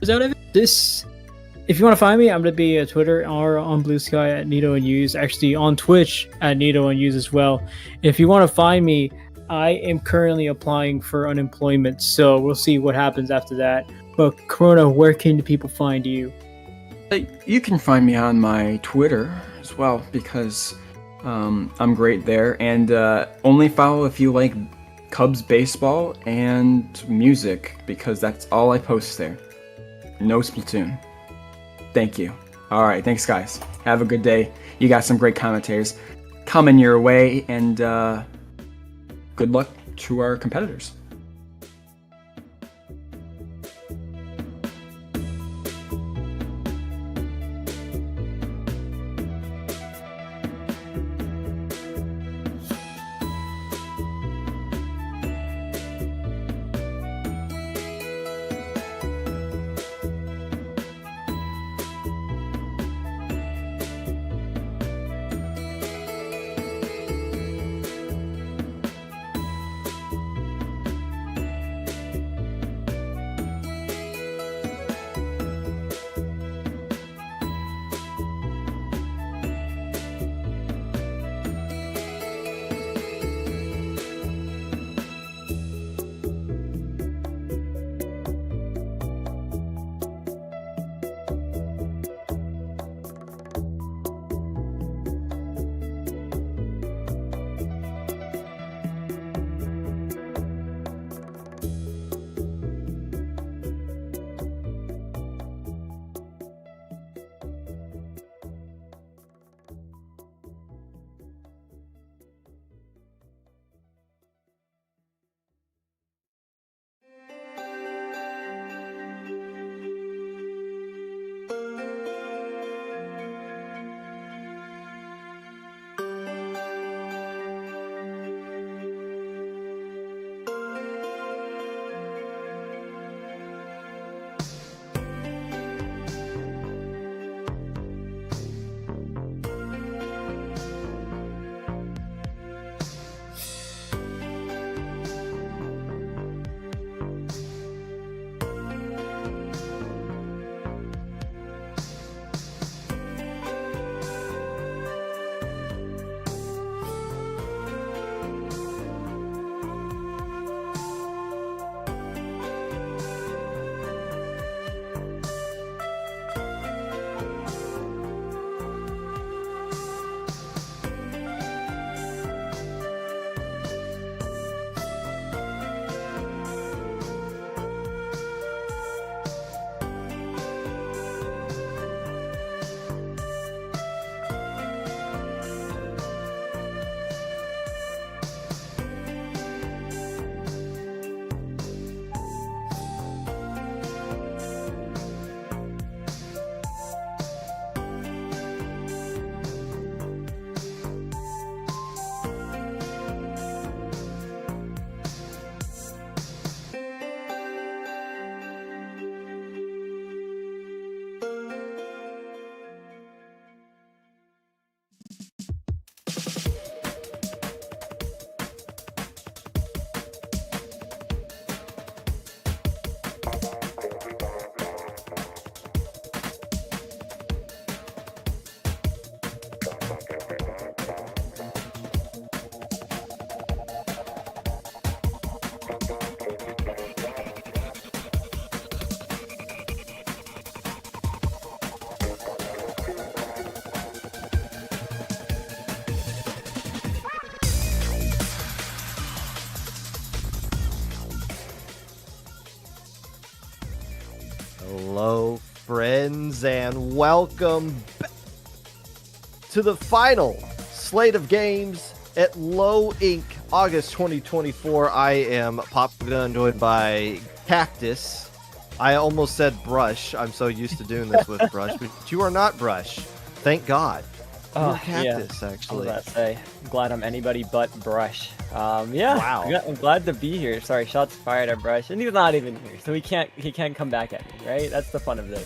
out of it. If you want to find me, I'm going to be on Twitter or on Blue Sky at Nito and Use. Actually, on Twitch at Nito and Use as well. If you want to find me, I am currently applying for unemployment, so we'll see what happens after that. But Corona, where can the people find you? You can find me on my Twitter as well, because I'm great there, and only follow if you like Cubs baseball and music, because that's all I post there. No Splatoon. Thank you. Alright, thanks guys. Have a good day. You got some great commentators coming your way, and good luck to our competitors. friends, and welcome back to the final slate of games at Low Inc. August 2024. I am Pop Gun, joined by Cactus. I almost said Brush. I'm so used to doing this with Brush, but you are not Brush. Thank God. You're Cactus, actually. I was about to say, I'm glad I'm anybody but Brush. Yeah, Wow. I'm glad to be here. Sorry, shots fired at Brush, and he's not even here, so he can't come back at me, right? That's the fun of this.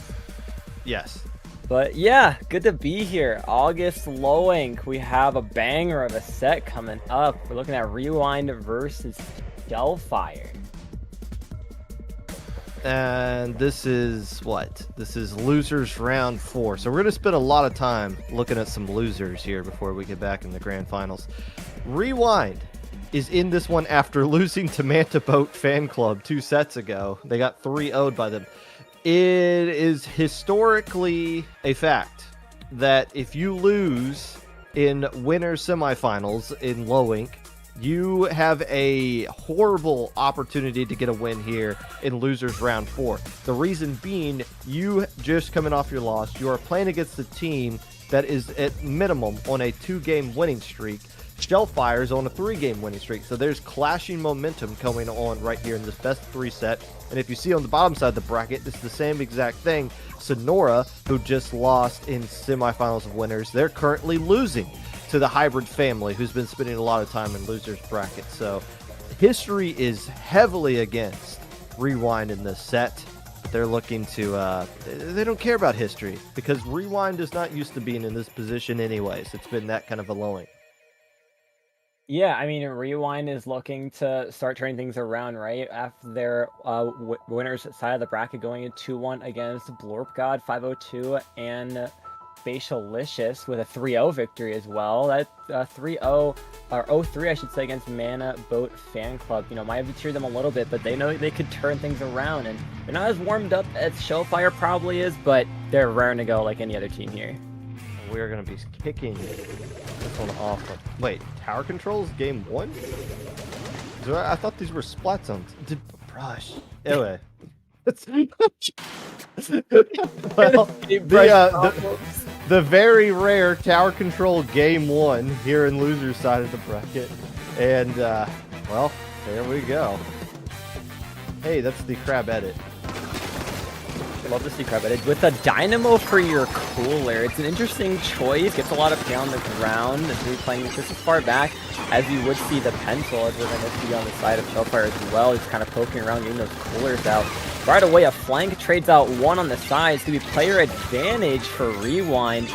Yes. But yeah, good to be here. August Low Inc. We have a banger of a set coming up. We're looking at Rewind versus Shellfire. And this is what? This is losers round 4. So we're going to spend a lot of time looking at some losers here before we get back in the grand finals. Rewind is in this one after losing to Manta Fanclub 2 sets ago. They got 3-0'd by them. It is historically a fact that if you lose in winners semifinals in Low Inc., you have a horrible opportunity to get a win here in losers round 4. The reason being, you just coming off your loss, you are playing against a team that is at minimum on a 2-game winning streak. Shellfire is on a 3-game winning streak, so there's clashing momentum going on right here in this best 3 set. And if you see on the bottom side of the bracket, it's the same exact thing. Sonora, who just lost in semifinals of winners, they're currently losing to the Hybrid family, who's been spending a lot of time in losers bracket. So history is heavily against Rewind in this set. They're looking to they don't care about history, because Rewind is not used to being in this position anyways. It's been that kind of a lowing. Yeah, I mean, Rewind is looking to start turning things around, right? After their winners side of the bracket going in 2-1 against Blorp God 502 and Facialicious with a 3-0 victory as well. That 3-0 or 0-3, I should say, against Mana Boat Fan Club. You know, might have deterred them a little bit, but they know they could turn things around, and they're not as warmed up as Shellfire probably is, but they're raring to go like any other team here. We're going to be kicking this one off. Wait, tower controls game 1? I thought these were splat zones. Brush. Anyway. Well, the very rare tower control game 1 here in loser side of the bracket. And, well, there we go. Hey, that's the crab edit. Love to see crab edit. With a dynamo for your cooler, it's an interesting choice. Gets a lot of play on the ground. As we're playing just as far back as you would see the pencil, as we're going to see on the side of Shellfire as well. He's kind of poking around, getting those coolers out. Right away, a flank trades out 1 on the side. It's going to be player advantage for Rewind.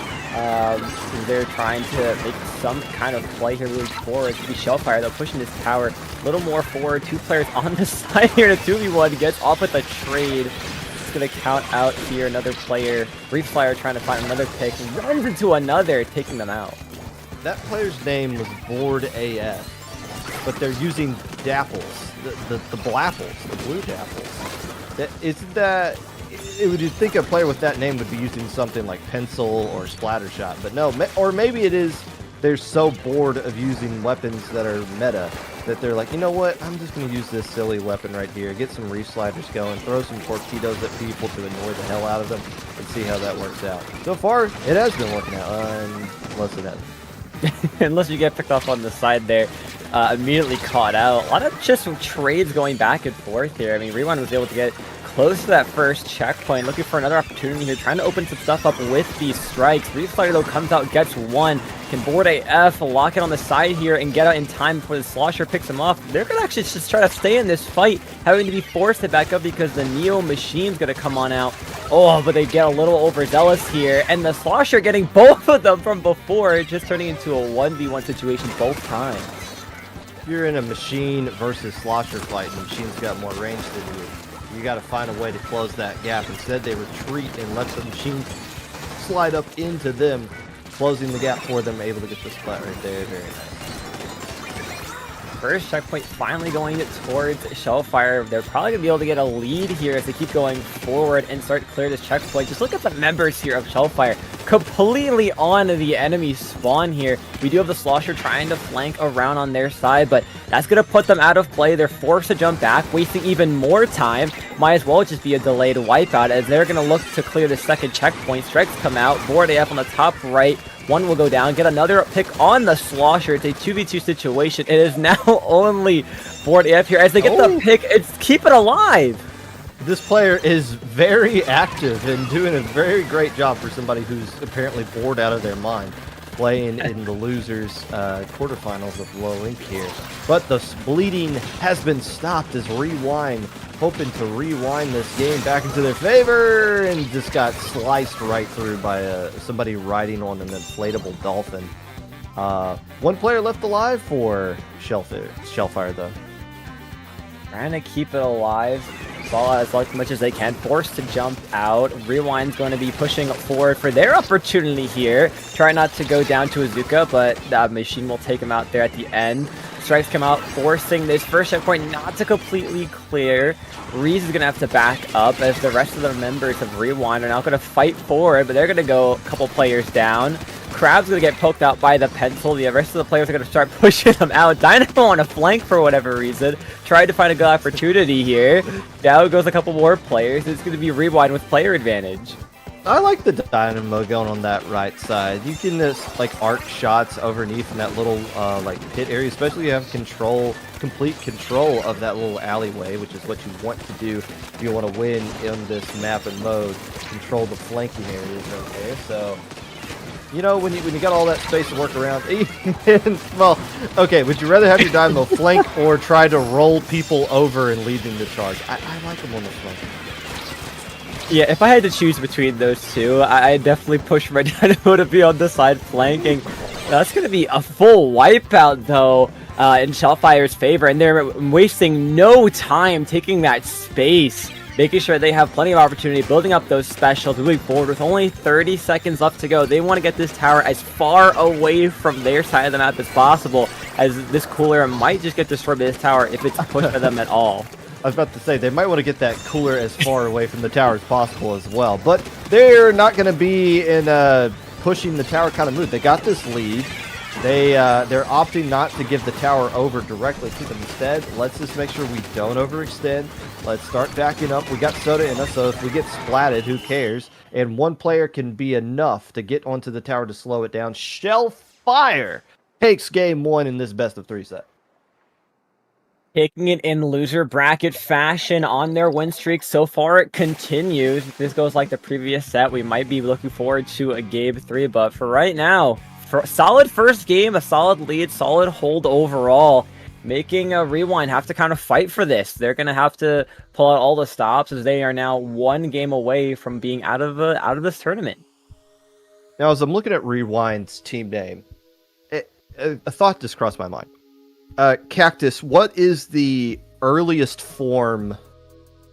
They're trying to make some kind of play here moving forward. It's going to be Shellfire, though, pushing this tower a little more forward. 2 players on the side here. A 2v1 gets off with a trade. Going to count out here another player. Reflyer trying to find another pick, runs into another, taking them out. That player's name was Bored AF, but they're using dapples, the blapples, the blue dapples. Isn't that? Would you think a player with that name would be using something like pencil or splattershot? But no, or maybe it is. They're so bored of using weapons that are meta that they're like, you know what? I'm just going to use this silly weapon right here. Get some resliders going. Throw some torpedoes at people to annoy the hell out of them and see how that works out. So far, it has been working out. Unless it hasn't. Unless you get picked off on the side there. Immediately caught out. A lot of just trades going back and forth here. I mean, Rewind was able to get close to that first checkpoint, looking for another opportunity here, trying to open some stuff up with these strikes. Reflyer, though, comes out, gets 1, can board AF, lock it on the side here, and get out in time before the Slosher picks him off. They're going to actually just try to stay in this fight, having to be forced to back up because the Neo Machine's going to come on out. Oh, but they get a little overzealous here, and the Slosher getting both of them from before, just turning into a 1v1 situation both times. If you're in a machine versus Slosher fight, and the machine's got more range than you, you got to find a way to close that gap. Instead, they retreat and let the machine slide up into them, closing the gap for them, able to get the splat right there. Very nice. First checkpoint finally going towards Shellfire. They're probably going to be able to get a lead here as they keep going forward and start to clear this checkpoint. Just look at the members here of Shellfire. completely on the enemy spawn here. We do have the Slosher trying to flank around on their side, but that's going to put them out of play. They're forced to jump back, wasting even more time. Might as well just be a delayed wipeout, as they're going to look to clear the second checkpoint. Strikes come out, board AF on the top right. One will go down, get another pick on the Slosher. It's a 2v2 situation. It is now only board AF here as they get the pick. It's keep it alive. This player is very active and doing a very great job for somebody who's apparently bored out of their mind playing in the losers quarterfinals of Low Link here. But the bleeding has been stopped as Rewind, hoping to rewind this game back into their favor, and just got sliced right through by somebody riding on an inflatable dolphin. One player left alive for Shellfire though. Trying to keep it alive as much as they can. Forced to jump out. Rewind's going to be pushing forward for their opportunity here. Try not to go down to Azuka, but that machine will take him out there at the end. Strikes come out, forcing this first checkpoint not to completely clear. Reese is going to have to back up as the rest of the members of Rewind are now going to fight forward, but they're going to go a couple players down. Crab's going to get poked out by the pencil. The rest of the players are going to start pushing them out. Dynamo on a flank for whatever reason. Tried to find a good opportunity here. Down goes a couple more players. It's going to be Rewind with player advantage. I like the Dynamo going on that right side. You can just like arc shots underneath in that little like pit area, especially if you have complete control of that little alleyway, which is what you want to do if you want to win in this map and mode. Control the flanking areas right there. So, you know, when you got all that space to work around, well, okay, would you rather have your Dynamo flank or try to roll people over and lead them to charge? I like them on the flank. Yeah, if I had to choose between those two, I definitely push my Dynamo to be on the side flanking. That's going to be a full wipeout, though, in Shellfire's favor, and they're wasting no time taking that space, making sure they have plenty of opportunity, building up those specials, moving forward with only 30 seconds left to go. They want to get this tower as far away from their side of the map as possible, as this cooler might just get destroyed by this tower if it's pushed by them at all. I was about to say, they might want to get that cooler as far away from the tower as possible as well. But they're not going to be in a pushing the tower kind of mood. They got this lead. They're opting not to give the tower over directly to them. Instead, let's just make sure we don't overextend. Let's start backing up. We got Soda in us, so if we get splatted, who cares? And one player can be enough to get onto the tower to slow it down. Shellfire takes game one in this best of 3 set. Taking it in loser bracket fashion on their win streak. So far, it continues. If this goes like the previous set, we might be looking forward to a game 3. But for right now, for a solid first game, a solid lead, solid hold overall, making a Rewind have to kind of fight for this. They're going to have to pull out all the stops as they are now one game away from being out of this tournament. Now, as I'm looking at Rewind's team name, a thought just crossed my mind. Cactus, what is the earliest form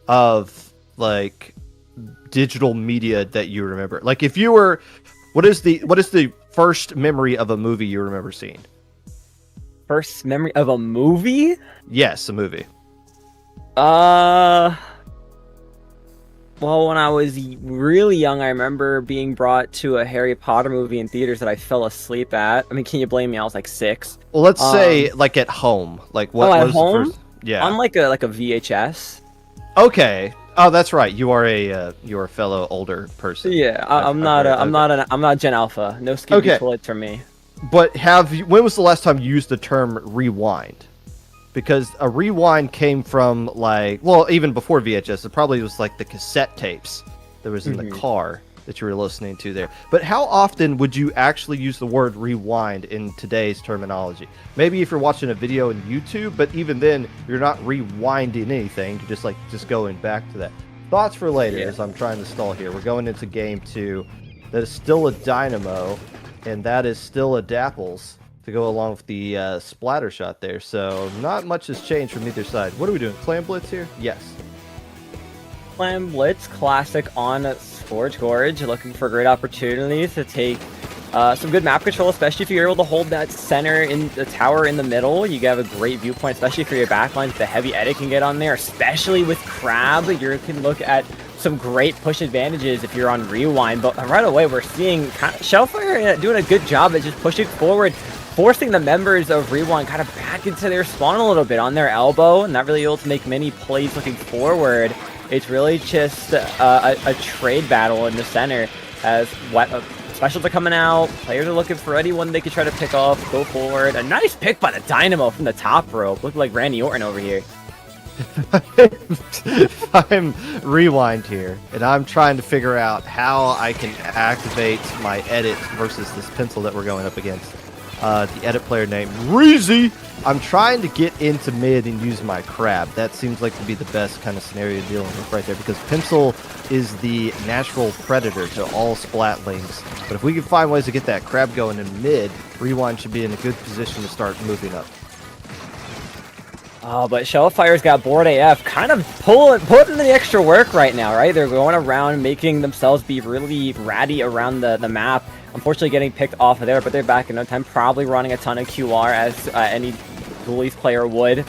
of like digital media that you remember? Like, if you were, what is the first memory of a movie you remember seeing? First memory of a movie? Yes, a movie. Well, when I was really young, I remember being brought to a Harry Potter movie in theaters that I fell asleep at. I mean, can you blame me? I was like 6. Well, let's say like at home. Like what at was home? the first? Yeah. On like a VHS. Okay. Oh, that's right. You are a fellow older person. Yeah, I'm not Gen Alpha. No Skibidi Toilets for me. But when was the last time you used the term rewind? Because a rewind came from like, well, even before VHS, it probably was like the cassette tapes that was in the car that you were listening to there. But how often would you actually use the word rewind in today's terminology? Maybe if you're watching a video on YouTube, but even then, you're not rewinding anything. You're just going back to that. Thoughts for later, as I'm trying to stall here. We're going into game 2. That is still a Dynamo, and that is still a Dapples to go along with the splatter shot there. So not much has changed from either side. What are we doing? Clam Blitz here? Yes. Clam Blitz, classic on Scourge Gorge, looking for great opportunities to take Some good map control, especially if you're able to hold that center in the tower in the middle. You have a great viewpoint, especially for your backlines. The heavy edit can get on there, especially with Crab. You can look at some great push advantages if you're on Rewind. But right away, we're seeing Shellfire doing a good job at just pushing forward, forcing the members of Rewind kind of back into their spawn a little bit on their elbow, and not really able to make many plays looking forward. It's really just a trade battle in the center as specials are coming out, players are looking for anyone they could try to pick off, go forward. A nice pick by the Dynamo from the top rope. Looked like Randy Orton over here. I'm Rewind here, and I'm trying to figure out how I can activate my edit versus this pencil that we're going up against. The edit player named Reezy. I'm trying to get into mid and use my Crab. That seems like to be the best kind of scenario dealing with right there, because pencil is the natural predator to all splat lanes. But if we can find ways to get that Crab going in mid, Rewind should be in a good position to start moving up. Oh, but Shellfire's got Board AF kind of putting in the extra work right now, right? They're going around making themselves be really ratty around the map. Unfortunately getting picked off of there, but they're back in no time, probably running a ton of QR as any Ghoulies player would,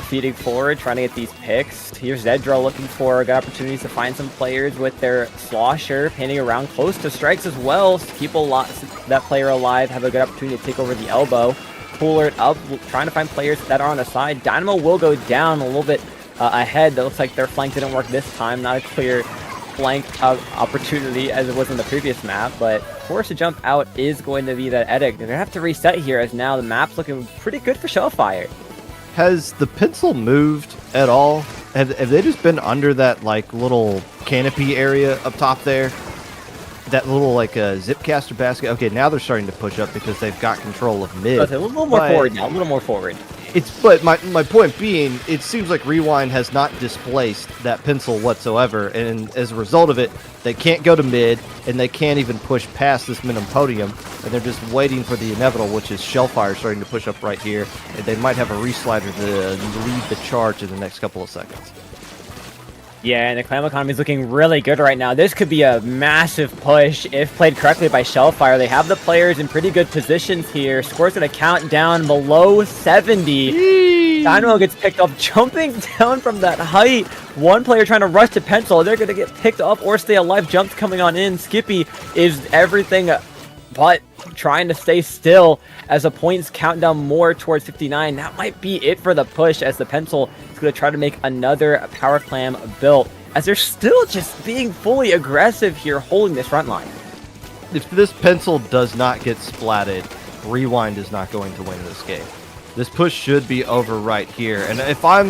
feeding forward, trying to get these picks. Here's Zedra looking for good opportunities to find some players with their Slosher, painting around close to strikes as well, to keep that player alive, have a good opportunity to take over the elbow. Cooler it up, trying to find players that are on the side. Dynamo will go down a little bit ahead. That looks like their flank didn't work this time, not a clear flank opportunity as it was in the previous map, but forced to jump out is going to be that edit. They're gonna have to reset here as now the map's looking pretty good for Shellfire. Has the pencil moved at all? Have they just been under that like little canopy area up top there? That little like zipcaster basket. Okay, now they're starting to push up because they've got control of mid. Okay, a little more forward now, a little more forward. But my point being, it seems like Rewind has not displaced that pencil whatsoever, and as a result of it, they can't go to mid, and they can't even push past this minimum podium, and they're just waiting for the inevitable, which is Shellfire starting to push up right here, and they might have a reslider to lead the charge in the next couple of seconds. Yeah, and the clam economy is looking really good right now. This could be a massive push if played correctly by Shellfire. They have the players in pretty good positions here. Score's going to count down below 70. Dynamo gets picked up, jumping down from that height. One player trying to rush to pencil. They're going to get picked up or stay alive. Jumps coming on in. Skippy is everything but trying to stay still as the points count down more towards 59. That might be it for the push, as the pencil is going to try to make another power clam built, as they're still just being fully aggressive here, holding this front line. If this pencil does not get splatted, Rewind is not going to win this game. This push should be over right here, and if I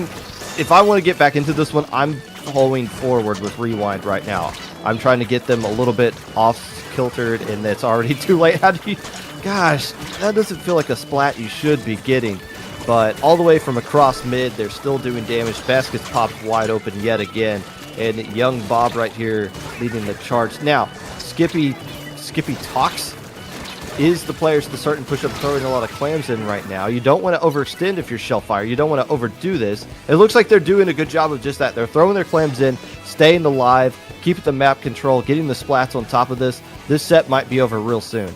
want to get back into this one, I'm pulling forward with Rewind right now. I'm trying to get them a little bit off kiltered, and it's already too late. How do you... Gosh, that doesn't feel like a splat you should be getting. But all the way from across mid, they're still doing damage. Basket's popped wide open yet again. And young Bob right here leading the charge. Now, Skippy Talks is the players to start and push up, throwing a lot of clams in right now. You don't want to overextend if you're Shellfire. You don't want to overdo this. It looks like they're doing a good job of just that. They're throwing their clams in, staying alive, keeping the map control, getting the splats on top of this. This set might be over real soon.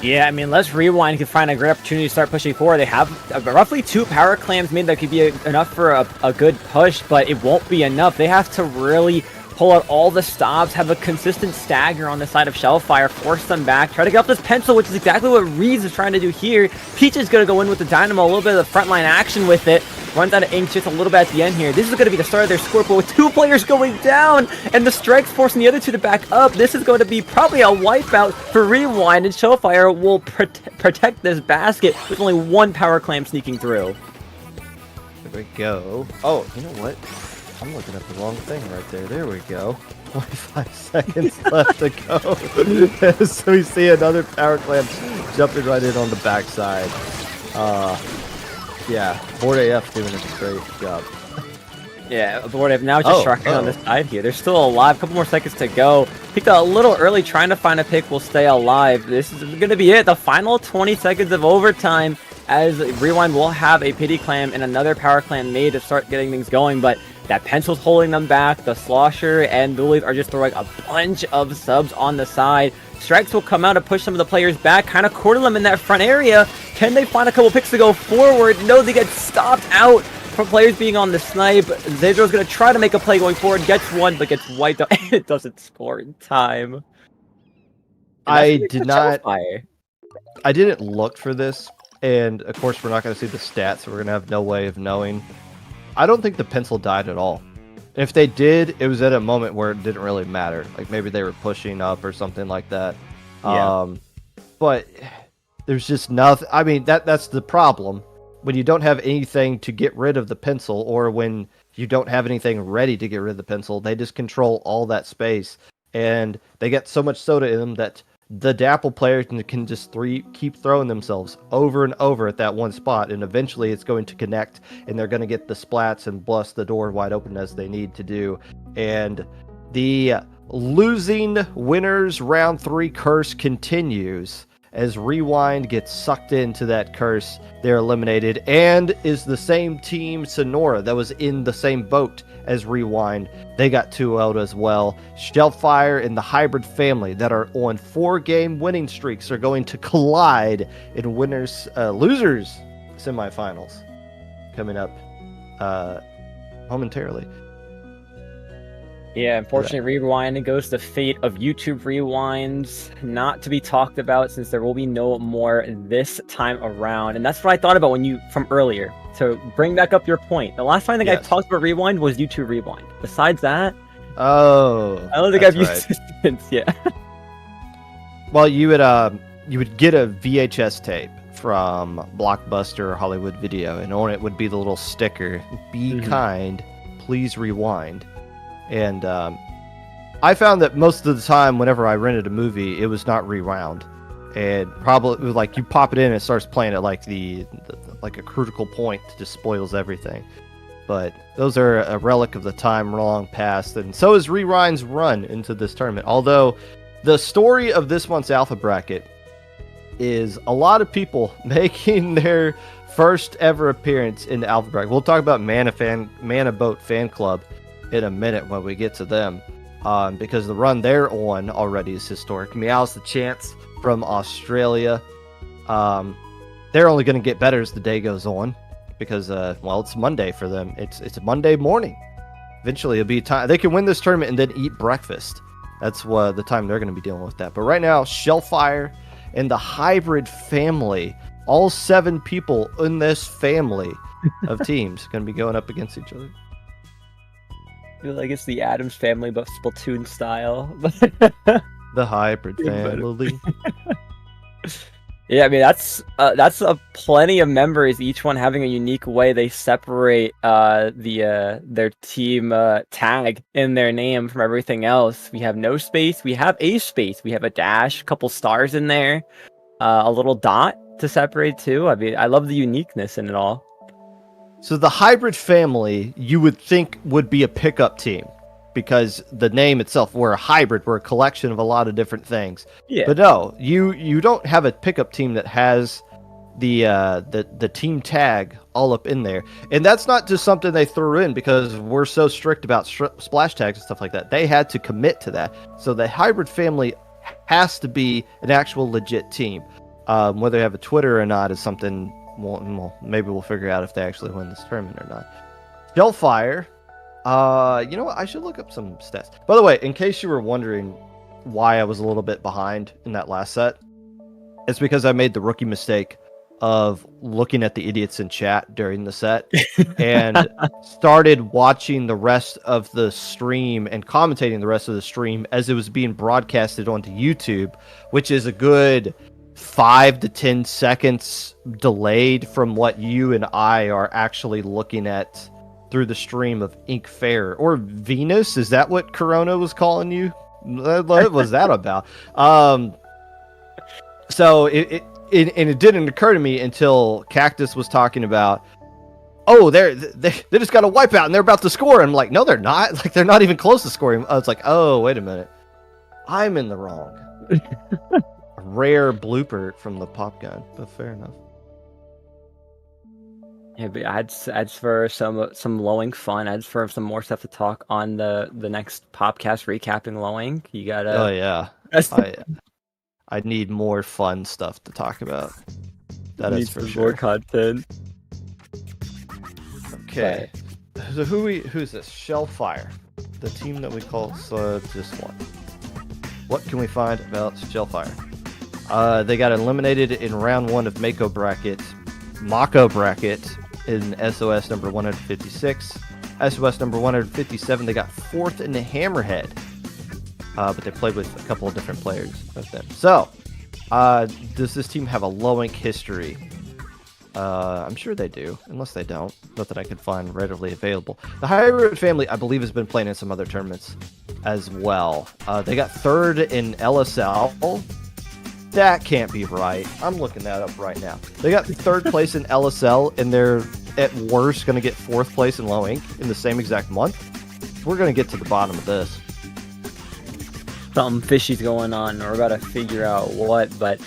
Yeah, I mean, let's Rewind can find a great opportunity to start pushing forward. They have roughly 2 power clams made that could be enough for a good push, but it won't be enough. They have to really pull out all the stops, have a consistent stagger on the side of Shellfire, force them back, try to get off this pencil, which is exactly what Reeves is trying to do here. Peach is going to go in with the Dynamo, a little bit of the frontline action with it. Runs out of ink just a little bit at the end here. This is going to be the start of their score, but with 2 players going down and the strikes forcing the other 2 to back up, this is going to be probably a wipeout for Rewind, and Shellfire will protect this basket with only 1 power clam sneaking through. There we go. Oh, you know what? I'm looking at the wrong thing right there. There we go. 25 seconds left to go. So we see another power clam jumping right in on the backside. Yeah, Board AF doing a great job. Yeah, Board AF now just sharking on this side here. They're still alive. A couple more seconds to go. Picked out a little early, trying to find a pick will stay alive. This is going to be it. The final 20 seconds of overtime, as Rewind will have a pity clam and another power clam made to start getting things going, but That Pencil's holding them back. The Slosher and Doolies are just throwing a bunch of subs on the side. Strikes will come out to push some of the players back, kind of corner them in that front area. Can they find a couple picks to go forward? No, they get stopped out from players being on the snipe. Zedro's going to try to make a play going forward, gets one, but gets wiped out. It doesn't score in time. I didn't look for this, and of course we're not going to see the stats, so we're going to have no way of knowing. I don't think the Pencil died at all. If they did, it was at a moment where it didn't really matter. Like maybe they were pushing up or something like that. Yeah. But there's just nothing. I mean, that's the problem. When you don't have anything to get rid of the Pencil, or when you don't have anything ready to get rid of the Pencil, they just control all that space. And they get so much soda in them that the Dapple players can just keep throwing themselves over and over at that one spot, and eventually it's going to connect, and they're going to get the splats and bust the door wide open as they need to do. And the losing winners round 3 curse continues as Rewind gets sucked into that curse. They're eliminated, and is the same team Sonora that was in the same boat as Rewind. They got 2 out as well. Shellfire and the Hybrid family that are on 4-game winning streaks are going to collide in losers semifinals coming up momentarily. Yeah, unfortunately, Rewind goes the fate of YouTube Rewinds, not to be talked about since there will be no more this time around. And that's what I thought about from earlier. To bring back up your point, the last time I think I talked about Rewind was YouTube Rewind. Besides that, I don't think I've used this since. Yeah. Well, you would get a VHS tape from Blockbuster or Hollywood Video, and on it would be the little sticker, "Be kind, please rewind." And I found that most of the time, whenever I rented a movie, it was not rewound, and probably it was like you pop it in and it starts playing at like like a critical point, just spoils everything. But those are a relic of the time long past, and so is Rewind's run into this tournament. Although the story of this month's Alpha Bracket is a lot of people making their first ever appearance in the Alpha Bracket. We'll talk about Mana Boat Fanclub in a minute when we get to them, because the run they're on already is historic. Meows the Chance from Australia. They're only going to get better as the day goes on, because it's Monday for them. It's a Monday morning. Eventually it'll be time they can win this tournament and then eat breakfast. That's the time they're going to be dealing with that. But right now, Shellfire and the Hybrid family, all 7 people in this family of teams, going to be going up against each other. I feel like it's the Addams family, but Splatoon style. The Hybrid family. Yeah, I mean that's plenty of members, each one having a unique way they separate their team tag in their name from everything else. We have no space, we have a space, we have a dash, a couple stars in there, a little dot to separate too. I mean, I love the uniqueness in it all. So the Hybrid family, you would think would be a pickup team, because the name itself, we're a hybrid, we're a collection of a lot of different things. Yeah. But no, you don't have a pickup team that has the team tag all up in there. And that's not just something they threw in because we're so strict about splash tags and stuff like that. They had to commit to that. So the Hybrid family has to be an actual legit team. Whether they have a Twitter or not is something maybe we'll figure out if they actually win this tournament or not. Shellfire, you know what? I should look up some stats. By the way, in case you were wondering why I was a little bit behind in that last set, it's because I made the rookie mistake of looking at the idiots in chat during the set and started watching the rest of the stream and commentating the rest of the stream as it was being broadcasted onto YouTube, which is a good 5 to 10 seconds delayed from what you and I are actually looking at through the stream of Ink Fair or Venus. Is that what Corona was calling you? What was that about? So it didn't occur to me until Cactus was talking about, oh, they just got a wipeout and they're about to score. And I'm like, no, they're not. Like, they're not even close to scoring. I was like, oh, wait a minute, I'm in the wrong. Rare blooper from the pop gun, but fair enough. Yeah, but adds for some Lowing fun. Adds for some more stuff to talk on the next podcast recapping Lowing. You gotta. Oh yeah, I need more fun stuff to talk about. That is for sure. More content. Okay, so who's this? Shellfire, the team that we call this one. What can we find about Shellfire? They got eliminated in round 1 of Mako bracket, Mako bracket in SOS number 156. SOS number 157, they got 4th in the Hammerhead. But they played with a couple of different players of them. So, does this team have a Lowink history? I'm sure they do, unless they don't. Not that I could find readily available. The Hybrid family, I believe, has been playing in some other tournaments as well. They got 3rd in LSL. That can't be right. I'm looking that up right now. They got 3rd place in LSL, and they're, at worst, going to get 4th place in Lowink in the same exact month. We're going to get to the bottom of this. Something fishy's going on. We're about to figure out what, but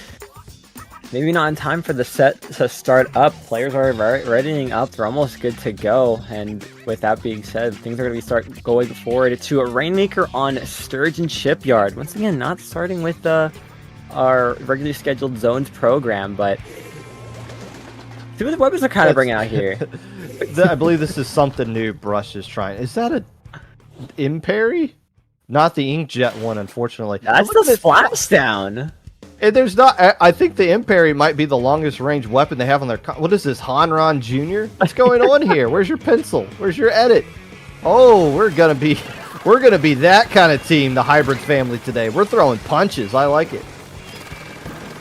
maybe not in time for the set to start up. Players are readying up. They're almost good to go. And with that being said, things are going to start going forward to a Rainmaker on Sturgeon Shipyard. Once again, not starting with our regularly scheduled zones program, but see what the weapons are kind of bringing out here. I believe this is something new Brush is trying. Is that a Imperry? Not the Inkjet one, unfortunately. That's the splashdown. And there's not. I think the Imperry might be the longest range weapon they have on their. What is this, Hanron Jr.? What's going on here? Where's your pencil? Where's your edit? Oh, we're gonna be that kind of team, the Hybrid family today. We're throwing punches. I like it.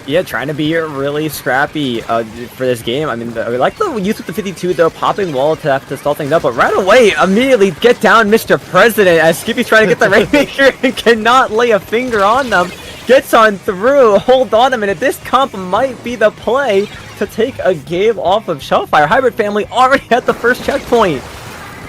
Yeah, trying to be really scrappy for this game. I mean, I like the use with the 52, though, popping wall to have to stall things up, but right away, immediately get down Mr. President as Skippy's trying to get the Rainmaker and cannot lay a finger on them. Gets on through, hold on a minute. This comp might be the play to take a game off of Shellfire. Hybrid family already at the first checkpoint.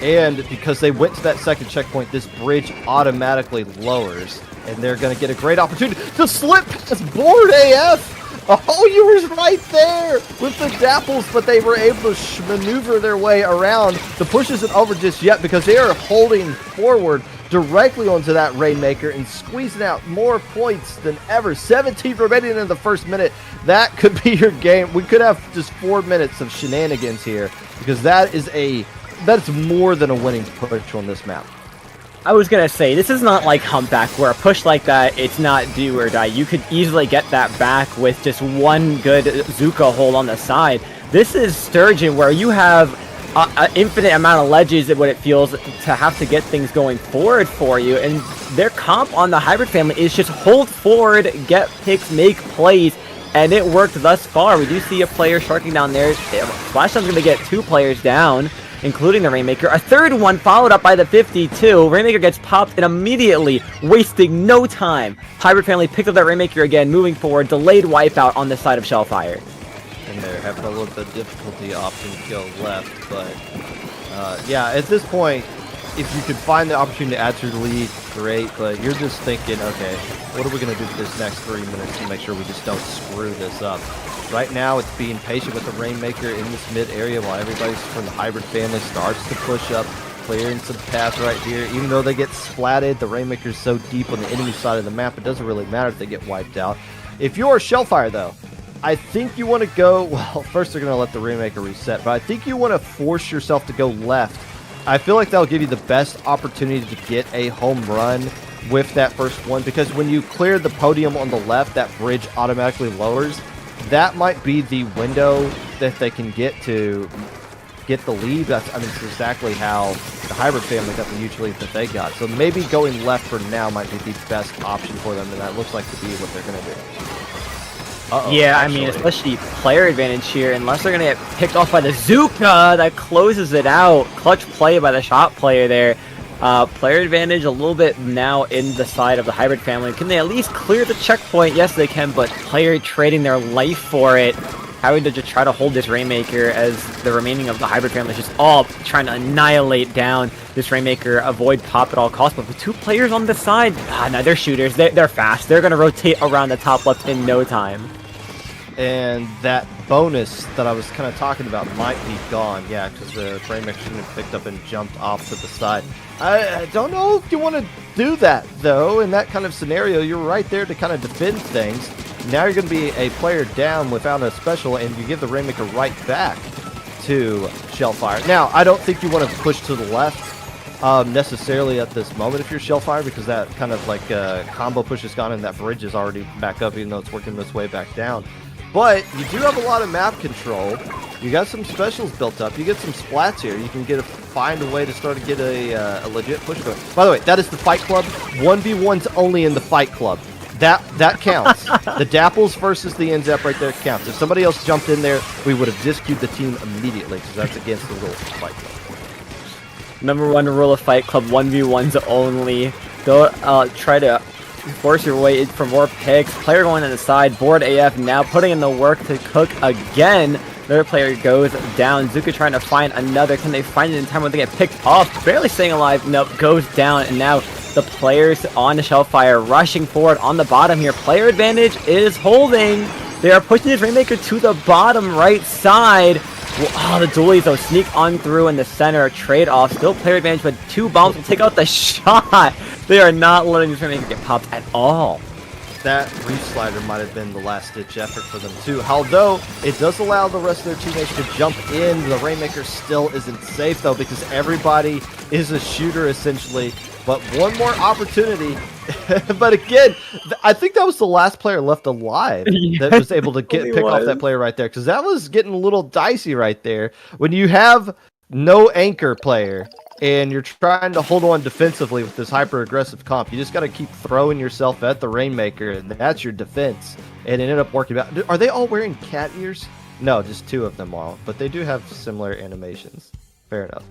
And because they went to that second checkpoint, this bridge automatically lowers. And they're going to get a great opportunity to slip past board AF. Oh, you were right there with the dapples, but they were able to maneuver their way around. The push isn't over just yet because they are holding forward directly onto that Rainmaker and squeezing out more points than ever. 17 remaining in the first minute. That could be your game. We could have just 4 minutes of shenanigans here because that's more than a winning push on this map. I was going to say, this is not like Humpback, where a push like that, it's not do or die. You could easily get that back with just one good Zuka hold on the side. This is Sturgeon, where you have an infinite amount of ledges, what it feels, to have to get things going forward for you. And their comp on the Hybrid family is just hold forward, get picks, make plays. And it worked thus far. We do see a player sharking down there. Splashdown's going to get 2 players down, including the Rainmaker. A third one followed up by the 52. Rainmaker gets popped and immediately, wasting no time. Hybrid family picked up that Rainmaker again, moving forward. Delayed wipeout on the side of Shellfire. And they're having a little bit of difficulty opting to go left. But, yeah, at this point, if you could find the opportunity to add to the lead, great. But you're just thinking, okay, what are we going to do for this next 3 minutes to make sure we just don't screw this up? Right now, it's being patient with the Rainmaker in this mid area while everybody from the Hybrid family starts to push up, clearing some paths right here. Even though they get splatted, the Rainmaker's so deep on the enemy side of the map, it doesn't really matter if they get wiped out. If you're Shellfire, though, I think you want to go, well, first they're going to let the Rainmaker reset, but I think you want to force yourself to go left. I feel like that'll give you the best opportunity to get a home run with that first one, because when you clear the podium on the left, that bridge automatically lowers. That might be the window that they can get to get the lead. It's exactly how the Hybrid family got the huge lead that they got. So maybe going left for now might be the best option for them, and that looks like to be what they're going to do. Yeah, I mean, especially player advantage here, unless they're going to get picked off by the Zuka, that closes it out. Clutch play by the shot player there. Player advantage a little bit now in the side of the Hybrid family. Can they at least clear the checkpoint? Yes, they can, but player trading their life for it. Having to just try to hold this Rainmaker as the remaining of the Hybrid family is just all trying to annihilate down this Rainmaker, avoid pop at all costs. But with 2 players on the side, no, they're shooters. They're fast. They're going to rotate around the top left in no time. and that bonus that I was kind of talking about might be gone. Yeah, because the Rainmaker shouldn't have picked up and jumped off to the side. I don't know if you want to do that, though. In that kind of scenario, you're right there to kind of defend things. Now you're going to be a player down without a special, and you give the Rainmaker right back to Shellfire. Now, I don't think you want to push to the left necessarily at this moment if you're Shellfire, because that kind of like combo push is gone and that bridge is already back up, even though it's working its way back down. But you do have a lot of map control. You got some specials built up. You get some splats here. You can find a way to start to get a legit push going. By the way, that is the Fight Club. 1v1's only in the Fight Club. That counts. The Dapples versus the NZAP right there counts. If somebody else jumped in there, we would have disqueued the team immediately, because that's against the rules of Fight Club. Number 1 rule of Fight Club, 1v1s only. Don't try to force your way in for more picks. Player going on the side, board AF now putting in the work to cook again. Another player goes down. Zuka trying to find another. Can they find it in time when they get picked off? Barely staying alive. Nope, goes down. And now the players on the Shellfire rushing forward on the bottom here. Player advantage is holding. They are pushing this Rainmaker to the bottom right side. Oh, the dualies though sneak on through in the center. Trade-off. Still player advantage, but 2 bombs will take out the shot. They are not letting this Rainmaker get popped at all. That reach slider might have been the last-ditch effort for them, too. Although, it does allow the rest of their teammates to jump in. The Rainmaker still isn't safe, though, because everybody is a shooter, essentially. But one more opportunity. But again, I think that was the last player left alive that was able to pick off that player right there, because that was getting a little dicey right there. When you have no anchor player and you're trying to hold on defensively with this hyper-aggressive comp, you just got to keep throwing yourself at the Rainmaker, and that's your defense. And it ended up working out. Are they all wearing cat ears? No, just 2 of them all, but they do have similar animations. Fair enough.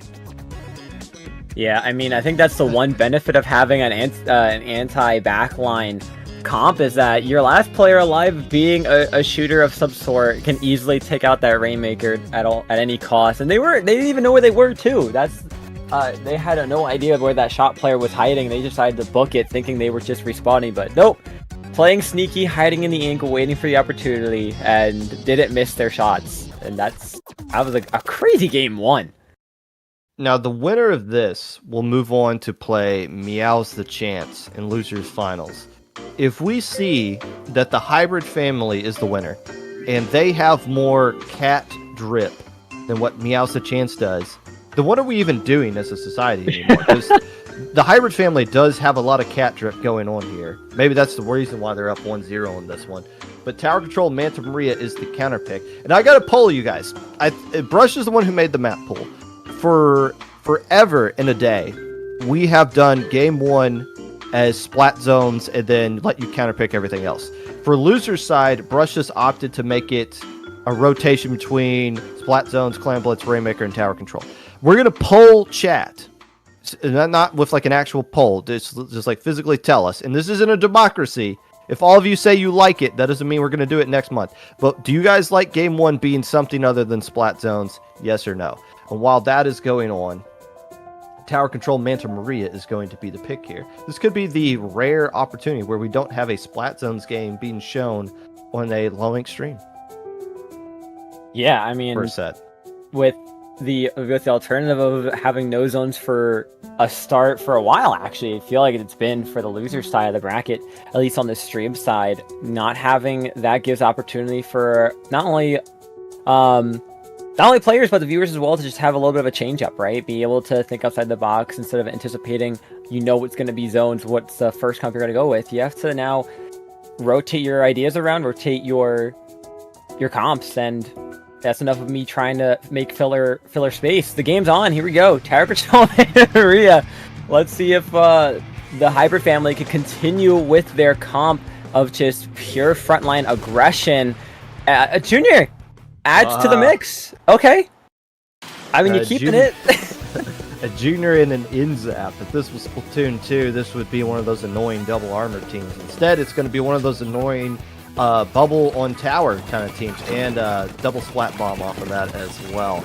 Yeah, I mean, I think that's the one benefit of having an anti-backline comp, is that your last player alive being a shooter of some sort can easily take out that Rainmaker at any cost. And they didn't even know where they were too. They had no idea where that shot player was hiding. They decided to book it thinking they were just respawning, but nope. Playing sneaky, hiding in the angle, waiting for the opportunity, and didn't miss their shots. And that was a crazy game 1. Now, the winner of this will move on to play Meows the Chance in Losers Finals. If we see that the Hybrid family is the winner, and they have more cat drip than what Meows the Chance does, then what are we even doing as a society anymore? Because the Hybrid family does have a lot of cat drip going on here. Maybe that's the reason why they're up 1-0 in this one. But Tower Control Manta Maria is the counter pick. And I got to poll you guys. Brush is the one who made the map pool. For forever in a day, we have done game 1 as splat zones and then let you counterpick everything else. For loser's side, Brush just opted to make it a rotation between splat zones, clan blitz, Rainmaker, and tower control. We're gonna poll chat, not with like an actual poll, just like physically tell us. And this isn't a democracy. If all of you say you like it, that doesn't mean we're gonna do it next month. But do you guys like game 1 being something other than splat zones? Yes or no? And while that is going on, Tower Control Manta Maria is going to be the pick here. This could be the rare opportunity where we don't have a Splat Zones game being shown on a low-link stream. Yeah, I mean, First set. With the alternative of having no zones for a start for a while, actually, I feel like it's been for the loser side of the bracket, at least on the stream side. Not having that gives opportunity for not only players, but the viewers as well, to just have a little bit of a change up, right? Be able to think outside the box instead of anticipating, what's going to be zones, what's the first comp you're going to go with. You have to now rotate your ideas around, rotate your comps, and that's enough of me trying to make filler space. The game's on. Here we go. Tower Control Maria. Let's see if the Hybrid family can continue with their comp of just pure frontline aggression. Junior adds to the mix. Okay. I mean, you're keeping it. A Junior and an Inzap. If this was Splatoon 2, this would be one of those annoying double armor teams. Instead, it's going to be one of those annoying bubble on tower kind of teams, and double splat bomb off of that as well.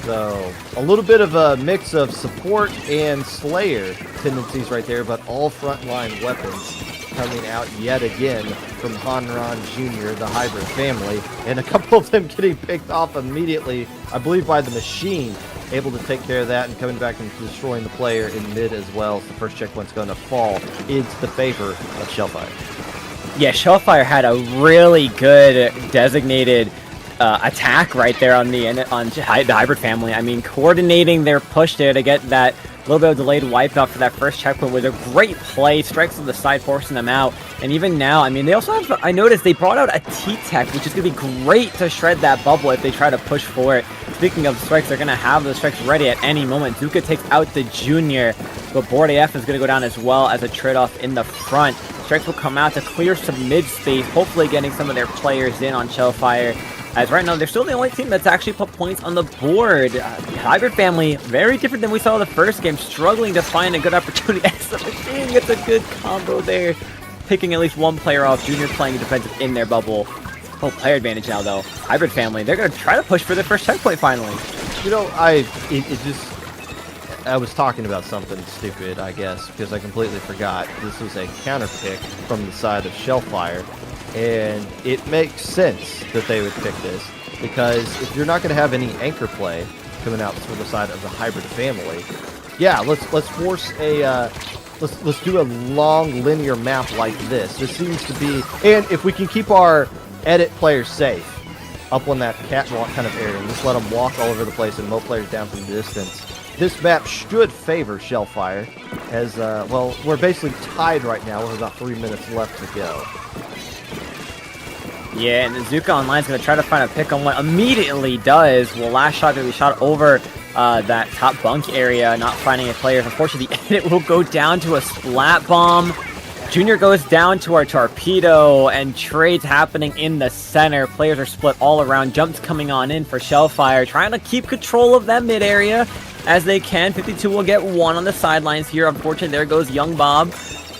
So a little bit of a mix of support and slayer tendencies right there, but all frontline weapons. coming out yet again from Hanran Jr., the hybrid family, and a couple of them getting picked off immediately, I believe by the machine, able to take care of that and coming back and destroying the player in mid as well. So the first checkpoint's going to fall into the favor of Shellfire. Yeah, Shellfire had a really good designated attack right there on the hybrid family. I mean, coordinating their push there to get that little bit of delayed wipeout for that first checkpoint was a great play. Strikes on the side forcing them out. And even now, I mean, they also have, I noticed they brought out a T-Tech, which is going to be great to shred that bubble if they try to push for it. Speaking of strikes, they're going to have those strikes ready at any moment. Zuka takes out the Junior, but Board AF is going to go down as well as a trade-off in the front. Strikes will come out to clear some mid space, hopefully getting some of their players in on Shellfire. As right now, they're still the only team that's actually put points on the board. The hybrid family, very different than we saw the first game, struggling to find a good opportunity. As the machine gets a good combo there, picking at least one player off. Junior playing defensive in their bubble. Oh, player advantage now, though. Hybrid family, they're going to try to push for their first checkpoint finally. You know, I was talking about something stupid, I guess, because I completely forgot. This was a counter pick from the side of Shellfire, and it makes sense that they would pick this, because if you're not going to have any anchor play coming out from the side of the hybrid family, yeah, let's force a let's do a long linear map like this. This seems to be, and if we can keep our edit players safe up on that catwalk kind of area and just let them walk all over the place and mow players down from the distance, this map should favor Shellfire, as, well, we're basically tied right now with about 3 minutes left to go. Yeah, and Zuka Online is going to try to find a pick on what immediately does. Well, last shot going to be shot over that top bunk area, not finding a player. Unfortunately, the edit will go down to a splat bomb. Junior goes down to our torpedo, and trades happening in the center. Players are split all around. Jumps coming on in for Shellfire, trying to keep control of that mid area as they can. 52 will get one on the sidelines here. Unfortunately, there goes Young Bob,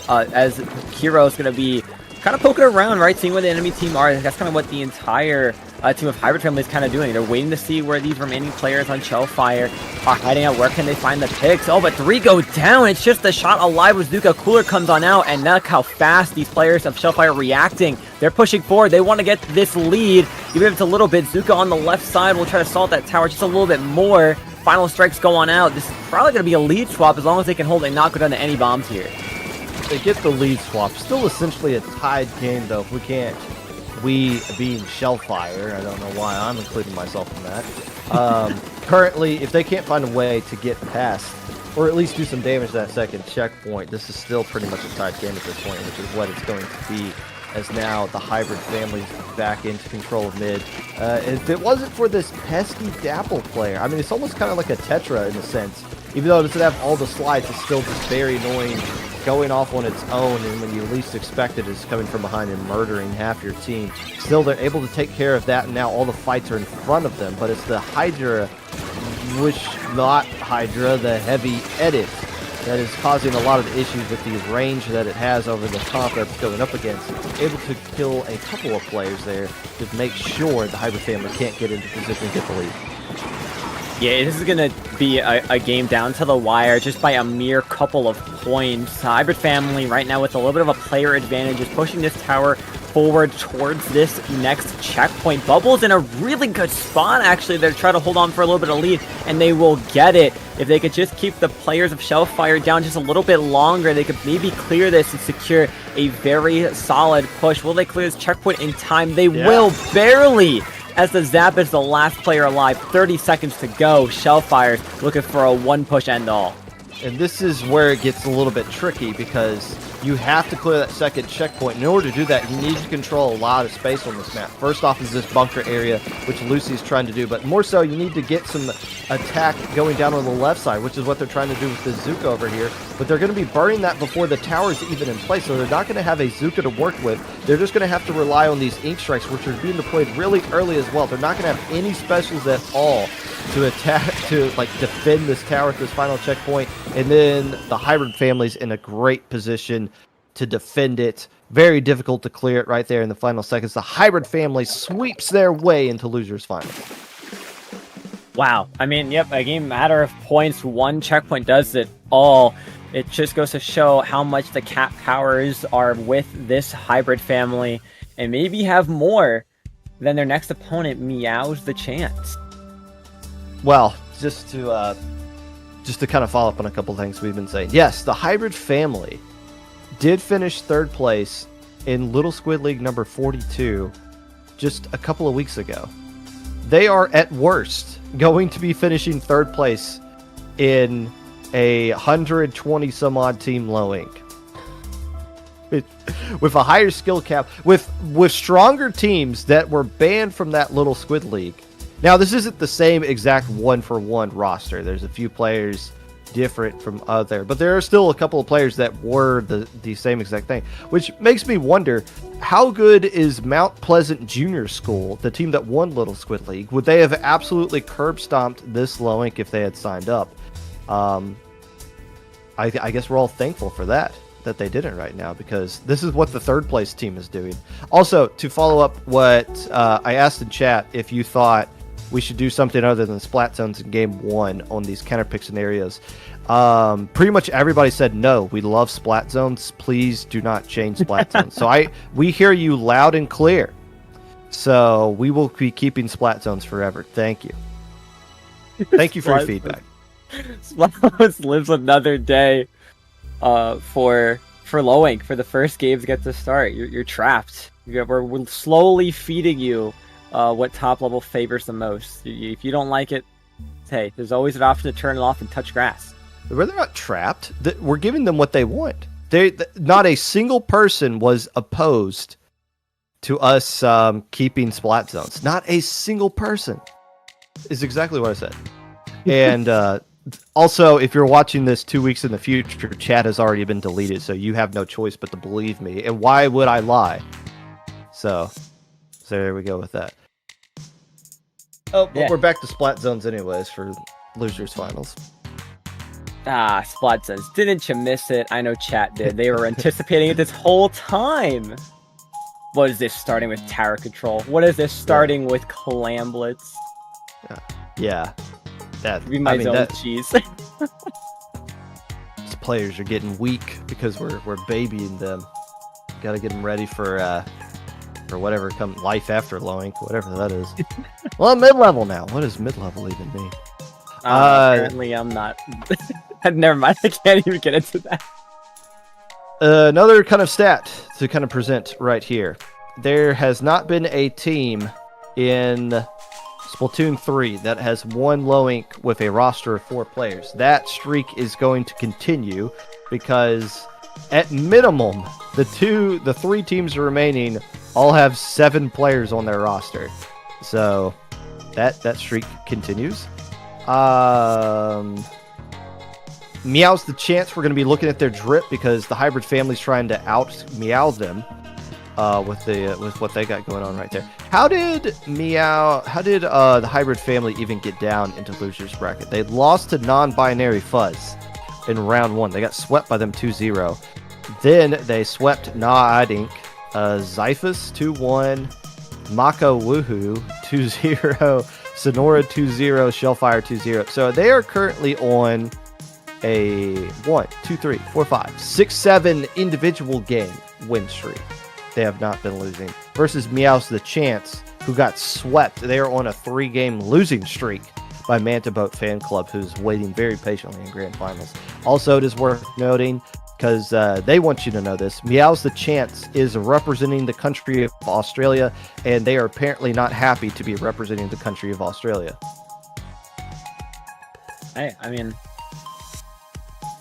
as Hero is going to be kind of poking around, right? Seeing where the enemy team are. That's kind of what the entire team of Hybrid Family is kind of doing. They're waiting to see where these remaining players on Shellfire are hiding out. Where can they find the picks? Oh, but 3 go down. It's just a shot alive with Zuka. Cooler comes on out, and look how fast these players of Shellfire are reacting. They're pushing forward. They want to get this lead, even if it's a little bit. Zuka on the left side will try to salt that tower just a little bit more. Final strikes go on out. This is probably going to be a lead swap as long as they can hold and not go down to any bombs here. They get the lead swap. Still essentially a tied game, though, if we can't. We being Shellfire. I don't know why I'm including myself in that. Currently, if they can't find a way to get past, or at least do some damage to that second checkpoint, this is still pretty much a tied game at this point, which is what it's going to be, as now the hybrid family's back into control of mid. If it wasn't for this pesky Dapple player, I mean, it's almost kind of like a Tetra in a sense. Even though it doesn't have all the slides, it's still just very annoying, going off on its own, and when you least expect it, is coming from behind and murdering half your team. Still, they're able to take care of that, and now all the fights are in front of them. But it's the Hydra, which not Hydra, the heavy edit, that is causing a lot of the issues with the range that it has over the top that's going up against. It's able to kill a couple of players there to make sure the Hybrid family can't get into position and get the lead. Yeah, this is going to be a game down to the wire just by a mere couple of points. Hybrid Family right now with a little bit of a player advantage is pushing this tower forward towards this next checkpoint. Bubble's in a really good spot, actually. They're trying to hold on for a little bit of lead, and they will get it. If they could just keep the players of Shellfire down just a little bit longer, they could maybe clear this and secure a very solid push. Will they clear this checkpoint in time? They will, barely, as the Zap is the last player alive. 30 seconds to go. Shellfire's looking for a one-push end-all. And this is where it gets a little bit tricky, because you have to clear that second checkpoint. In order to do that, you need to control a lot of space on this map. First off is this bunker area, which Lucy's trying to do, but more so you need to get some attack going down on the left side, which is what they're trying to do with the Zuka over here. But they're going to be burning that before the tower's even in place, so they're not going to have a Zuka to work with. They're just going to have to rely on these Ink Strikes, which are being deployed really early as well. They're not going to have any specials at all to attack, to like defend this tower at this final checkpoint. And then the Hybrid family's in a great position to defend it. Very difficult to clear it right there in the final seconds. The Hybrid family sweeps their way into losers finals. Wow. I mean, yep, a game matter of points. One checkpoint does it all. it just goes to show how much the cat powers are with this hybrid family, and maybe have more than their next opponent, Meows the Chance. Well, just to kind of follow up on a couple things we've been saying. Yes, the hybrid family did finish third place in Little Squid League number 42 just a couple of weeks ago. They are at worst going to be finishing third place in a 120 some odd team low ink. With a higher skill cap, with stronger teams that were banned from that Little Squid League. Now, this isn't the same exact 1-for-1 roster. There's a few players different from other, but there are still a couple of players that were the same exact thing, which makes me wonder, how good is Mount Pleasant Junior School, the team that won Little Squid League? Would they have absolutely curb stomped this low ink if they had signed up? I guess we're all thankful for that they didn't right now, because this is what the third place team is doing. Also, to follow up what I asked in chat, if you thought we should do something other than Splat Zones in Game 1 on these counterpick scenarios. Pretty much everybody said no, we love Splat Zones. Please do not change Splat Zones. So we hear you loud and clear. So we will be keeping Splat Zones forever. Thank you. Thank you for your feedback. Splat Zones lives another day for low ink. For the first games get to start, you're trapped. We're slowly feeding you what top level favors the most. If you don't like it, hey, there's always an option to turn it off and touch grass. They're not trapped. We're giving them what they want. Not a single person was opposed to us keeping Splat Zones. Not a single person is exactly what I said. And also, if you're watching this 2 weeks in the future, chat has already been deleted, so you have no choice but to believe me. And why would I lie? So there we go with that. Oh, but Yeah. We're back to Splat Zones anyways for Losers Finals. Splat Zones. Didn't you miss it? I know chat did. They were anticipating it this whole time. What is this starting with Tower Control? What is this starting with Clamblets? Yeah. Be my zone cheese. These players are getting weak because we're babying them. Got to get them ready for whatever come life after low ink, whatever that is. Well, I'm mid-level now. What does mid-level even mean? Apparently, I'm not. Never mind. I can't even get into that. Another kind of stat to kind of present right here. There has not been a team in Splatoon 3 that has won low ink with a roster of 4 players. That streak is going to continue because at minimum, the 3 teams remaining all have 7 players on their roster. So that streak continues. Meows the Chance, we're going to be looking at their drip because the hybrid family's trying to out-meow them with what they got going on right there. How did the hybrid family even get down into losers bracket? They lost to non-binary Fuzz in round 1. They got swept by them 2-0. Then they swept Ink, Zyphus 2-1, Mako Woohoo 2-0, Sonora 2-0, Shellfire 2-0. So they are currently on a 1, 2, 3, 4, 5, 6, 7 individual game win streak. They have not been losing. Versus Meows the Chance, who got swept. They are on a 3-game losing streak by Manta Fanclub, who's waiting very patiently in grand finals. Also, it is worth noting, because they want you to know this, Meows the Chance is representing the country of Australia, and they are apparently not happy to be representing the country of Australia. Hey, I mean,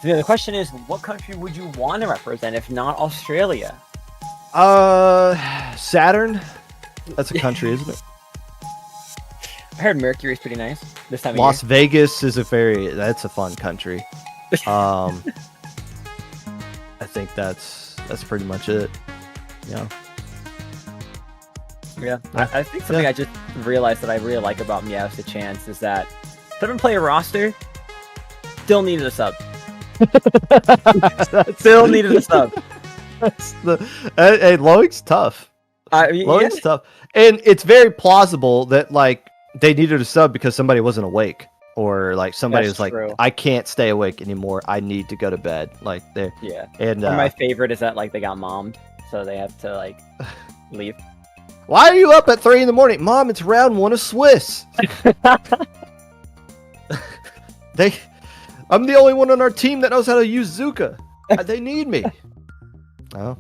the question is, what country would you want to represent if not Australia? Saturn? That's a country, isn't it? I heard Mercury's pretty nice this time of Las year. Vegas is that's a fun country. I think that's pretty much it. Yeah. Yeah. I think something I just realized that I really like about Meows the Chance is that 7-player roster still needed a sub. Still needed a sub. Hey, Loic's tough. Loic's tough. And it's very plausible that, like, they needed a sub because somebody wasn't awake or like somebody That's who's like, true. I can't stay awake anymore. I need to go to bed. Like they Yeah. and Or my favorite is that like they got mommed, so they have to like leave. why are you up at 3 a.m? Mom, it's round 1 of Swiss. I'm the only one on our team that knows how to use Zuka. They need me. Oh.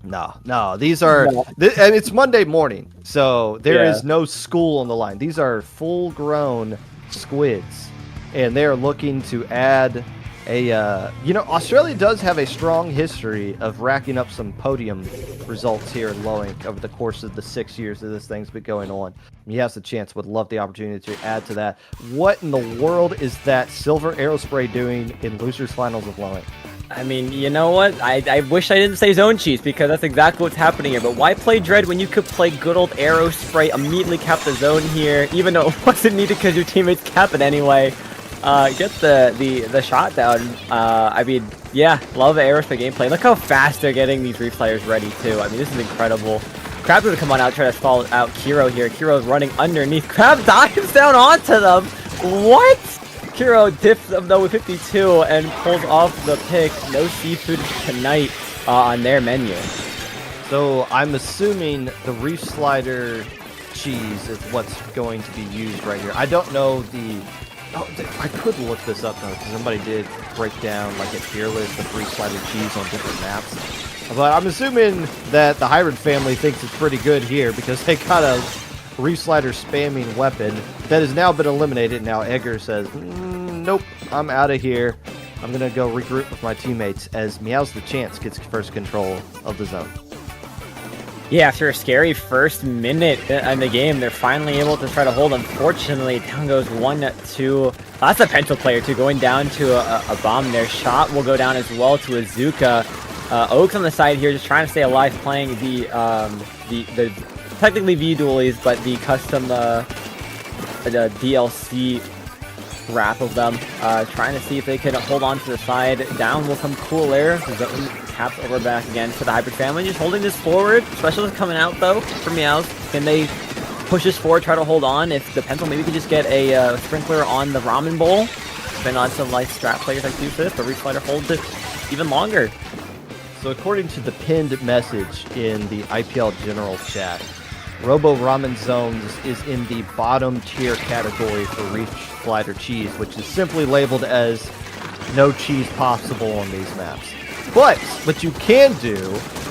No, these are, No. and it's Monday morning, so there Yeah. is no school on the line. These are full-grown squids, and they are looking to add a, Australia does have a strong history of racking up some podium results here in Loink over the course of the 6 years that this thing's been going on. He has the chance, would love the opportunity to add to that. What in the world is that Silver Aerospray doing in Losers Finals of Loink? I mean, you know what? I wish I didn't say Zone Cheese because that's exactly what's happening here. But why play Dread when you could play good old Aero Spray, immediately cap the zone here, even though it wasn't needed because your teammates cap it anyway. Get the shot down. I mean, yeah, love the Aero Spray gameplay. Look how fast they're getting these Reflyers ready too. I mean, this is incredible. Crab's gonna come on out, try to stall out Kiro here. Kiro's running underneath. Crab dives down onto them. What? Kiro dips them though with 52 and pulls off the pick. No seafood tonight on their menu. So I'm assuming the Reef Slider cheese is what's going to be used right here. I don't know the... Oh, I could look this up though, because somebody did break down like a tier list of Reef Slider cheese on different maps. But I'm assuming that the Hybrid family thinks it's pretty good here because they got a Reef Slider spamming weapon that has now been eliminated. Now Edgar says, nope, I'm out of here. I'm going to go regroup with my teammates as Meows the Chance gets first control of the zone. Yeah, after a scary first minute in the game, they're finally able to try to hold. Unfortunately, down goes 1-2. That's a pencil player too, going down to a bomb there. Shot will go down as well to Azuka. Oaks on the side here, just trying to stay alive, playing the technically V-Dualies, but the custom the DLC wrap of them. Trying to see if they can hold on to the side. Down will come Cool Air. Zone taps over back again to the Hybrid family. Just holding this forward. Specialist coming out though for Meows. Can they push this forward, try to hold on? If the pencil maybe could just get a sprinkler on the ramen bowl. Been on some like strat players like do this, but Reef Slider holds it even longer. So according to the pinned message in the IPL General chat, Robo Ramen Zones is in the bottom tier category for Reef Slider cheese, which is simply labeled as no cheese possible on these maps. But what you can do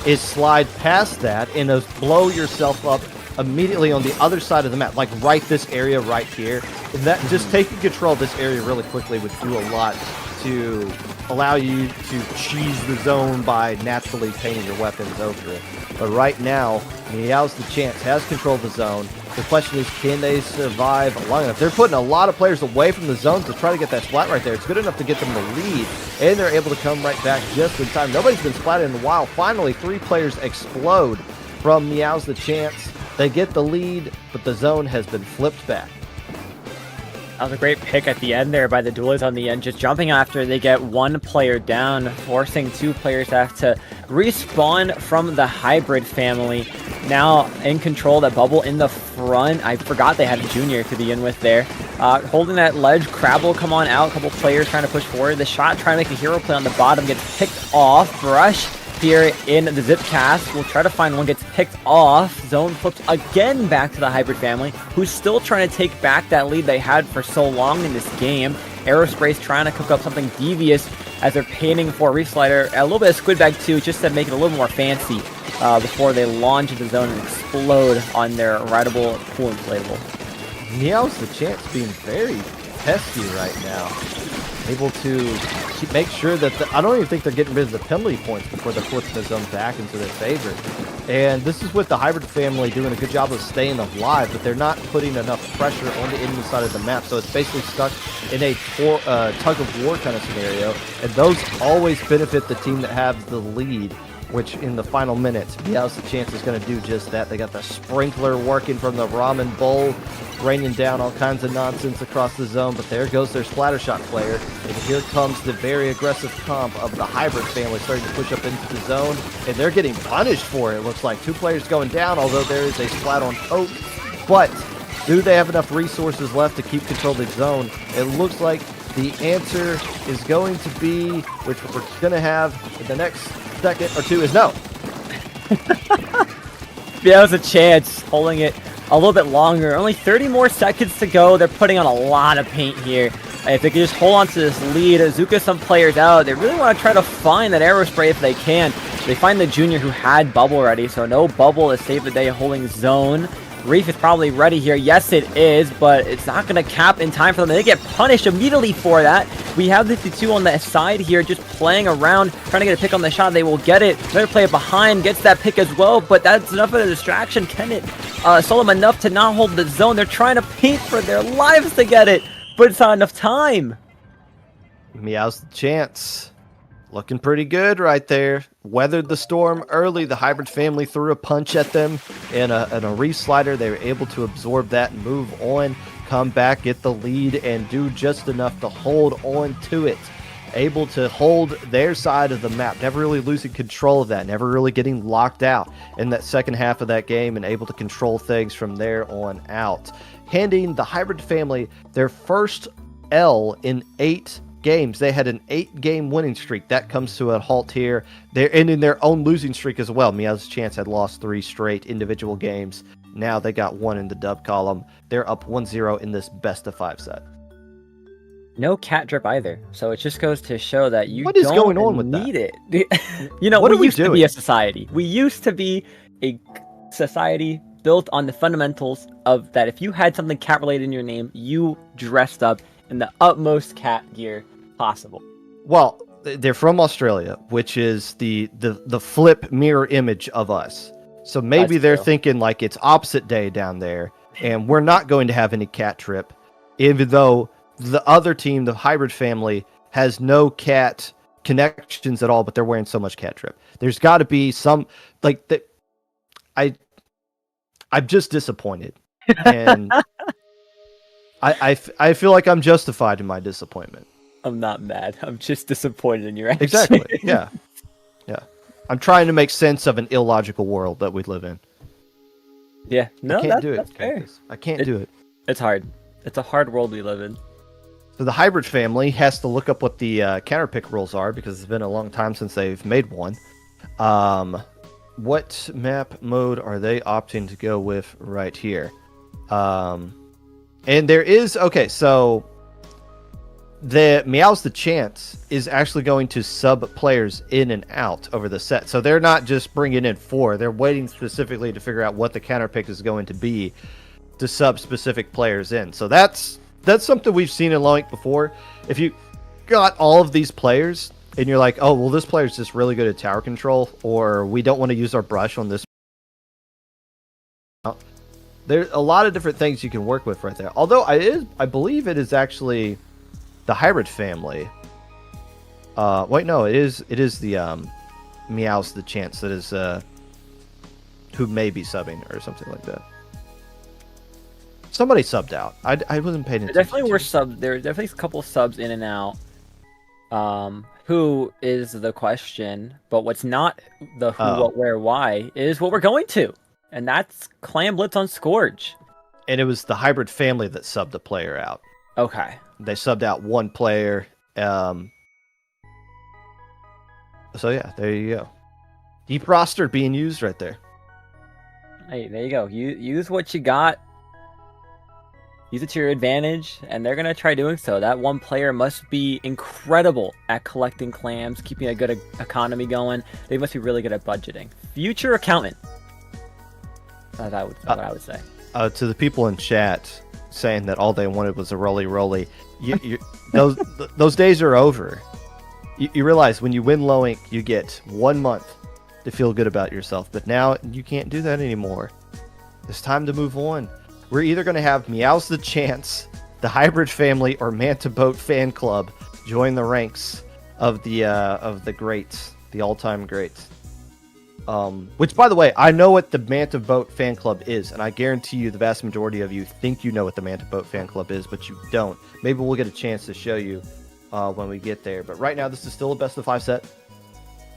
is slide past that and blow yourself up immediately on the other side of the map, like right this area right here. And that just taking control of this area really quickly would do a lot to allow you to cheese the zone by naturally painting your weapons over it. But right now, Meows the Chance has control of the zone. The question is, can they survive long enough? They're putting a lot of players away from the zone to try to get that splat right there. It's good enough to get them the lead, and they're able to come right back just in time. Nobody's been splatted in a while. Finally, 3 players explode from Meows the Chance. They get the lead, but the zone has been flipped back. That was a great pick at the end there by the duelists on the end, just jumping after they get 1 player down, forcing 2 players to have to respawn from the Hybrid family. Now in control, that bubble in the front. I forgot they had a junior to begin with there. Holding that ledge, Crab will come on out, a couple players trying to push forward. The shot trying to make a hero play on the bottom gets picked off. Brush here in the zip cast. We'll try to find one, gets picked off. Zone flips again back to the Hybrid family, who's still trying to take back that lead they had for so long in this game. Aerospray's trying to cook up something devious as they're painting for Reef Slider. A little bit of Squid Bag too, just to make it a little more fancy before they launch into the zone and explode on their rideable pool inflatable. Meows the Chance being very pesky right now. Able to make sure that I don't even think they're getting rid of the penalty points before they're flipping the zone back into their favor. And this is with the Hybrid family doing a good job of staying alive, but they're not putting enough pressure on the enemy side of the map. So it's basically stuck in a tug of war kind of scenario. And those always benefit the team that have the lead, which in the final minutes, Meows the Chance is going to do just that. They got the sprinkler working from the ramen bowl, raining down all kinds of nonsense across the zone, but there goes their Splattershot player, and here comes the very aggressive comp of the Hybrid family starting to push up into the zone, and they're getting punished for it. It looks like 2 players going down, although there is a splat on Oak, but Do they have enough resources left to keep control of the zone? It looks like the answer is going to be, which we're going to have in the next second or two, is no. Yeah, it was a chance, holding it a little bit longer. Only 30 more seconds to go. They're putting on a lot of paint here. If they can just hold on to this lead, Azuka some players out. They really want to try to find that arrow spray if they can. They find the junior who had bubble ready, so no bubble to save the day holding zone. Reef is probably ready here. Yes, it is, but it's not going to cap in time for them. They get punished immediately for that. We have the 2 on the side here just playing around, trying to get a pick on the shot. They will get it. Another player behind gets that pick as well, but that's enough of a distraction. Can it slow them enough to not hold the zone? They're trying to paint for their lives to get it, but it's not enough time. Meows the chance. Looking pretty good right there. Weathered the storm early. The hybrid family threw a punch at them in a Reef slider. They were able to absorb that and move on, come back, get the lead, and do just enough to hold on to it. Able to hold their side of the map, never really losing control of that, never really getting locked out in that second half of that game, and able to control things from there on out. Handing the hybrid family their first L in 8 games. They had an 8-game winning streak. That comes to a halt here. They're ending their own losing streak as well. Meow's Chance had lost 3 straight individual games. Now they got 1 in the dub column. They're up 1-0 in this best-of-5 set. No cat drip either, so it just goes to show that you what is don't going on with need that? it. You know, What we are we used to be doing? a society. We used to be a society built on the fundamentals of that if you had something cat related in your name, you dressed up in the utmost cat gear possible. Well, they're from Australia, which is the flip mirror image of us. So maybe That's they're true. thinking like it's opposite day down there, and we're not going to have any cat trip, even though the other team, the hybrid family, has no cat connections at all, but they're wearing so much cat trip. There's got to be some like that. I'm just disappointed, and I feel like I'm justified in my disappointment. I'm not mad. I'm just disappointed in your action. Exactly. Yeah. Yeah. I'm trying to make sense of an illogical world that we live in. Yeah. No, I can't do it. that's fair. Cactus. I can't do it. It's hard. It's a hard world we live in. So the hybrid family has to look up what the counterpick rules are because it's been a long time since they've made one. What map mode are they opting to go with right here? And there is okay. So the Meows the Chance is actually going to sub players in and out over the set. So they're not just bringing in 4. They're waiting specifically to figure out what the counterpick is going to be to sub specific players in. So that's something we've seen in Loink before. If you got all of these players and you're like, oh, well, this player's just really good at tower control, or we don't want to use our brush on this. There's a lot of different things you can work with right there. Although I believe it is actually the hybrid family. Wait, no, it is the Meows the Chance that is who may be subbing or something like that. Somebody subbed out. I wasn't paying attention. There definitely were subs. There were definitely a couple subs in and out. Who is the question? But what's not the who, what, where, why is what we're going to, and that's Clam Blitz on Scourge. And it was the hybrid family that subbed a player out. Okay. They subbed out 1 player. So yeah, there you go. Deep roster being used right there. Hey, there you go. You use what you got. Use it to your advantage, and they're gonna try doing so. That 1 player must be incredible at collecting clams, keeping a good economy going. They must be really good at budgeting. Future accountant. That's what I would say. To the people in chat saying that all they wanted was a roly, those days are over. You realize when you win Loink, you get 1 month to feel good about yourself, but now you can't do that anymore. It's time to move on. We're either going to have Meows the Chance, the hybrid family, or Manta Boat fan club join the ranks of the greats, the all-time greats. Which, by the way, I know what the Manta Boat fan club is, and I guarantee you the vast majority of you think you know what the Manta Boat fan club is, but you don't. Maybe we'll get a chance to show you when we get there. But right now, this is still a best-of-5 set.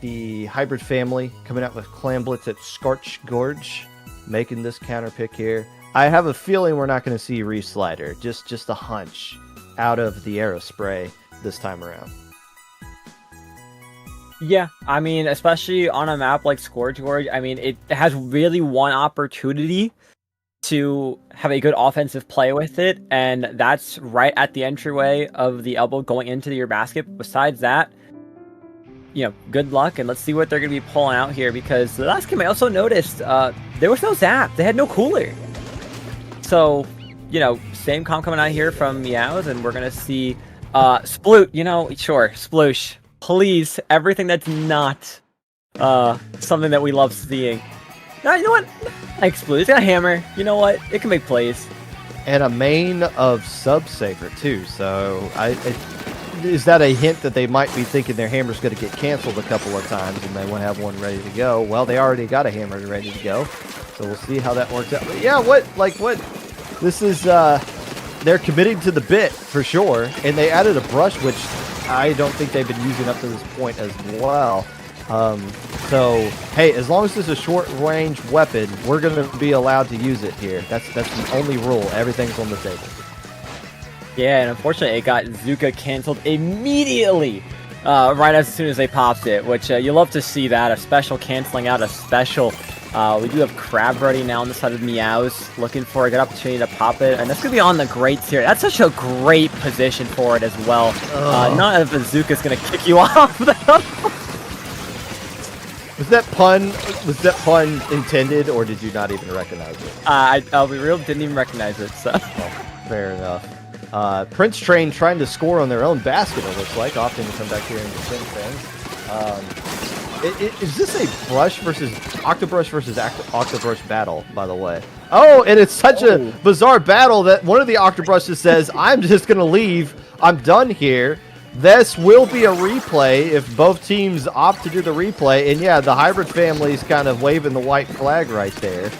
The hybrid family coming out with Clam Blitz at Scorch Gorge, making this counter pick here. I have a feeling we're not going to see Reef Slider. Just a hunch out of the Arrow Spray this time around. Yeah, I mean, especially on a map like Scourge Gorge, I mean, it has really one opportunity to have a good offensive play with it, and that's right at the entryway of the elbow going into your basket. Besides that, you know, good luck, and let's see what they're going to be pulling out here, because the last game I also noticed there was no zap. They had no cooler. So, you know, same comp coming out here from Meows, and we're going to see Sploot, you know, sure, Sploosh. Please, everything that's not something that we love seeing. No, you know what? Like Sploot, it's got a hammer. You know what? It can make plays. And a main of Sub-Saver, too. So, is that a hint that they might be thinking their hammer's going to get canceled a couple of times and they want to have one ready to go? Well, they already got a hammer ready to go. So, we'll see how that works out. But yeah, what? This is, they're committing to the bit, for sure. And they added a brush, which I don't think they've been using up to this point as well. So, hey, as long as it's a short-range weapon, we're going to be allowed to use it here. That's the only rule. Everything's on the table. Yeah, and unfortunately, it got Zuka canceled immediately, right as soon as they popped it, which you love to see that, a special canceling out a special. We do have Crab ready now on the side of Meows, looking for a good opportunity to pop it, and that's going to be on the grates here. That's such a great position for it as well. Not if Bazooka's going to kick you off. Was that pun intended, or did you not even recognize it? I'll be real, didn't even recognize it, so. Oh, fair enough. Prince Train trying to score on their own basket, it looks like, opting to come back here and defend things. Is this a brush versus Octobrush versus Octobrush battle, by the way? Oh, and it's such a bizarre battle that one of the Octobrushes says, I'm just going to leave. I'm done here. This will be a replay if both teams opt to do the replay. And yeah, the Hybrid family's kind of waving the white flag right there.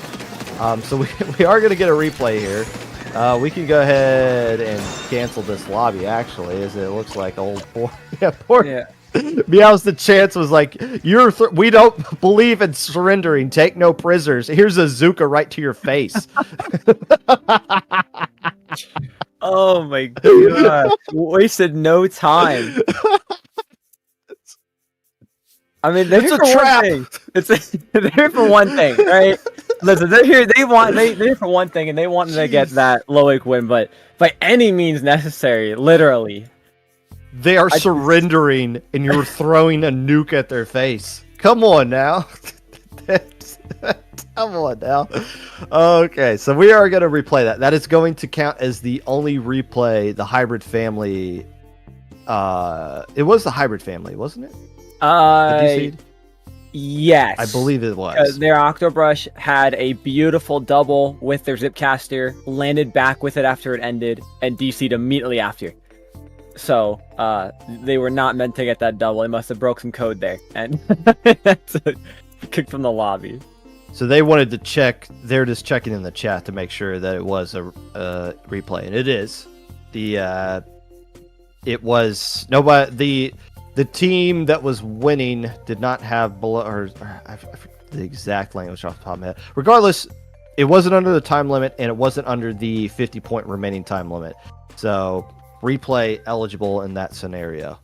So we are going to get a replay here. We can go ahead and cancel this lobby, actually, as it looks like old poor. Yeah. Meows, the chance was like, we don't believe in surrendering. Take no prisoners. Here's a Zuka right to your face. Oh my god. Wasted no time. I mean, they're It's a for trap. one thing. They're here for one thing, right? Listen, they're here. They're here for one thing, and they want to get that Loic win, but by any means necessary, literally. They are surrendering, and you're throwing a nuke at their face. Come on now. Come on now. Okay, so we are going to replay that. That is going to count as the only replay the Hybrid family. It was the Hybrid family, wasn't it? Yes. I believe it was. Their Octobrush had a beautiful double with their Zipcaster, landed back with it after it ended, and DC'd immediately after. So, they were not meant to get that double. They must have broke some code there. And that's a kick from the lobby. So they wanted to check. They're just checking in the chat to make sure that it was a replay, and it is. It was nobody. The team that was winning did not have below, or I forget the exact language off the top of my head. Regardless, it wasn't under the time limit, and it wasn't under the 50-point remaining time limit. So replay eligible in that scenario.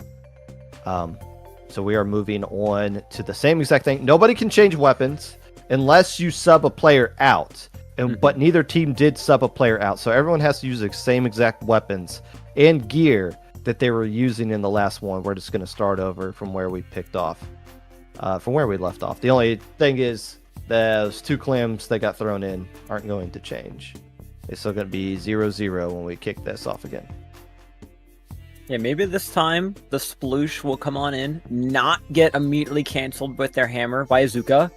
So we are moving on to the same exact thing. Nobody can change weapons unless you sub a player out. But neither team did sub a player out. So everyone has to use the same exact weapons and gear that they were using in the last one. We're just going to start over from where we picked off. From where we left off. The only thing is those two clams that got thrown in aren't going to change. They're still going to be 0-0 when we kick this off again. Yeah, maybe this time the Sploosh will come on in, not get immediately canceled with their hammer by Azuka,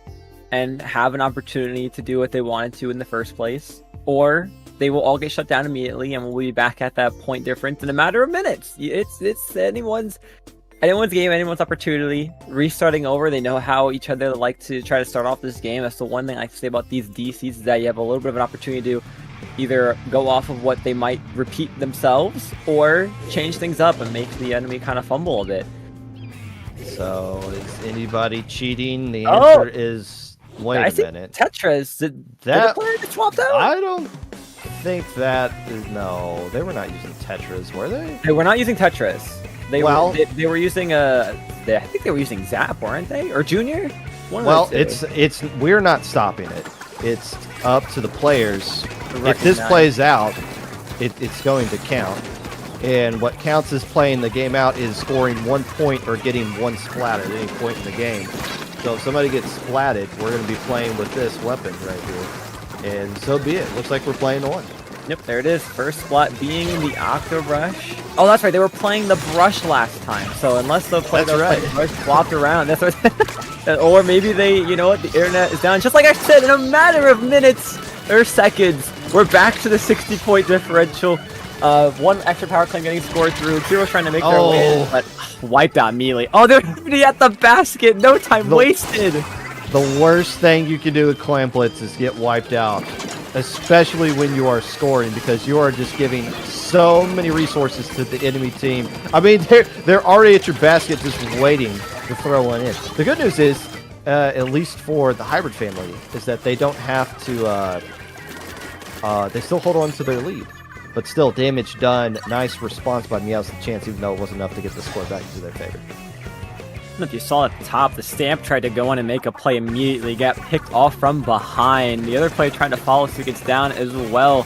and have an opportunity to do what they wanted to in the first place. Or they will all get shut down immediately, and we'll be back at that point difference in a matter of minutes. It's anyone's game, anyone's opportunity. Restarting over, they know how each other like to try to start off this game. That's the one thing I like to say about these DCs, is that you have a little bit of an opportunity to either go off of what they might repeat themselves, or change things up and make the enemy kind of fumble a bit. So, is anybody cheating? The answer is Wait I a think minute. Tetris, did That- the player get swapped out? I don't think that is, no, they were not using Tetris, were they? They were not using Tetris. They Well- they were using I think they were using Zap, weren't they? Or Junior? One of Well, the two. it's we're not stopping it. It's up to the players. If this recognize. plays out, it's going to count. And what counts as playing the game out is scoring 1 point or getting 1 splat at any point in the game. So if somebody gets splatted, we're going to be playing with this weapon right here. And so be it. Looks like we're playing on. Yep, there it is. First splat being the Octo Brush. Oh, that's right. They were playing the brush last time. So unless the player That's right. brush flopped around, that's what. Or maybe they, you know what, the internet is down. Just like I said, in a matter of minutes or seconds, we're back to the 60-point differential. One extra power claim getting scored through. Heroes trying to make their way in, but wiped out immediately. Oh, they're already at the basket. No time wasted. The worst thing you can do with Clam Blitz is get wiped out, especially when you are scoring, because you are just giving so many resources to the enemy team. I mean, they're already at your basket just waiting to throw one in. The good news is, at least for the hybrid family, is that they don't have to, they still hold on to their lead. But still, damage done. Nice response by Meows the chance, even though it wasn't enough to get the score back into their favor. If you saw at the top, the Stamp tried to go in and make a play immediately, got picked off from behind. The other player trying to follow suit gets down as well.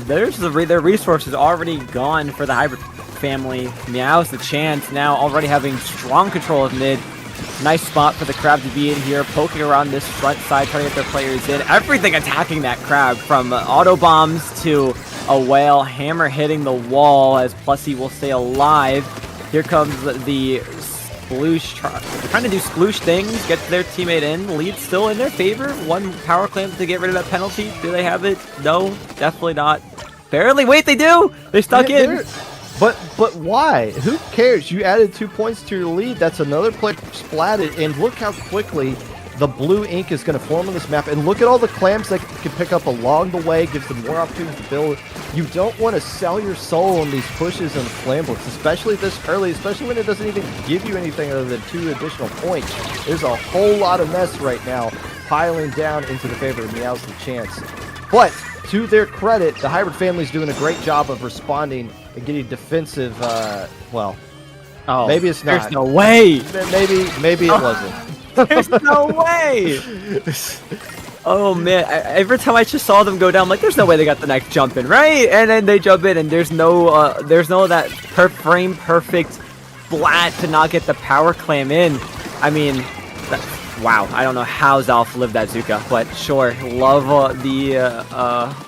Their resources already gone for the hybrid family. Meows the chance now already having strong control of mid. Nice spot for the Crab to be in here, poking around this front side, trying to get their players in. Everything attacking that Crab, from auto bombs to a whale, hammer hitting the wall as Plussy will stay alive. Here comes the Sploosh, trying to do Sploosh things, get their teammate in. Lead still in their favor. 1 power clamp to get rid of that penalty. Do they have it? No, definitely not. Barely. Wait, they do. They stuck in. But why? Who cares? You added 2 points to your lead. That's another player splatted, and look how quickly the blue ink is going to form on this map. And look at all the clams that can pick up along the way, gives them more opportunities to build. You don't want to sell your soul on these pushes and clam blitz, especially this early, especially when it doesn't even give you anything other than 2 additional points. There's a whole lot of mess right now piling down into the favor of Meows the chance. But to their credit, the hybrid family's doing a great job of responding and getting defensive. Well, Oh, maybe it's not. There's no way. Maybe it wasn't. There's no way. Oh man! Every time I just saw them go down, I'm like, there's no way they got the next jump in, right? And then they jump in, and there's no that frame perfect flat to not get the power clam in. I mean, wow! I don't know how Zalf lived that Zuka, but sure. Love the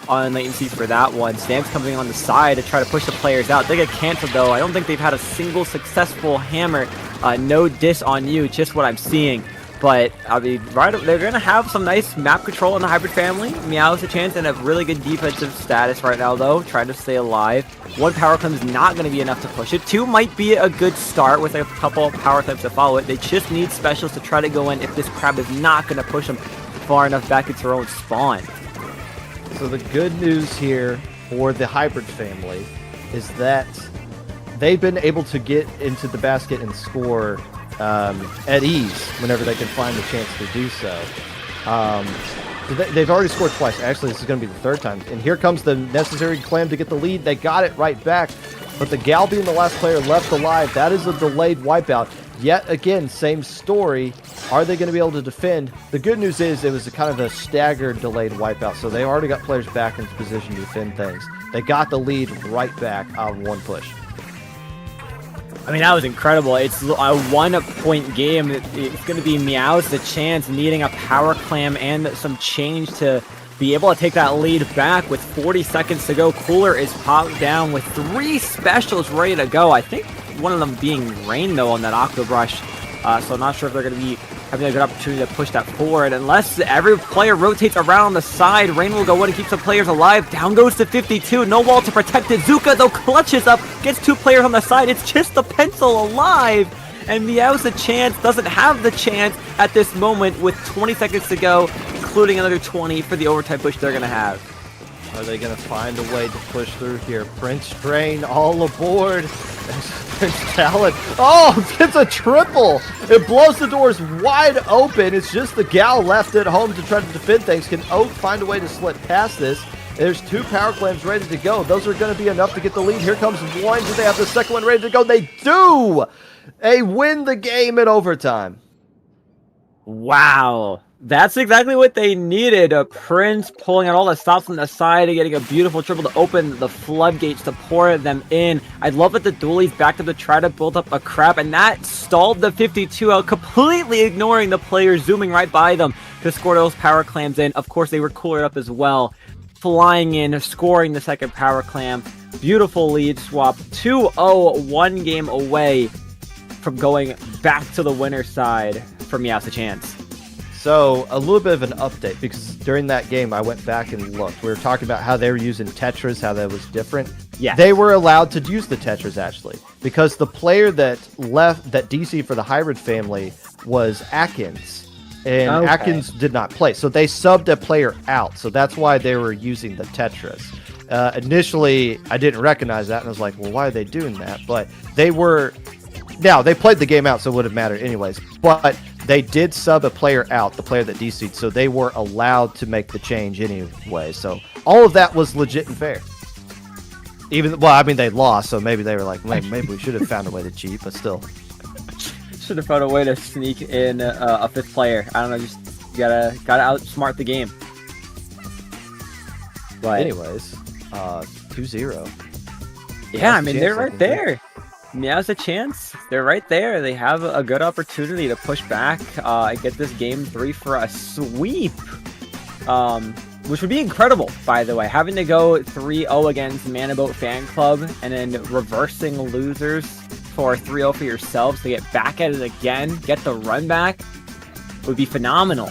on latency for that one. Stamp's coming on the side to try to push the players out. They get canceled though. I don't think they've had a single successful hammer. No diss on you, just what I'm seeing. But, I mean, they're going to have some nice map control in the hybrid family. Meows a chance and a really good defensive status right now, though, trying to stay alive. 1 power climb is not going to be enough to push it. 2 might be a good start with a couple power climbs to follow it. They just need specials to try to go in if this Crab is not going to push them far enough back into their own spawn. So the good news here for the hybrid family is that they've been able to get into the basket and score at ease whenever they can find the chance to do so. They've already scored twice. Actually, this is going to be the 3rd time. And here comes the necessary clam to get the lead. They got it right back. But the Gal being the last player left alive, that is a delayed wipeout. Yet again, same story. Are they going to be able to defend? The good news is it was a kind of a staggered delayed wipeout, so they already got players back into position to defend things. They got the lead right back on 1 push. I mean, that was incredible. It's a 1-point game. It's going to be Meows the chance, needing a power clam and some change to be able to take that lead back with 40 seconds to go. Cooler is popped down with 3 specials ready to go. I think one of them being Rain, though, on that Octo Brush. So I'm not sure if they're going to be having a good opportunity to push that forward. Unless every player rotates around on the side, Rain will go in and keep some players alive. Down goes to 52. No wall to protect it. Zuka, though, clutches up. Gets 2 players on the side. It's just the pencil alive. And Meows the chance doesn't have the chance at this moment with 20 seconds to go, including another 20 for the overtime push they're going to have. Are they going to find a way to push through here? Prince Train all aboard. Prince Talon. Oh, it's a triple. It blows the doors wide open. It's just the gal left at home to try to defend things. Can Oak find a way to slip past this? There's 2 power clams ready to go. Those are going to be enough to get the lead. Here comes one. Do they have the second one ready to go? They do. They win the game in overtime. Wow. That's exactly what they needed. A Prince pulling out all the stops on the side and getting a beautiful triple to open the floodgates to pour them in. I love that the dualies backed up to try to build up a crap, and that stalled the 52 out, completely ignoring the players zooming right by them to score those power clams in. Of course, they were cooler up as well. Flying in, scoring the second power clam. Beautiful lead swap. 2-0, 1 game away from going back to the winner's side for Meows a chance. So, a little bit of an update, because during that game, I went back and looked. We were talking about how they were using Tetras, how that was different. Yeah. They were allowed to use the Tetras, actually, because the player that left, that DC for the hybrid family, was Atkins. And Okay. Atkins did not play, so they subbed a player out. So that's why they were using the Tetras. Initially, I didn't recognize that, and I was like, well, why are they doing that? But they were... Now, they played the game out, so it would have mattered anyways. But they did sub a player out, the player that DC'd, so they were allowed to make the change anyway. So all of that was legit and fair. Well, I mean, they lost, so maybe they were like, maybe we should have found a way to cheat, but still. Should have found a way to sneak in a 5th player. I don't know, just gotta outsmart the game. But Anyways, 2-0. yeah, I Meows a mean, they're chance, right looking good. there. Meows a chance. They're right there. They have a good opportunity to push back and get this game 3 for a sweep. Which would be incredible, by the way. Having to go 3-0 against Manaboat Fanclub and then reversing losers for 3-0 for yourselves to get back at it again, get the run back, would be phenomenal.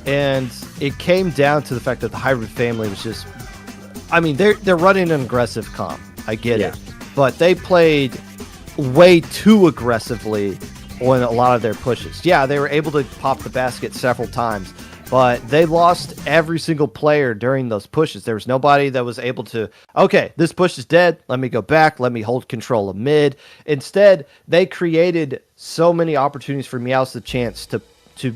And it came down to the fact that the hybrid family was just... I mean, they're running an aggressive comp. I get it. But they played way too aggressively on a lot of their pushes. Yeah, they were able to pop the basket several times, but they lost every single player during those pushes. There was nobody that was able to, okay, this push is dead. Let me go back. Let me hold control of mid. Instead, they created so many opportunities for Meows the chance to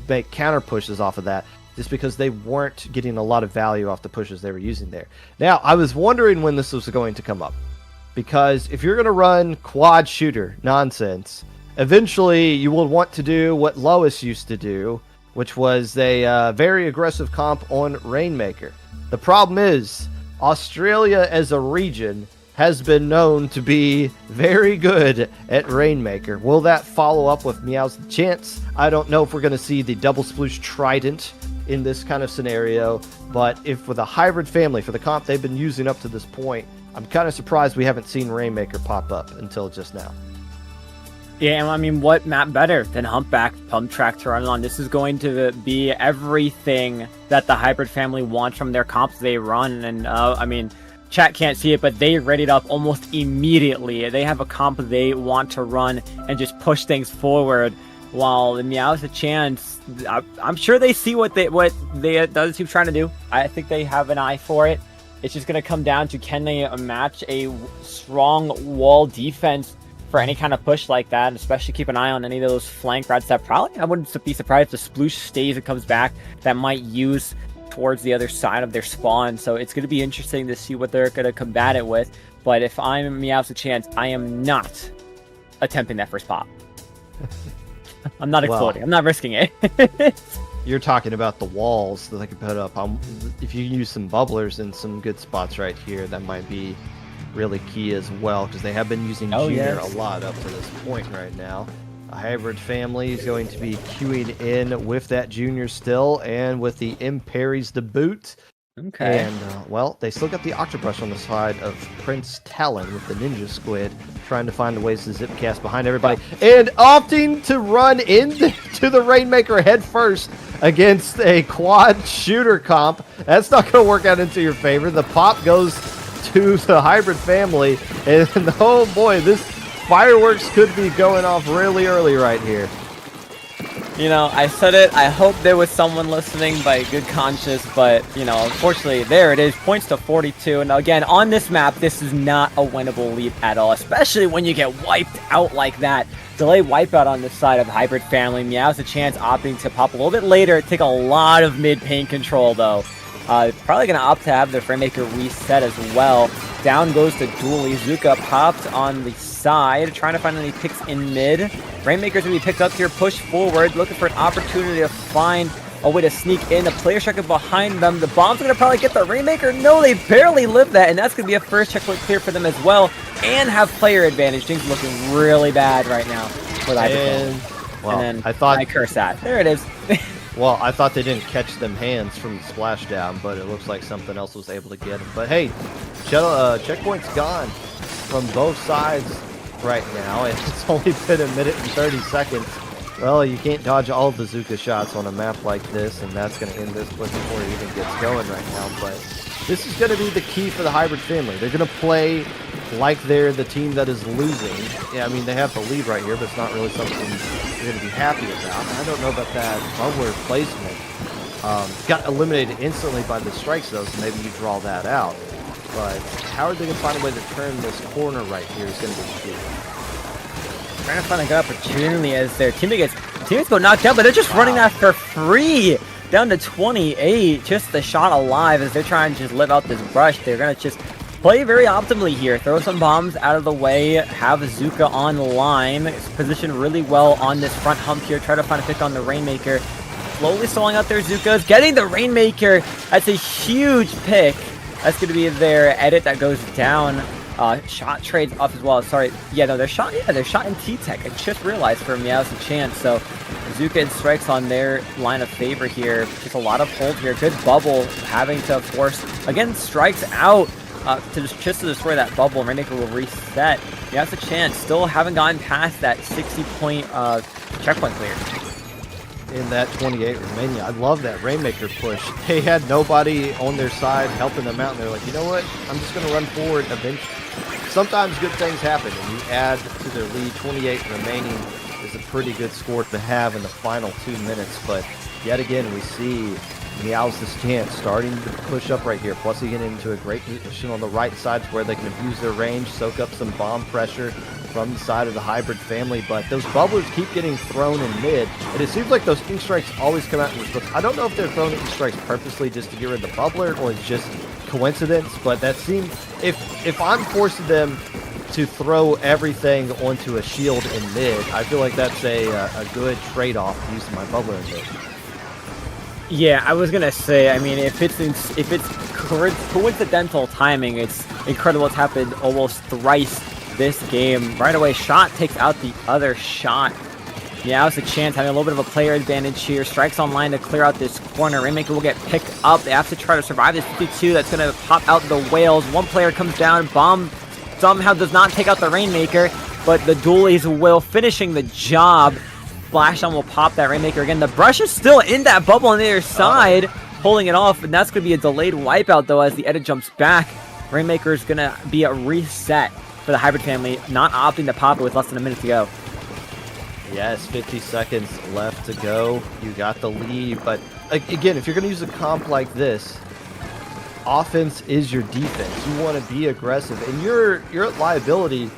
make counter pushes off of that, just because they weren't getting a lot of value off the pushes they were using there. Now, I was wondering when this was going to come up. Because if you're going to run quad shooter nonsense, eventually you will want to do what Lois used to do, which was a very aggressive comp on Rainmaker. The problem is, Australia as a region has been known to be very good at Rainmaker. Will that follow up with Meows the Chance? I don't know if we're going to see the double sploosh trident in this kind of scenario, but if with a hybrid family for the comp they've been using up to this point, I'm kind of surprised we haven't seen Rainmaker pop up until just now. Yeah, I mean, what map better than Humpback Pump Track to run on? This is going to be everything that the hybrid family wants from their comps they run. And, I mean, chat can't see it, but they readied up almost immediately. They have a comp they want to run and just push things forward. While the Meows a chance, I'm sure they see what the other team's trying to do. I think they have an eye for it. It's just going to come down to, can they match a strong wall defense for any kind of push like that, and especially keep an eye on any of those flank rats that probably, I wouldn't be surprised if the sploosh stays and comes back, that might use towards the other side of their spawn. So it's going to be interesting to see what they're going to combat it with. But if I'm Meows a chance, I am not attempting that first pop. I'm not exploding. I'm not risking it. You're talking about the walls that they can put up. If you use some bubblers in some good spots right here, that might be really key as well, because they have been using Junior a lot up to this point right now. A hybrid family is going to be queuing in with that Junior still, and with the Imperies to boot. Okay. And, well, they still got the Octobrush on the side of Prince Talon with the Ninja Squid, trying to find ways to zip cast behind everybody, and opting to run into the Rainmaker head first against a quad shooter comp. That's not going to work out into your favor. The pop goes to the hybrid family, and oh boy, this fireworks could be going off really early right here. You know, I said it. I hope there was someone listening by good conscience, but, you know, unfortunately, there it is. Points to 42. And again, on this map, this is not a winnable lead at all, especially when you get wiped out like that. Delay wipeout on this side of Hybrid Family. Meows a chance opting to pop a little bit later. Take a lot of mid-pain control, though. Probably going to opt to have the Framemaker reset as well. Down goes to Dooley. Zuka popped on the side, trying to find any picks in mid. Rainmaker's going to be picked up here, push forward, looking for an opportunity to find a way to sneak in. The player striker behind them. The bomb's going to probably get the Rainmaker. No, they barely live that, and that's going to be a first checkpoint clear for them as well, and have player advantage. Things looking really bad right now for the Well, and then I curse that. There it is. Well, I thought they didn't catch them hands from the splashdown, but it looks like something else was able to get them. But hey, checkpoint's gone from both sides right now, and it's only been a minute and 30 seconds. Well, you can't dodge all of the Zuka shots on a map like this, and that's going to end this push before it even gets going right now. But this is going to be the key for the Hybrid Family. They're going to play like they're the team that is losing. Yeah, I mean, they have the lead right here, but it's not really something you're going to be happy about. I don't know about that bubbler placement. Got eliminated instantly by the strikes, though, so maybe you draw that out. But how are they going to find a way to turn this corner right here is going to be key. Trying to find a good opportunity as their teammates go knocked down, but they're just running that for free. Down to 28, just the shot alive as they're trying to just live out this rush. They're going to just play very optimally here. Throw some bombs out of the way, have Zuka on line. It's positioned really well on this front hump here. Try to find a pick on the Rainmaker. Slowly stalling out their Zukas. Getting the Rainmaker. That's a huge pick. That's going to be their edit that goes down. Shot trades off as well. Sorry. Yeah, no, they're shot in T-Tech. I just realized for Meows a chance. So Zuka and Strikes on their line of favor here. Just a lot of hold here. Good bubble having to force, again, Strikes out just to destroy that bubble. Rainmaker will reset. Meows a chance. Still haven't gotten past that 60-point checkpoint clear. In that 28 remaining. I love that Rainmaker push. They had nobody on their side helping them out, and they're like, you know what? I'm just going to run forward eventually. Sometimes good things happen, and you add to their lead. 28 remaining is a pretty good score to have in the final 2 minutes, but yet again, we see Meows this chance starting to push up right here. Plus, he get into a great position on the right side where they can abuse their range, soak up some bomb pressure from the side of the Hybrid Family, but those bubblers keep getting thrown in mid, and it seems like those ink strikes always come out in response. I don't know if they're throwing ink strikes purposely just to get rid of the bubbler, or it's just coincidence, but that seems, if I'm forcing them to throw everything onto a shield in mid, I feel like that's a good trade-off using my bubbler in mid. Yeah, I was gonna say, I mean, if it's coincidental timing, it's incredible. It's happened almost thrice this game. Right away, shot takes out the other shot. Yeah, it's a chance, having a little bit of a player advantage here. Strikes online to clear out this corner. Rainmaker will get picked up. They have to try to survive this 52. That's going to pop out the whales. One player comes down. Bomb somehow does not take out the Rainmaker, but the Doolies will, finishing the job. Splashdown will pop that Rainmaker again. The brush is still in that bubble on the other side, pulling it off, and that's going to be a delayed wipeout, though, as the edit jumps back. Rainmaker is going to be a reset for the Hybrid Family, not opting to pop it with less than a minute to go. Yes, 50 seconds left to go. You got the lead, but again, if you're going to use a comp like this, offense is your defense. You want to be aggressive, and you're at liability.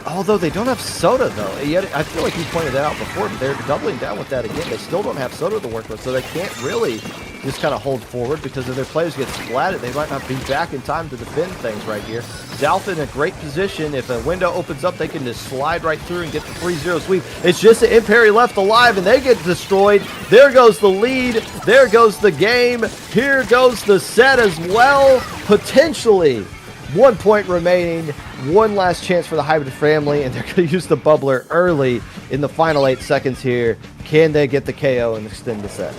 Although they don't have Soda, though. Yet I feel like you pointed that out before, but they're doubling down with that again. They still don't have Soda to work with, so they can't really just kind of hold forward, because if their players get splatted, they might not be back in time to defend things right here. Zalf in a great position. If a window opens up, they can just slide right through and get the 3-0 sweep. It's just the Imperi left alive, and they get destroyed. There goes the lead. There goes the game. Here goes the set as well. Potentially 1 point remaining. One last chance for the Hybrid Family, and they're going to use the bubbler early in the final 8 seconds here. Can they get the KO and extend the set?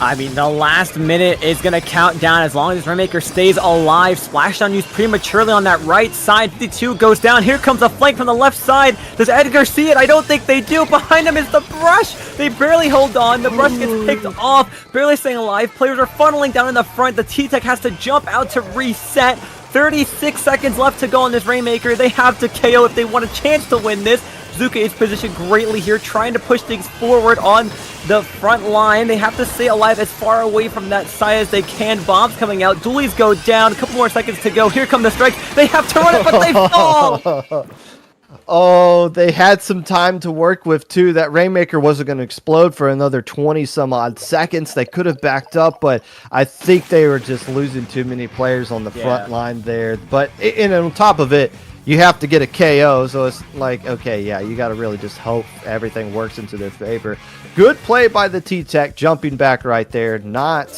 I mean, the last minute is going to count down as long as this Rainmaker stays alive. Splashdown used prematurely on that right side. 52 goes down. Here comes a flank from the left side. Does Edgar see it? I don't think they do. Behind him is the brush. They barely hold on. The brush gets picked off. Barely staying alive. Players are funneling down in the front. The T-Tech has to jump out to reset. 36 seconds left to go on this Rainmaker. They have to KO if they want a chance to win this. Zuka is positioned greatly here, trying to push things forward on the front line. They have to stay alive as far away from that side as they can. Bombs coming out. Dualies go down. A couple more seconds to go. Here come the strikes. They have to run it, but they fall! Oh, they had some time to work with, too. That Rainmaker wasn't going to explode for another 20-some-odd seconds. They could have backed up, but I think they were just losing too many players on the front line there. But and on top of it, you have to get a KO, so it's like, okay, yeah, you got to really just hope everything works into their favor. Good play by the T-Tech, jumping back right there, not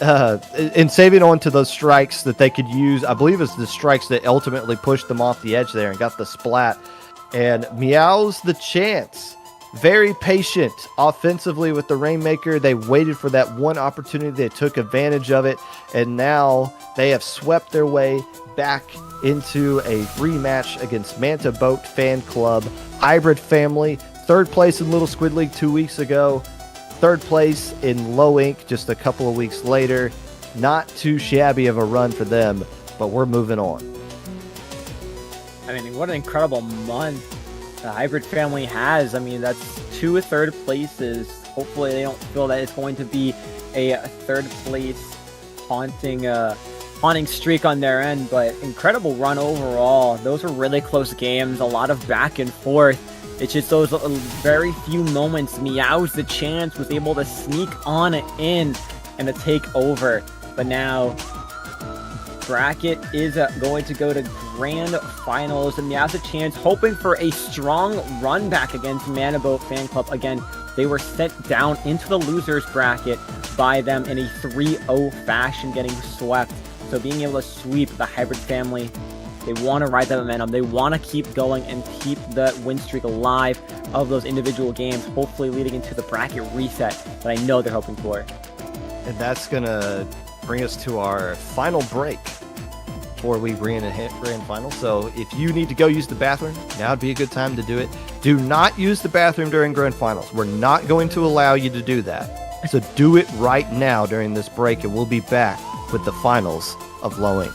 and saving on to those strikes that they could use. I believe it's the strikes that ultimately pushed them off the edge there and got the splat. And Meows the chance. Very patient offensively with the Rainmaker. They waited for that one opportunity. They took advantage of it. And now they have swept their way back into a rematch against Manta Boat Fan Club. Hybrid Family. Third place in Little Squid League 2 weeks ago. Third place in Low Ink just a couple of weeks later. Not too shabby of a run for them, but we're moving on. I mean, what an incredible month the Hybrid Family has. I mean, that's 2 third places. Hopefully they don't feel that it's going to be a third place haunting streak on their end, but incredible run overall. Those were really close games, a lot of back and forth. It's just those very few moments. Meows the chance was able to sneak on in and to take over, but now bracket is going to go to grand finals, and Meows a chance hoping for a strong run back against Manta Fan Club. Again, they were sent down into the losers bracket by them in a 3-0 fashion, getting swept. So being able to sweep the Hybrid Family, they want to ride that momentum. They want to keep going and keep the win streak alive of those individual games, hopefully leading into the bracket reset that I know they're hoping for. And that's going to bring us to our final break before we bring in a grand final. So if you need to go use the bathroom, now would be a good time to do it. Do not use the bathroom during grand finals. We're not going to allow you to do that. So do it right now during this break, and we'll be back with the finals of Low Ink.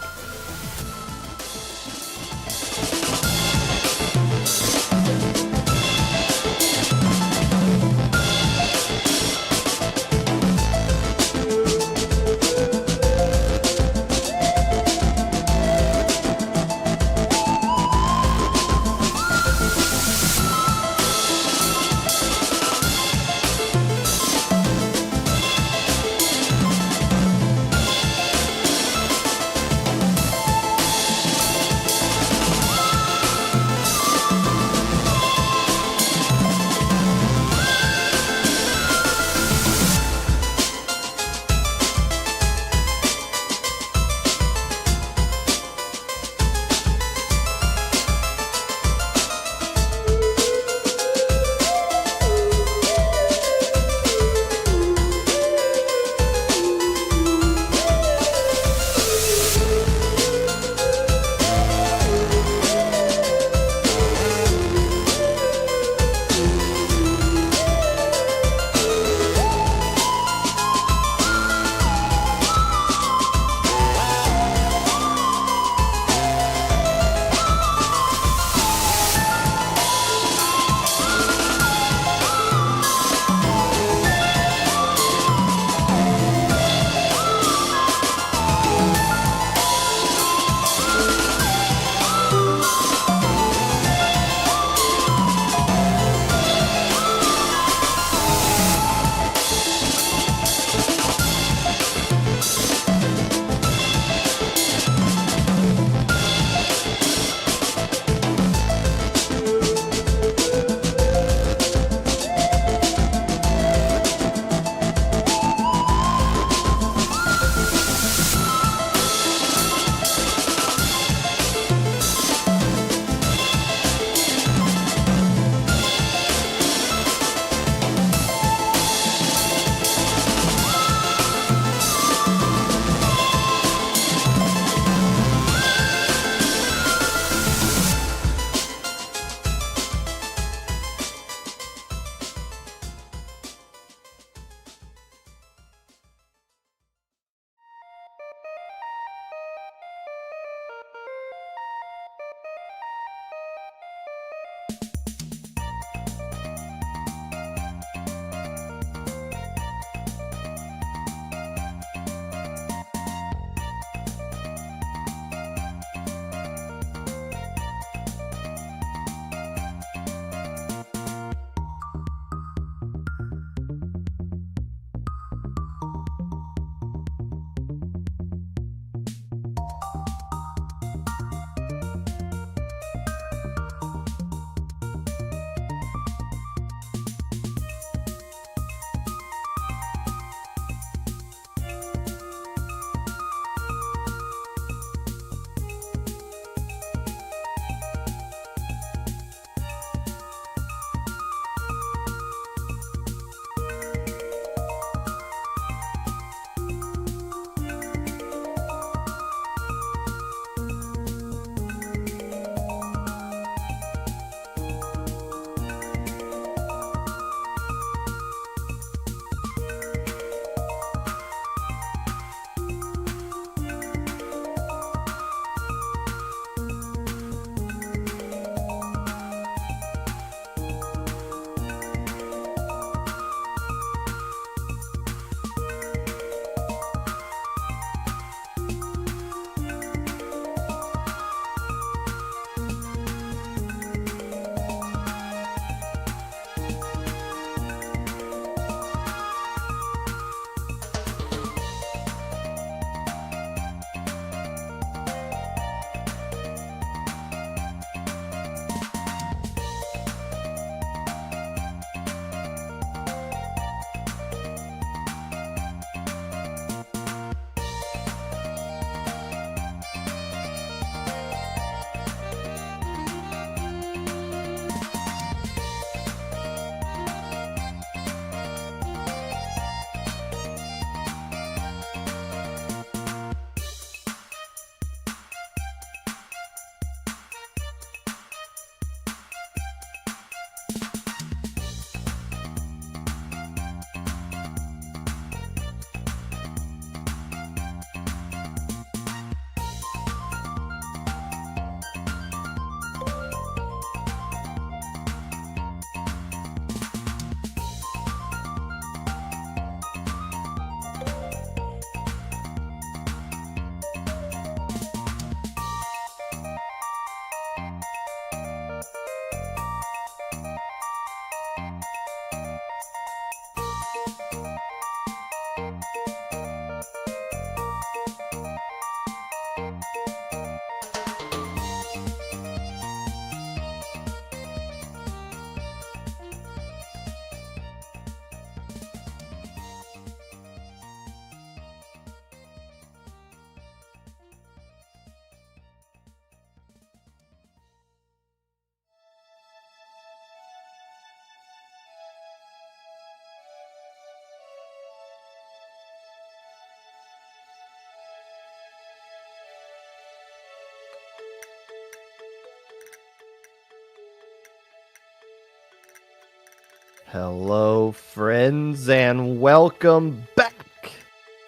Hello, friends, and welcome back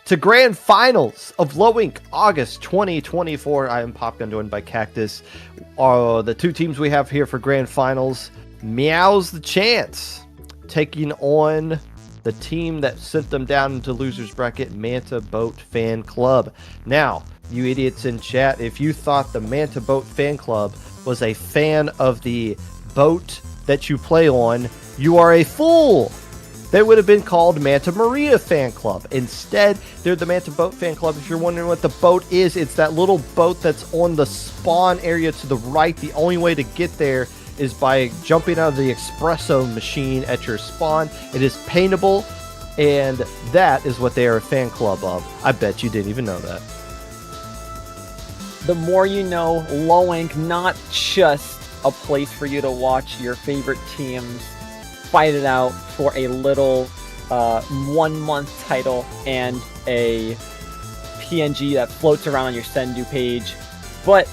to Grand Finals of Low Ink August 2024. I am Popgun, joined by Cactus. The two teams we have here for Grand Finals, Meows the Chance, taking on the team that sent them down into loser's bracket, Manta Boat Fan Club. Now, you idiots in chat, if you thought the Manta Boat Fan Club was a fan of the boat that you play on, you are a fool. They would have been called Manta Maria Fan Club. Instead, they're the Manta Boat Fan Club. If you're wondering what the boat is, it's that little boat that's on the spawn area to the right. The only way to get there is by jumping out of the espresso machine at your spawn. It is paintable, and that is what they are a fan club of. I bet you didn't even know that. The more you know, Low Ink, not just a place for you to watch your favorite teams fight it out for a little 1 month title and a PNG that floats around on your Sendu page, but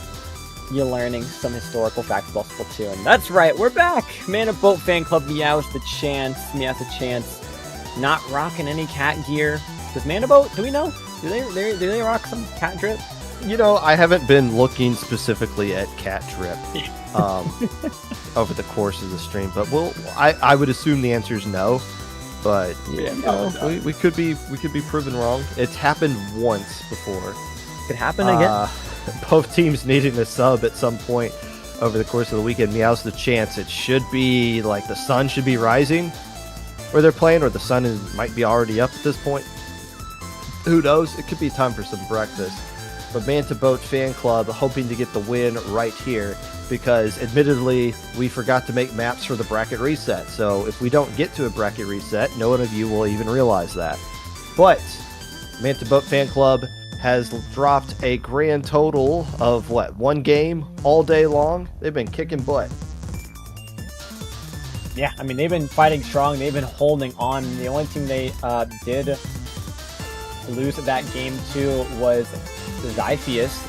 you're learning some historical facts about Splatoon. That's right, we're back! Manta Boat Fan Club, Meows the Chance, not rocking any cat gear. Does Manta Boat, do we know? Do they rock some cat drip? You know, I haven't been looking specifically at cat drip over the course of the stream, but I would assume the answer is no. But yeah, no, we could be proven wrong. It's happened once before. Could happen again. Both teams needing a sub at some point over the course of the weekend. Meows the Chance. It should be like the sun should be rising where they're playing, or the sun might be already up at this point. Who knows? It could be time for some breakfast. But Manta Boat Fan Club hoping to get the win right here, because admittedly we forgot to make maps for the bracket reset. So if we don't get to a bracket reset, no one of you will even realize that. But Manta Boat Fan Club has dropped a grand total of what, 1 game all day long. They've been kicking butt. Yeah, I mean, they've been fighting strong. They've been holding on. The only team they did lose that game to was Zypheus,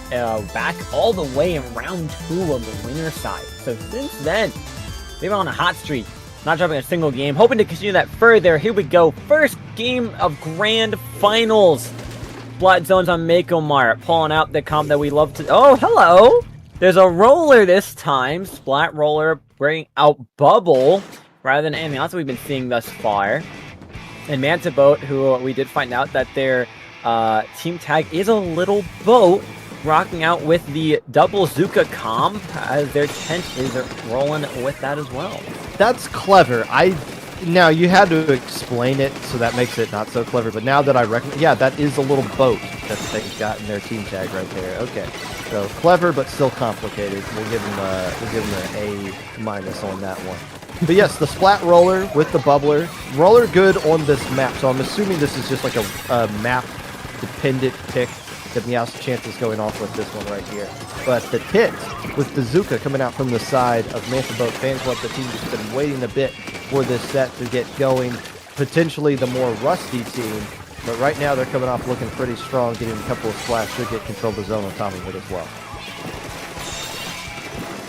back all the way in round 2 of the winner side. So since then, they've been on a hot streak, not dropping a single game. Hoping to continue that further. Here we go. First game of Grand Finals. Splat Zones on Makomar, pulling out the comp that we love to... Oh, hello! There's a roller this time. Splat Roller bringing out Bubble, rather than anything else that we've been seeing thus far. And Manta Boat, who we did find out that their team tag is a little boat, rocking out with the double Zuka comp, as their tent is rolling with that as well. That's clever. Now, you had to explain it, so that makes it not so clever, but now that I recognize, yeah, that is a little boat that they've got in their team tag right there. Okay, so clever, but still complicated. We'll give them an A- on that one. But yes, the Splat Roller with the Bubbler. Roller good on this map, so I'm assuming this is just like a map-dependent pick that Meows the Chance is going off with this one right here. But the tent with the Zuka coming out from the side of Manta Boat Fan Club, the team has been waiting a bit for this set to get going. Potentially the more rusty team, but right now they're coming off looking pretty strong, getting a couple of splash, should get control of the zone on top of it as well.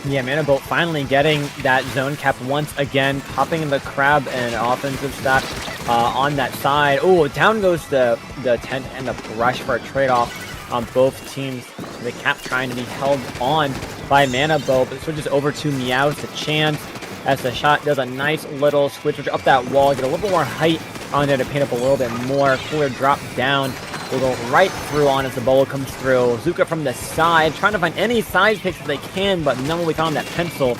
Yeah, Manta Boat finally getting that zone cap once again, popping in the crab and offensive stat on that side. Oh, down goes the tent and the brush for a trade-off on both teams. The cap trying to be held on by Manta Boat, but it switches over to Meows the Chance as the shot does a nice little switch up that wall, get a little bit more height on there to paint up a little bit more. Cooler drop down. Will go right through on as the bubble comes through. Zuka from the side, trying to find any side picks that they can, but none will be found that pencil.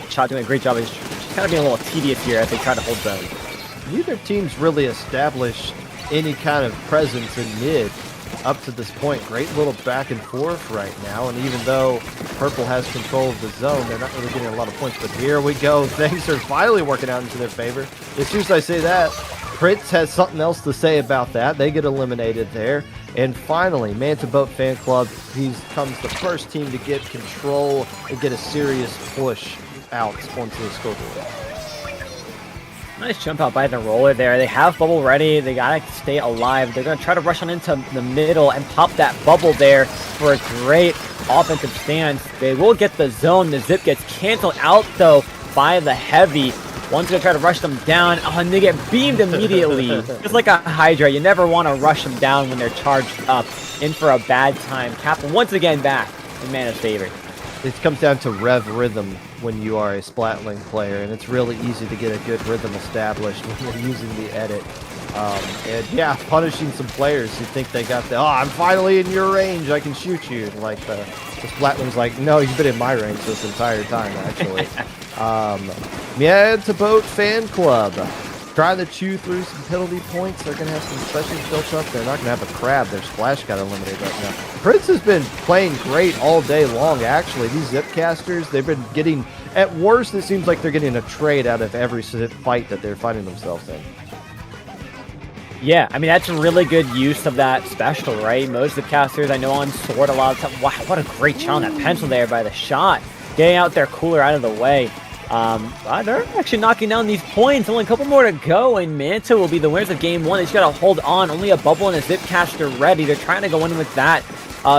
Shot doing a great job. He's kind of being a little tedious here as they try to hold zone. Neither team's really established any kind of presence in mid up to this point. Great little back and forth right now, and even though Purple has control of the zone, they're not really getting a lot of points. But here we go. Things are finally working out into their favor. As soon as I say that, Prince has something else to say about that. They get eliminated there. And finally, Manta Boat Fan Club, becomes the first team to get control and get a serious push out onto the scoreboard. Nice jump out by the roller there. They have bubble ready. They gotta stay alive. They're gonna try to rush on into the middle and pop that bubble there for a great offensive stance. They will get the zone. The zip gets canceled out though by the heavy. One's gonna try to rush them down, and they get beamed immediately. Just like a Hydra, you never want to rush them down when they're charged up. In for a bad time. Cap once again back in Manta's favor. It comes down to rev rhythm when you are a Splatling player, and it's really easy to get a good rhythm established when you're using the edit. And yeah, punishing some players who think they got the, oh, I'm finally in your range, I can shoot you. Like the Splatling's like, no, you've been in my range this entire time, actually. Manta Boat Fan Club. Trying to chew through some penalty points. They're going to have some specials built up. They're not going to have a crab. Their splash got eliminated right now. Prince has been playing great all day long, actually. These Zipcasters, they've been getting, at worst, it seems like they're getting a trade out of every fight that they're finding themselves in. Yeah, I mean, that's a really good use of that special, right? Most of the casters I know on Sword a lot of time. Wow, what a great shot on that pencil there by the shot. Getting out their cooler out of the way. They're actually knocking down these points. Only a couple more to go, and Manta will be the winners of game one. They just gotta hold on. Only a bubble and a Zipcaster ready. They're trying to go in with that.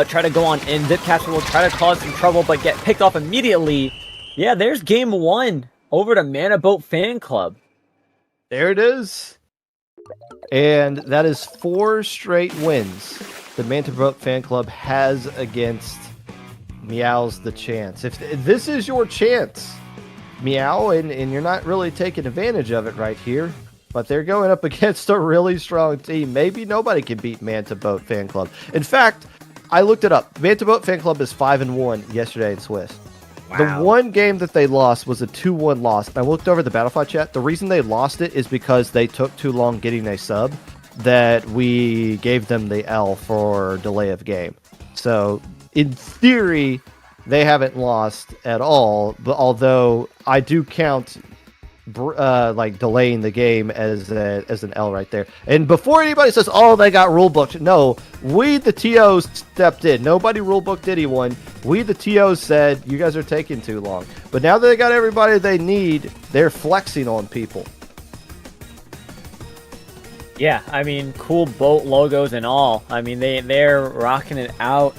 Try to go on in. Zipcaster will try to cause some trouble, but get picked off immediately. Yeah, there's game one. Over to Manta Boat Fan Club. There it is. And that is 4 straight wins the Manta Boat Fan Club has against Meows the Chance. If this is your chance, Meow, and you're not really taking advantage of it right here, but they're going up against a really strong team. Maybe nobody can beat Manta Boat Fan Club. In fact, I looked it up. Manta Boat Fan Club is 5-1 yesterday in Swiss. Wow. The one game that they lost was a 2-1 loss. And I looked over the Battlefy chat. The reason they lost it is because they took too long getting a sub that we gave them the L for delay of game. So, in theory, they haven't lost at all, but although I do count like delaying the game as an L right there. And before anybody says, "Oh, they got rule booked," no, we the TOs stepped in. Nobody rule booked anyone. We the TOs said you guys are taking too long. But now that they got everybody they need, they're flexing on people. Yeah, I mean, cool boat logos and all. I mean, they're rocking it out.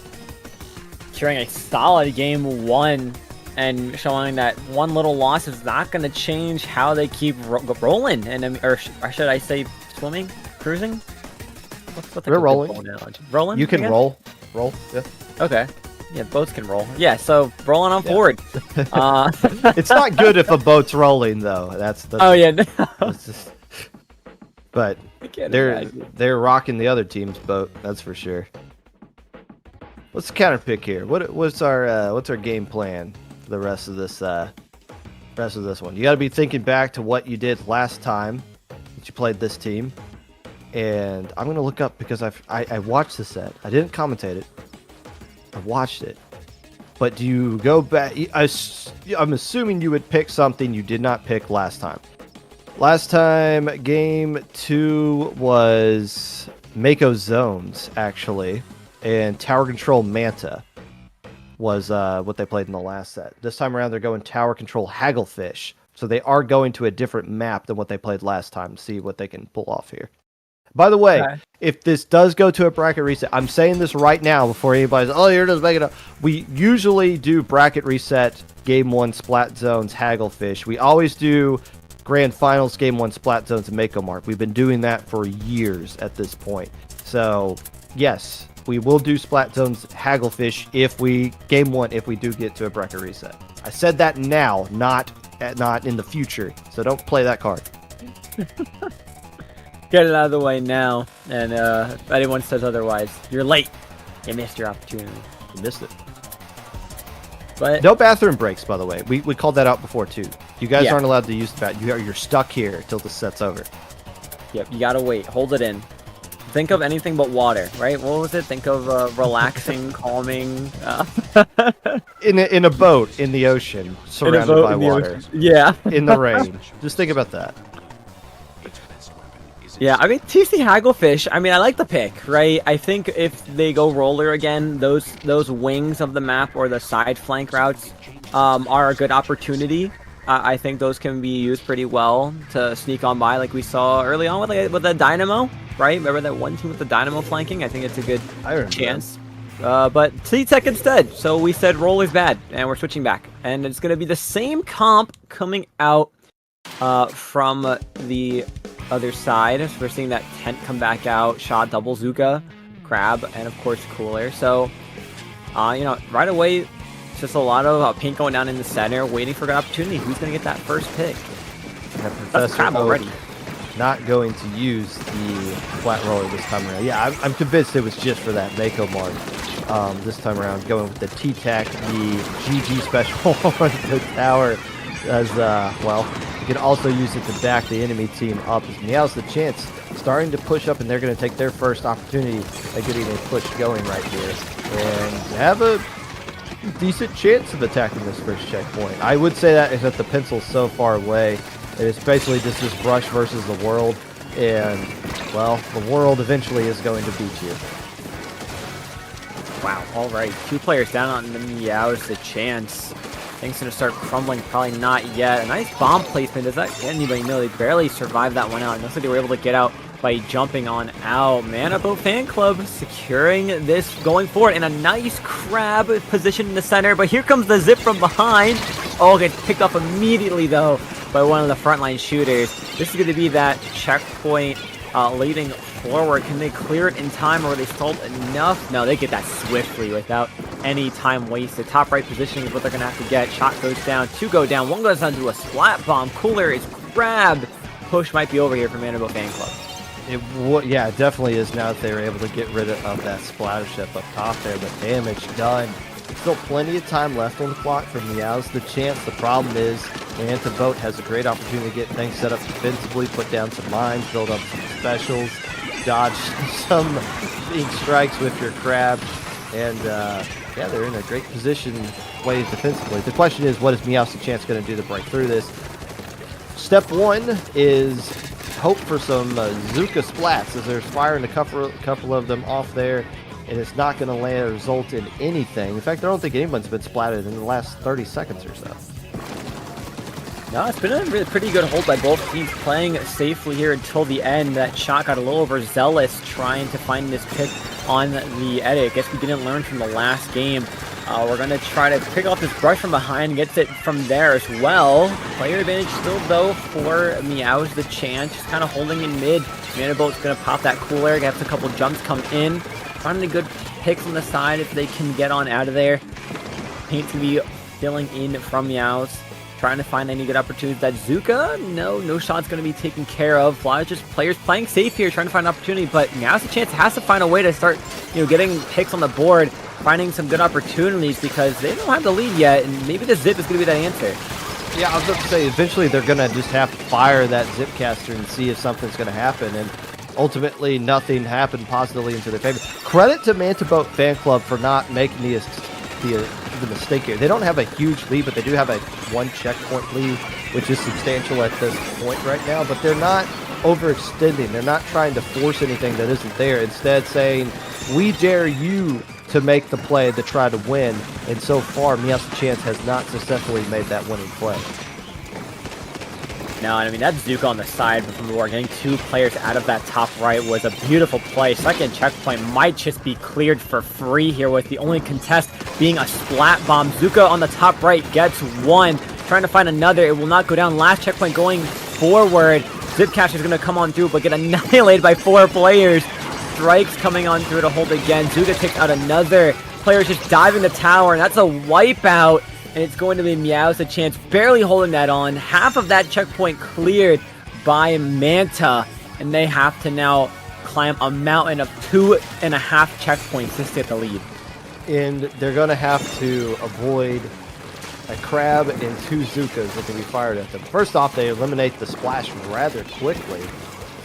Carrying a solid game one and showing that one little loss is not going to change how they keep rolling. And or should I say swimming, cruising? What's We're rolling. Rolling. You can roll. Yeah. Okay. Yeah, boats can roll. Yeah, so rolling on forward. It's not good if a boat's rolling though. That's oh yeah. No. But they're rocking the other team's boat. That's for sure. Let's counter pick here. What's our game plan for the rest of this one? You got to be thinking back to what you did last time that you played this team, and I'm gonna look up because I watched the set. I didn't commentate it. I watched it. But do you go back? I'm assuming you would pick something you did not pick last time. Last time, game 2 was Mako Zones actually. And Tower Control Manta was what they played in the last set. This time around, they're going Tower Control Hagglefish. So they are going to a different map than what they played last time to see what they can pull off here. By the way, if this does go to a bracket reset, I'm saying this right now before anybody's, oh, you're just making it up. We usually do bracket reset, Game 1 Splat Zones, Hagglefish. We always do Grand Finals, Game 1 Splat Zones, and Mako Mark. We've been doing that for years at this point. So, yes. We will do Splat Zones Hagglefish game 1 if we do get to a bracket reset. I said that now, not in the future. So don't play that card. Get it out of the way now. And if anyone says otherwise, you're late. You missed your opportunity. You missed it. But no bathroom breaks, by the way. We called that out before too. You guys aren't allowed to use the bathroom. You're stuck here till the set's over. Yep, you gotta wait. Hold it in. Think of anything but water, right? What was it? Think of relaxing, calming. In a boat in the ocean, surrounded by water. Yeah. In the rain. Just think about that. Yeah, I mean, TC Hagglefish, I mean, I like the pick, right? I think if they go roller again, those wings of the map or the side flank routes are a good opportunity. I think those can be used pretty well to sneak on by, like we saw early on with the Dynamo, right? Remember that one team with the Dynamo flanking? I think it's a good chance. But T-Tech instead. So we said roll is bad, and we're switching back. And it's going to be the same comp coming out from the other side. So we're seeing that tent come back out, shot double Zuka, Crab, and of course Cooler. So, you know, right away, it's just a lot of paint going down in the center, waiting for an opportunity. Who's going to get that first pick? That's Crab already. Not going to use the flat roller this time around. Yeah, I'm convinced it was just for that Mako mark. This time around, going with the T-Tac, the GG special on the tower, as well. You can also use it to back the enemy team up. As Meows the chance starting to push up, and they're going to take their first opportunity at getting a push going right here, and have a decent chance of attacking this first checkpoint. I would say that is that the pencil's so far away. It's basically just this brush versus the world, and, well, the world eventually is going to beat you. Wow, alright. 2 players down on the Meows, the chance. Things going to start crumbling, probably not yet. A nice bomb placement. Does that get anybody? No, they barely survived that one out. It looks like they were able to get out by jumping on out. Mana Boat Fanclub securing this going forward, and a nice Crab position in the center, but here comes the zip from behind. Oh, gets picked up immediately, though, by one of the frontline shooters. This is going to be that checkpoint leading forward. Can they clear it in time, or are they stalled enough? No, they get that swiftly without any time wasted. Top right positioning is what they're going to have to get. Shot goes down, 2 go down, 1 goes down to a splat bomb. Cooler is grabbed. Push might be over here for Mana Boat Fanclub. Yeah, it definitely is now that they were able to get rid of that splatter ship up top there, but damage done. Still plenty of time left on the clock for Meows the chance. The problem is Manta Boat has a great opportunity to get things set up defensively, put down some mines, build up some specials, dodge some being strikes with your Crab, and yeah, they're in a great position way defensively. The question is, what is Meows the chance going to do to break through this? Step 1 is hope for some Zuka splats, as there's firing a couple of them off there, and it's not going to result in anything. In fact, I don't think anyone's been splatted in the last 30 seconds or so. No, it's been a really pretty good hold by both teams, playing safely here until the end. That shot got a little overzealous, trying to find this pick on the edit. I guess we didn't learn from the last game. We're going to try to pick off this brush from behind, gets it from there as well. Player advantage still, though, for Meows the chance. Just kind of holding in mid. Mana Boat's going to pop that cooler, gets a couple jumps come in. Finding a good picks on the side if they can get on out of there. Paint to be filling in from Meows. Trying to find any good opportunities. That Zuka, no shot's going to be taken care of. Fly's just players playing safe here, trying to find an opportunity, but Meows the chance has to find a way to start, getting picks on the board, finding some good opportunities, because they don't have the lead yet, and maybe the zip is going to be that answer. Yeah, I was about to say, eventually they're going to just have to fire that zipcaster and see if something's going to happen, and ultimately nothing happened positively into their favor. Credit to Manta Boat Fanclub for not making the mistake here. They don't have a huge lead, but they do have a 1 checkpoint lead, which is substantial at this point right now, but they're not overextending. They're not trying to force anything that isn't there. Instead saying, we dare you to make the play to try to win, and so far Meows the chance has not successfully made that winning play. No, I mean, that Zuka on the side from the war, getting 2 players out of that top right was a beautiful play. Second checkpoint might just be cleared for free here, with the only contest being a splat bomb. Zuka on the top right gets 1, trying to find another. It will not go down. Last checkpoint going forward. Zipcaster is going to come on through, but get annihilated by 4 players. Strikes coming on through to hold again. Zuka takes out another. Players just diving the tower, and that's a wipeout. And it's going to be Meows the chance, barely holding that on. Half of that checkpoint cleared by Manta, and they have to now climb a mountain of 2.5 checkpoints to get the lead. And they're going to have to avoid a Crab and 2 Zukas that can be fired at them. First off, they eliminate the splash rather quickly,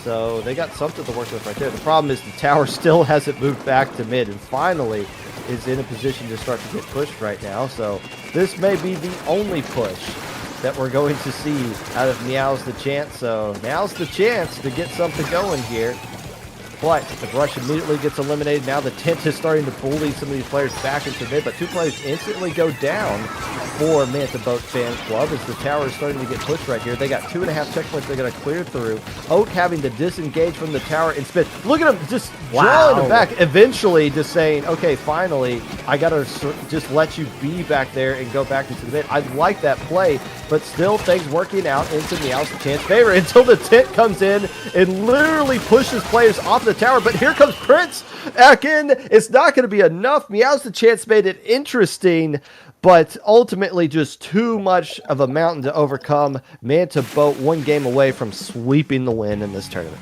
so they got something to work with right there. The problem is the tower still hasn't moved back to mid, and finally is in a position to start to get pushed right now. So this may be the only push that we're going to see out of Meows the chance. So now's the chance to get something going here. But the brush immediately gets eliminated. Now the tent is starting to bully some of these players back into mid, but 2 players instantly go down. for Manta Boat Fan Club as the tower is starting to get pushed right here. They got 2.5 checkpoints they got to clear through. Oak having to disengage from the tower and spin. Look at him just drawing it back. Eventually just saying, okay, finally, I got to just let you be back there and go back into the mid. I like that play, but still things working out into Meows' chance favor until the tent comes in and literally pushes players off the tower. But here comes Prince back in. It's not going to be enough. Meows' the chance made it interesting, but ultimately just too much of a mountain to overcome. Manta Boat 1 game away from sweeping the win in this tournament.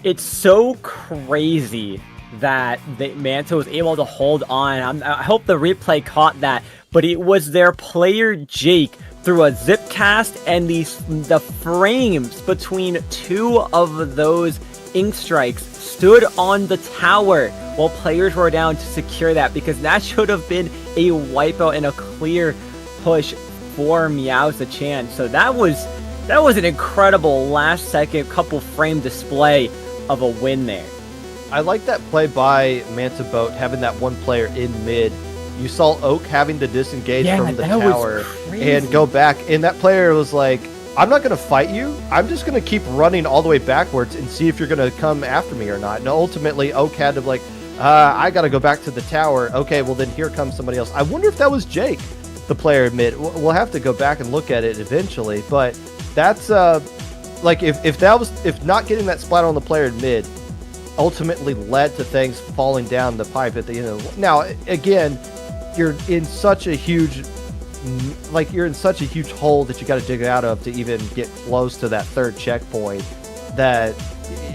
It's so crazy that Manta was able to hold on. I hope the replay caught that, but it was their player Jake through a zip cast, and the frames between 2 of those ink strikes stood on the tower while players were down to secure that, because that should have been a wipeout and a clear push for Meows the chance. So that was an incredible last second couple frame display of a win there. I like that play by Manta Boat, having that one player in mid. You saw Oak having to disengage from the tower and go back, and that player was like, I'm not going to fight you. I'm just going to keep running all the way backwards and see if you're going to come after me or not. And ultimately, Oak had to I got to go back to the tower. Okay, well then here comes somebody else. I wonder if that was Jake, the player in mid. We'll have to go back and look at it eventually. But that's if not getting that splat on the player in mid ultimately led to things falling down the pipe at the end of the... Now, again, you're in such a huge hole that you got to dig out of to even get close to that third checkpoint, that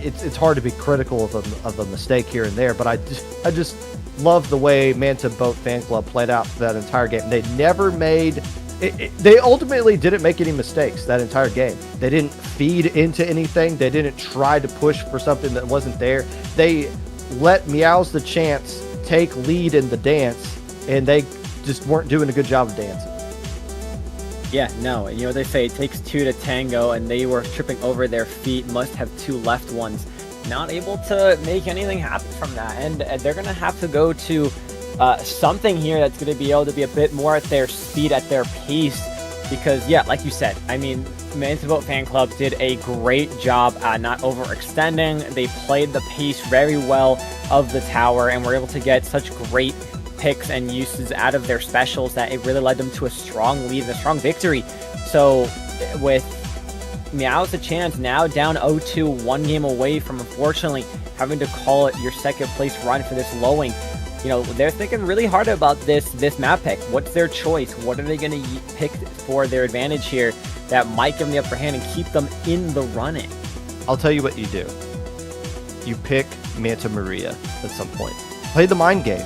it's hard to be critical of a mistake here and there. But I just love the way Manta Boat Fan Club played out that entire game. They never made they ultimately didn't make any mistakes that entire game. They didn't feed into anything. They didn't try to push for something that wasn't there. They let Meows the chance take lead in the dance, and they just weren't doing a good job of dancing. Yeah, no, you know, they say it takes 2 to tango, and they were tripping over their feet, must have 2 left ones. Not able to make anything happen from that, and they're going to have to go to something here that's going to be able to be a bit more at their speed, at their pace, because, yeah, like you said, I mean, Manta Boat Fan Club did a great job at not overextending. They played the pace very well of the tower, and were able to get such great picks and uses out of their specials that it really led them to a strong lead and a strong victory. So with Meows a chance now down 0-2, 1 game away from unfortunately having to call it your second place run for this lowing. You know, they're thinking really hard about this map pick. What's their choice? What are they going to pick for their advantage here that might give them the upper hand and keep them in the running? I'll tell you what you do. You pick Manta Maria at some point. Play the mind game.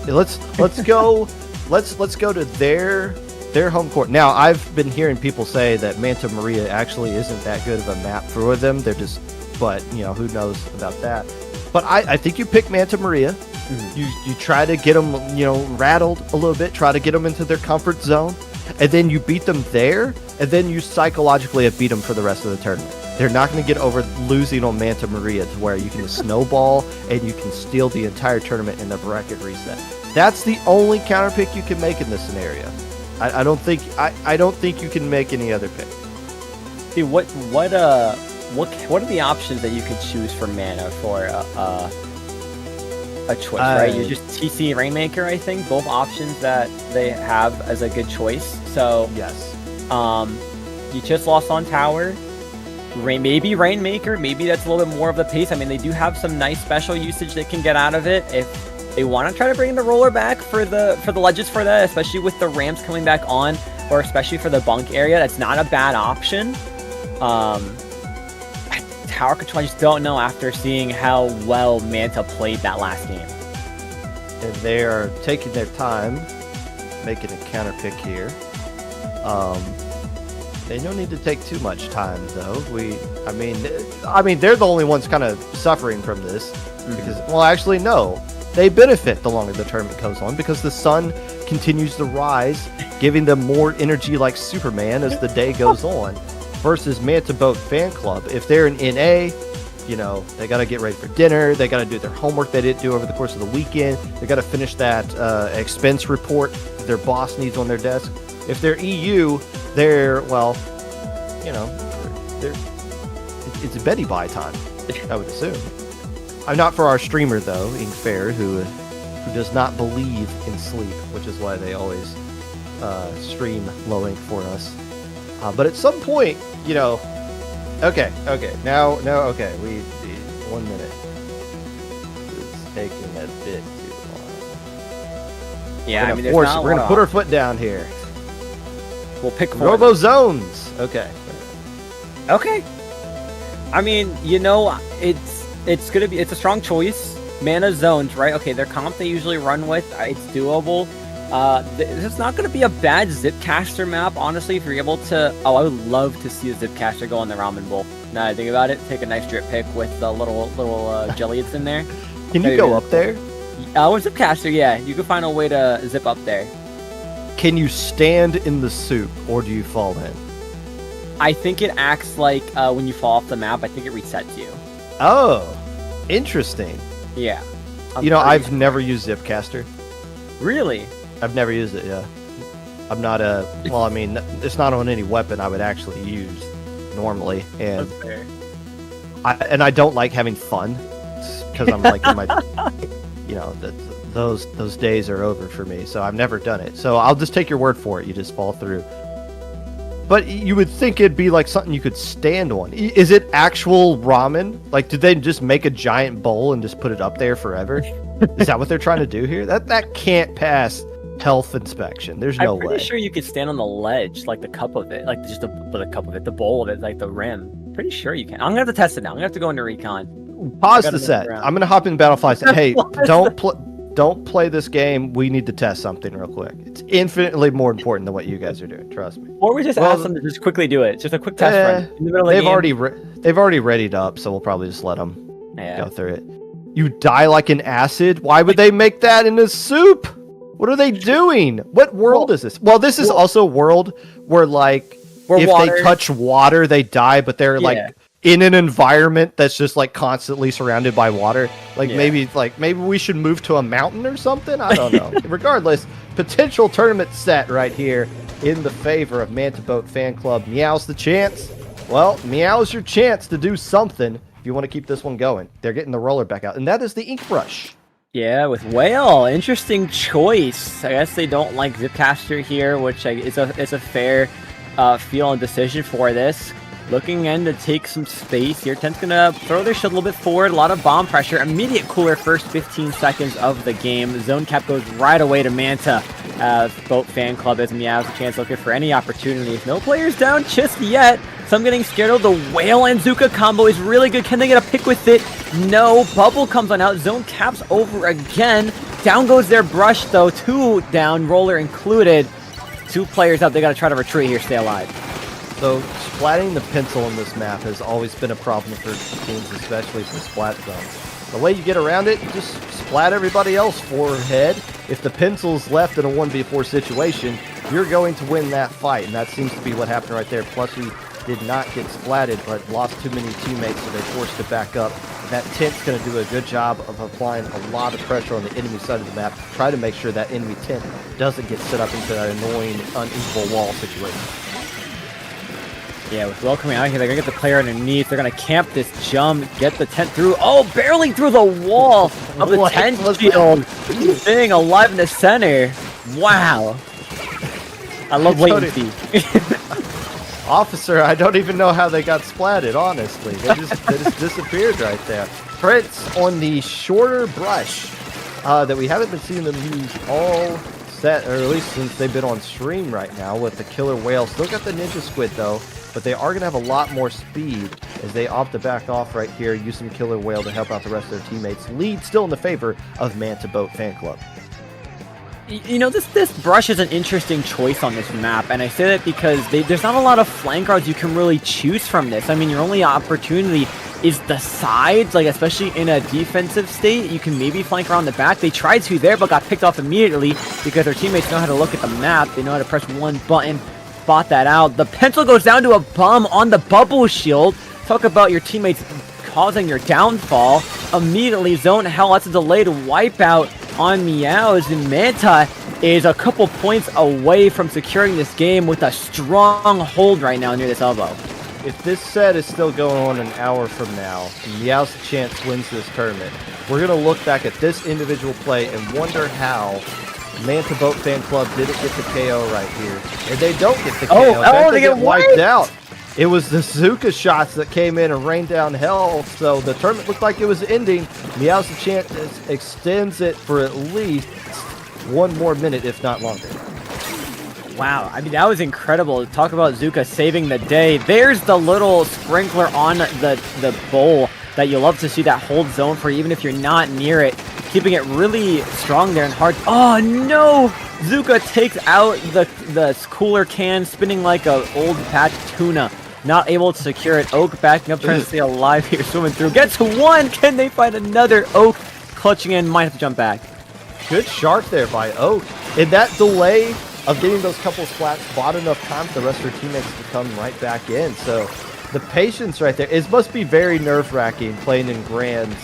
Let's go. let's go to their home court. Now, I've been hearing people say that Manta Maria actually isn't that good of a map for them. They're just, but you know, who knows about that. But I think you pick Manta Maria. Mm-hmm. You try to get them, you know, rattled a little bit. Try to get them into their comfort zone, and then you beat them there, and then you psychologically have beat them for the rest of the tournament. They're not going to get over losing on Manta Maria to where you can snowball and you can steal the entire tournament in the bracket reset. That's the only counter pick you can make in this scenario. I don't think you can make any other pick. See, what are the options that you could choose for mana for a choice, right? You're just TC Rainmaker, I think, both options that they have as a good choice. So yes, you just lost on tower. Maybe Rainmaker, maybe that's a little bit more of the pace. I mean, they do have some nice special usage they can get out of it if they want to try to bring the roller back for the ledges for that, especially with the ramps coming back on, or especially for the bunk area. That's not a bad option. Tower control, I just don't know after seeing how well Manta played that last game. And they are taking their time, making a counter pick here. They don't need to take too much time, though. I mean, they're the only ones kind of suffering from this because, well, actually, no, they benefit the longer the tournament goes on because the sun continues to rise, giving them more energy like Superman as the day goes on. Versus Manta Boat Fan Club, if they're in NA, you know, they got to get ready for dinner. They got to do their homework they didn't do over the course of the weekend. They got to finish that expense report their boss needs on their desk. If they're EU, they're, well, you know, it's a Betty buy time, I would assume. I'm not for our streamer, though, Inkfair, who does not believe in sleep, which is why they always stream low ink for us. But at some point, you know, okay, now, okay, we 1 minute. It's taking a bit too long. Yeah, We're gonna put our foot down here. We'll pick Robo Zones. Okay. Okay. I mean, you know, it's a strong choice. Mana zones, right? Okay, their comp they usually run with. It's doable. This is not going to be a bad Zipcaster map, honestly, if you're able to... Oh, I would love to see a Zipcaster go on the Ramen Bowl. Now that I think about it, take a nice drip pick with the little jellies in there. Can you go up there? With Zipcaster, yeah. You can find a way to zip up there. Can you stand in the soup, or do you fall in? I think it acts like when you fall off the map, I think it resets you. Oh, interesting. Yeah. You know, I've never used Zipcaster. Really? I've never used it, yeah. I'm not well, I mean, it's not on any weapon I would actually use normally, and That's fair. I don't like having fun, because I'm like in my, you know, those days are over for me, so I've never done it. So I'll just take your word for it, you just fall through. But you would think it'd be like something you could stand on. Is it actual ramen? Like, did they just make a giant bowl and just put it up there forever? Is that what they're trying to do here? That can't pass health inspection. There's no way. I'm pretty sure you could stand on the ledge, like the cup of it, like just the cup of it, the bowl of it, like the rim. Pretty sure you can. I'm gonna have to test it now. I'm gonna have to go into recon. Pause the set. I'm gonna hop in Battlefly. Hey, don't play this game. We need to test something real quick. It's infinitely more important than what you guys are doing. Trust me. Or we just ask them to just quickly do it. It's just a quick test run in the middle of the game. They've already readied up, so we'll probably just let them go through it. You die like an acid? Why would they make that in a soup? What are they doing? What world is this? Well, this is also a world where, like, if they touch water, they die, but they're like in an environment that's just like constantly surrounded by water. Like maybe we should move to a mountain or something. I don't know. Regardless, potential tournament set right here in the favor of Manta Boat Fan Club. Meows the chance. Well, Meows your chance to do something if you want to keep this one going. They're getting the roller back out, and that is the ink brush. Yeah, with Whale, interesting choice. I guess they don't like Zipcaster here, which is a fair feel and decision for this. Looking in to take some space here. Tent's gonna throw their shield a little bit forward. A lot of bomb pressure. Immediate cooler first 15 seconds of the game. Zone cap goes right away to Manta. Boat Fan Club as Meows a chance looking for any opportunities. No players down just yet. Some getting scared of the Whale and Zuka combo is really good. Can they get a pick with it? No. Bubble comes on out. Zone caps over again. Down goes their brush though. 2 down, roller included. 2 players out. They gotta try to retreat here, stay alive. So, splatting the pencil in this map has always been a problem for teams, especially for splat zones. The way you get around it, you just splat everybody else forehead. If the pencil's left in a 1v4 situation, you're going to win that fight, and that seems to be what happened right there. Plushie did not get splatted, but lost too many teammates, so they're forced to back up. That tent's going to do a good job of applying a lot of pressure on the enemy side of the map, try to make sure that enemy tent doesn't get set up into an annoying, unequal wall situation. Yeah, with Will coming out here, they're going to get the player underneath. They're going to camp this jump, get the tent through. Oh, barely through the wall of the tent shield. Staying alive in the center. Wow. I love latency. Officer, I don't even know how they got splatted, honestly. They just disappeared right there. Prince on the shorter brush that we haven't been seeing them use all set, or at least since they've been on stream right now with the Killer Whale. Still got the Ninja Squid, though. But they are going to have a lot more speed as they opt to back off right here, use some Killer Whale to help out the rest of their teammates. Lead still in the favor of Manta Boat Fan Club. You know, this brush is an interesting choice on this map, and I say that because there's not a lot of flank routes you can really choose from this. I mean, your only opportunity is the sides, like especially in a defensive state, you can maybe flank around the back. They tried to there, but got picked off immediately because their teammates know how to look at the map. They know how to press one button. Spot that out. The pencil goes down to a bum on the bubble shield. Talk about your teammates causing your downfall. Immediately zone hell. That's a delayed wipeout on Meows, and Manta is a couple points away from securing this game with a strong hold right now near this elbow. If this set is still going on an hour from now, and Meows Chance wins this tournament, we're going to look back at this individual play and wonder how Manta Boat Fan Club didn't get the KO right here. And they don't get the KO. They get wiped out. It was the Zuka shots that came in and rained down hell, so the tournament looked like it was ending. Meows Chance extends it for at least one more minute, if not longer. Wow, I mean, that was incredible. Talk about Zuka saving the day. There's the little sprinkler on the bowl that you love to see that hold zone for, even if you're not near it. Keeping it really strong there and hard. Oh, no! Zuka takes out the cooler can, spinning like an old patch tuna. Not able to secure it. Oak backing up, trying to stay alive here, swimming through. Gets one! Can they find another? Oak clutching in, might have to jump back. Good shark there by Oak. And that delay of getting those couple splats bought enough time for the rest of their teammates to come right back in. So the patience right there, it must be very nerve-wracking playing in Grands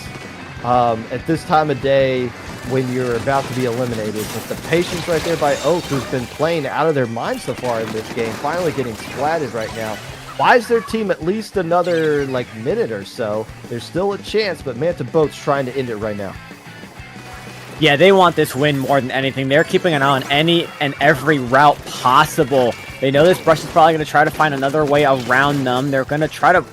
at this time of day when you're about to be eliminated. But the patience right there by Oak, who's been playing out of their mind so far in this game, finally getting splatted right now, buys their team at least another minute or so. There's still a chance, but Manta Boat's trying to end it right now. Yeah, they want this win more than anything. They're keeping an eye on any and every route possible. They know this brush is probably going to try to find another way around them. They're going to try to,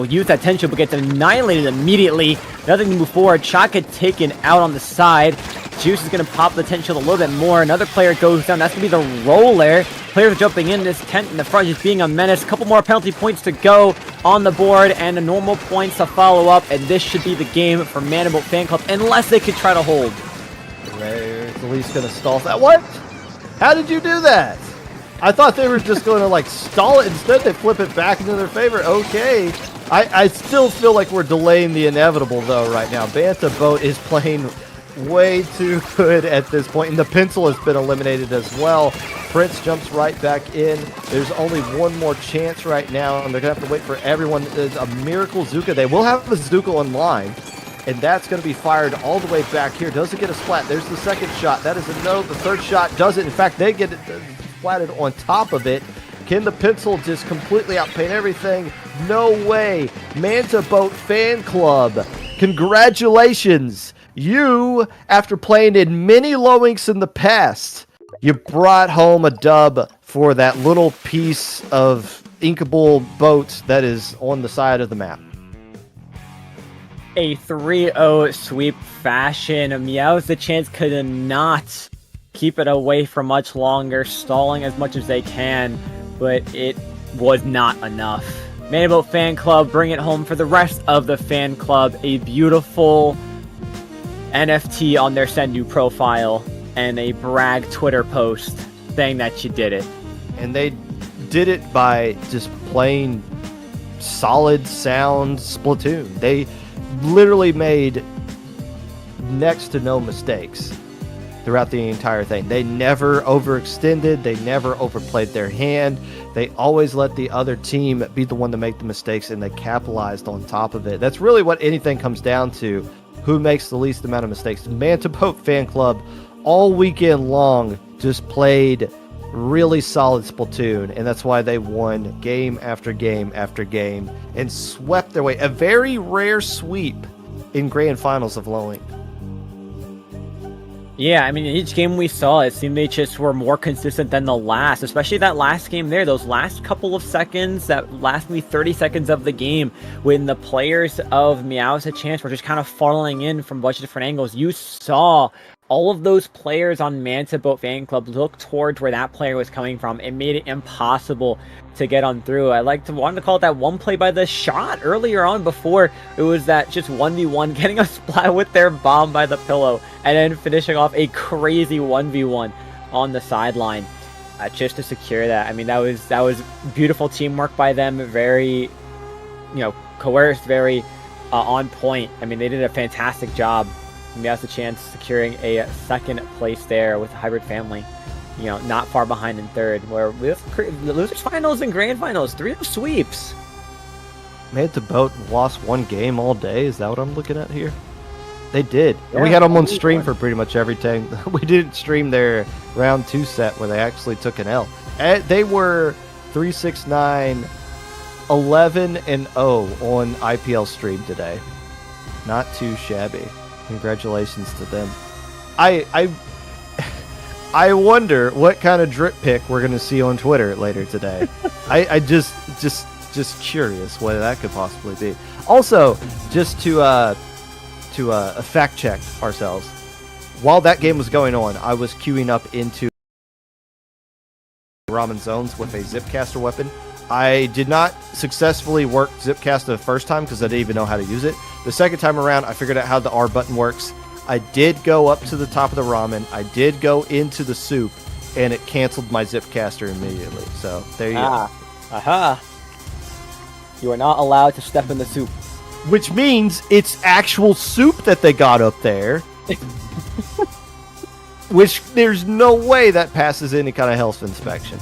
use that tension, but gets annihilated immediately. Nothing to move forward. Shot gets taken out on the side. Juice is going to pop the tension a little bit more. Another player goes down. That's going to be the roller. Players jumping in. This tent in the front just being a menace. A couple more penalty points to go on the board and a normal points to follow up. And this should be the game for Manta Boat Fan Club, unless they could try to hold. Ray's at least going to stall that. What? How did you do that? I thought they were just going to stall it. Instead, they flip it back into their favor. Okay. I still feel like we're delaying the inevitable, though, right now. Manta Boat is playing way too good at this point, and the pencil has been eliminated as well. Prince jumps right back in. There's only one more chance right now, and they're going to have to wait for everyone. There's a miracle Zuka. They will have a Zuka online. And that's going to be fired all the way back here. Doesn't get a splat. There's the second shot. That is a no. The third shot doesn't. In fact, they get it splatted on top of it. Can the pencil just completely outpaint everything? No way. Manta Boat Fan Club, congratulations. You, after playing in many low inks in the past, you brought home a dub for that little piece of inkable boat that is on the side of the map. A 3-0 sweep fashion. Meows the Chance could not keep it away for much longer, stalling as much as they can, but it was not enough. Manta Boat Fan Club bring it home for the rest of the fan club. A beautiful NFT on their Send You profile and a brag Twitter post saying that you did it. And they did it by just playing solid sound Splatoon. They literally made next to no mistakes throughout the entire thing. They never overextended. They never overplayed their hand. They always let the other team be the one to make the mistakes, and they capitalized on top of it. That's really what anything comes down to. Who makes the least amount of mistakes? Manta Boat Fan Club all weekend long just played really solid Splatoon, and that's why they won game after game after game and swept their way. A very rare sweep in grand finals of Lowing. Yeah, I mean, in each game we saw, it seemed they just were more consistent than the last, especially that last game there, those last couple of seconds, that last maybe 30 seconds of the game, when the players of Meows a Chance were just kind of funneling in from a bunch of different angles. You saw all of those players on Manta Boat Fan Club look towards where that player was coming from. It made it impossible to get on through. I wanted to call it that one play by the shot earlier on before it was that just 1v1 getting a splat with their bomb by the pillow and then finishing off a crazy 1v1 on the sideline just to secure that. I mean, that was beautiful teamwork by them. Very, coerced, very on point. I mean, they did a fantastic job. Meows a Chance securing a second place there with the Hybrid Family, not far behind in third, where we have the losers finals and grand finals, 3 sweeps. Manta Boat lost one game all day. Is that what I'm looking at here? They did. And we Yeah, had them on really stream fun. for pretty much everything. We didn't stream their round 2 set where they actually took an L. They were 369 11-0 on IPL stream today. Not too shabby. Congratulations to them. I wonder what kind of drip pick we're going to see on Twitter later today. I just curious what that could possibly be. Also, just to fact check ourselves, while that game was going on, I was queuing up into ramen zones with a Zipcaster weapon. I did not successfully work Zipcast the first time because I didn't even know how to use it. The second time around, I figured out how the R button works. I did go up to the top of the ramen. I did go into the soup, and it canceled my Zipcaster immediately. So there you go. Aha. You are not allowed to step in the soup. Which means it's actual soup that they got up there. Which there's no way that passes any kind of health inspection.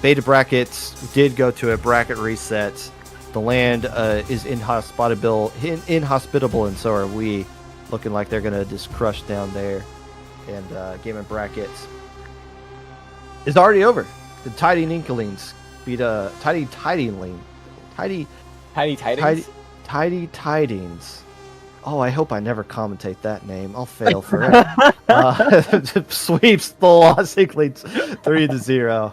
Beta brackets did go to a bracket reset. The land is inhospitable, and so are we. Looking like they're going to just crush down there. And Game and Brackets is already over. The Tidy Inklings beat Tidy Tidings. Tidy Tidings. Oh, I hope I never commentate that name. I'll fail forever. Sweeps the Lost Inklings 3-0.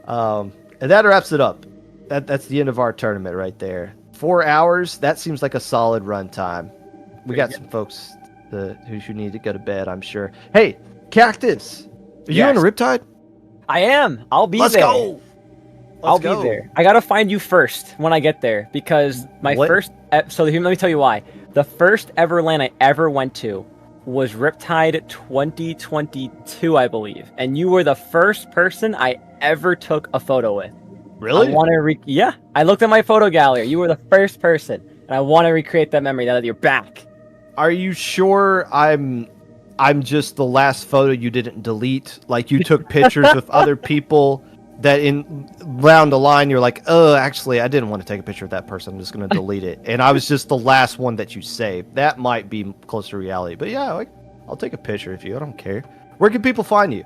And that wraps it up. That's the end of our tournament right there. 4 hours. That seems like a solid run time. We got some folks who should need to go to bed, I'm sure. Hey, Cactus, are you on a Riptide? I am. I'll be Let's there. go. I'll be there. I gotta find you first when I get there because my first. So let me tell you why. The first ever LAN I ever went to was Riptide 2022, I believe, and you were the first person I ever took a photo with. Really? I want to yeah. I looked at my photo gallery. You were the first person, and I want to recreate that memory now that you're back. Are you sure I'm just the last photo you didn't delete? Like you took pictures with other people that down the line you're like, oh, actually, I didn't want to take a picture of that person. I'm just going to delete it. And I was just the last one that you saved. That might be close to reality. But yeah, I'll take a picture of you. I don't care. Where can people find you?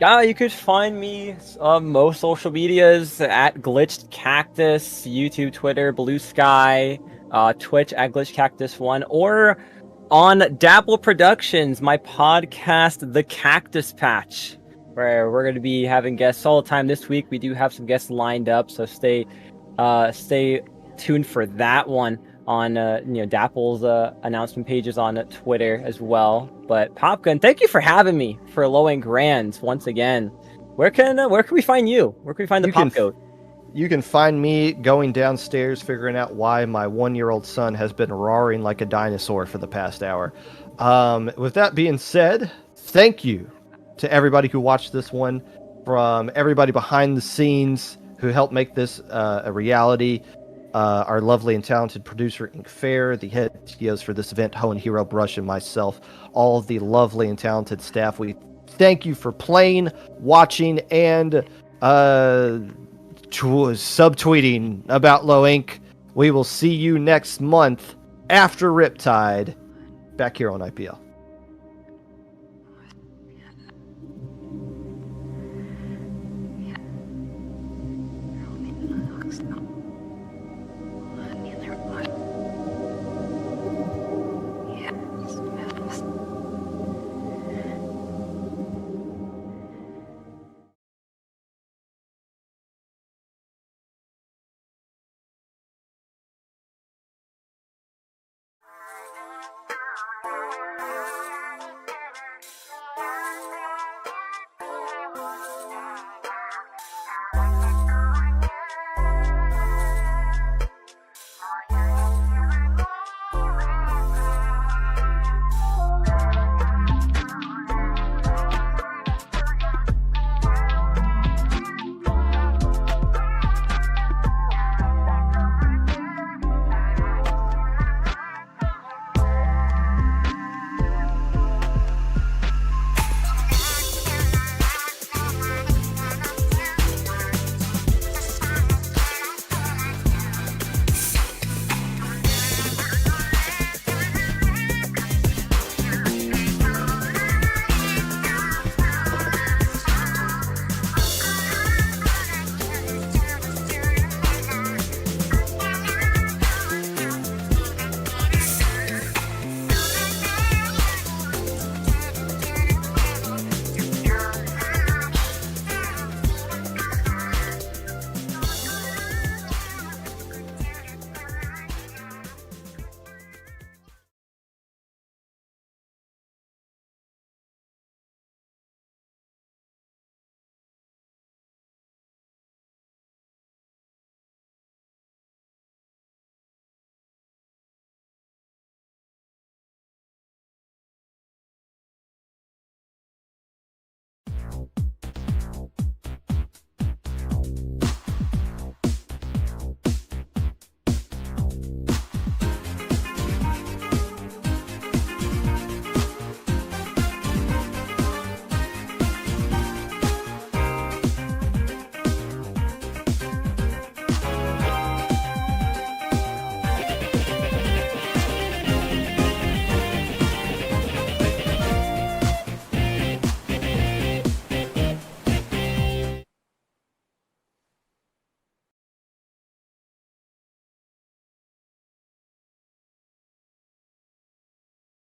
You could find me most social medias at Glitched Cactus, YouTube, Twitter, Blue Sky, Twitch at Glitched Cactus 1, or on Dapple Productions, my podcast, The Cactus Patch, where we're going to be having guests all the time this week. We do have some guests lined up, so stay tuned for that one on Dapple's announcement pages on Twitter as well. But Popgun, thank you for having me for Low End Grands once again. Where can we find you? Where can we find the Pop Goat? You can find me going downstairs figuring out why my 1-year-old son has been roaring like a dinosaur for the past hour. With that being said, thank you to everybody who watched this one, from everybody behind the scenes who helped make this a reality. Our lovely and talented producer, Ink Fair, the head TOs for this event, Ho and Hero Brush, and myself, all of the lovely and talented staff. We thank you for playing, watching, and subtweeting about Low Ink. We will see you next month after Riptide, back here on IPL.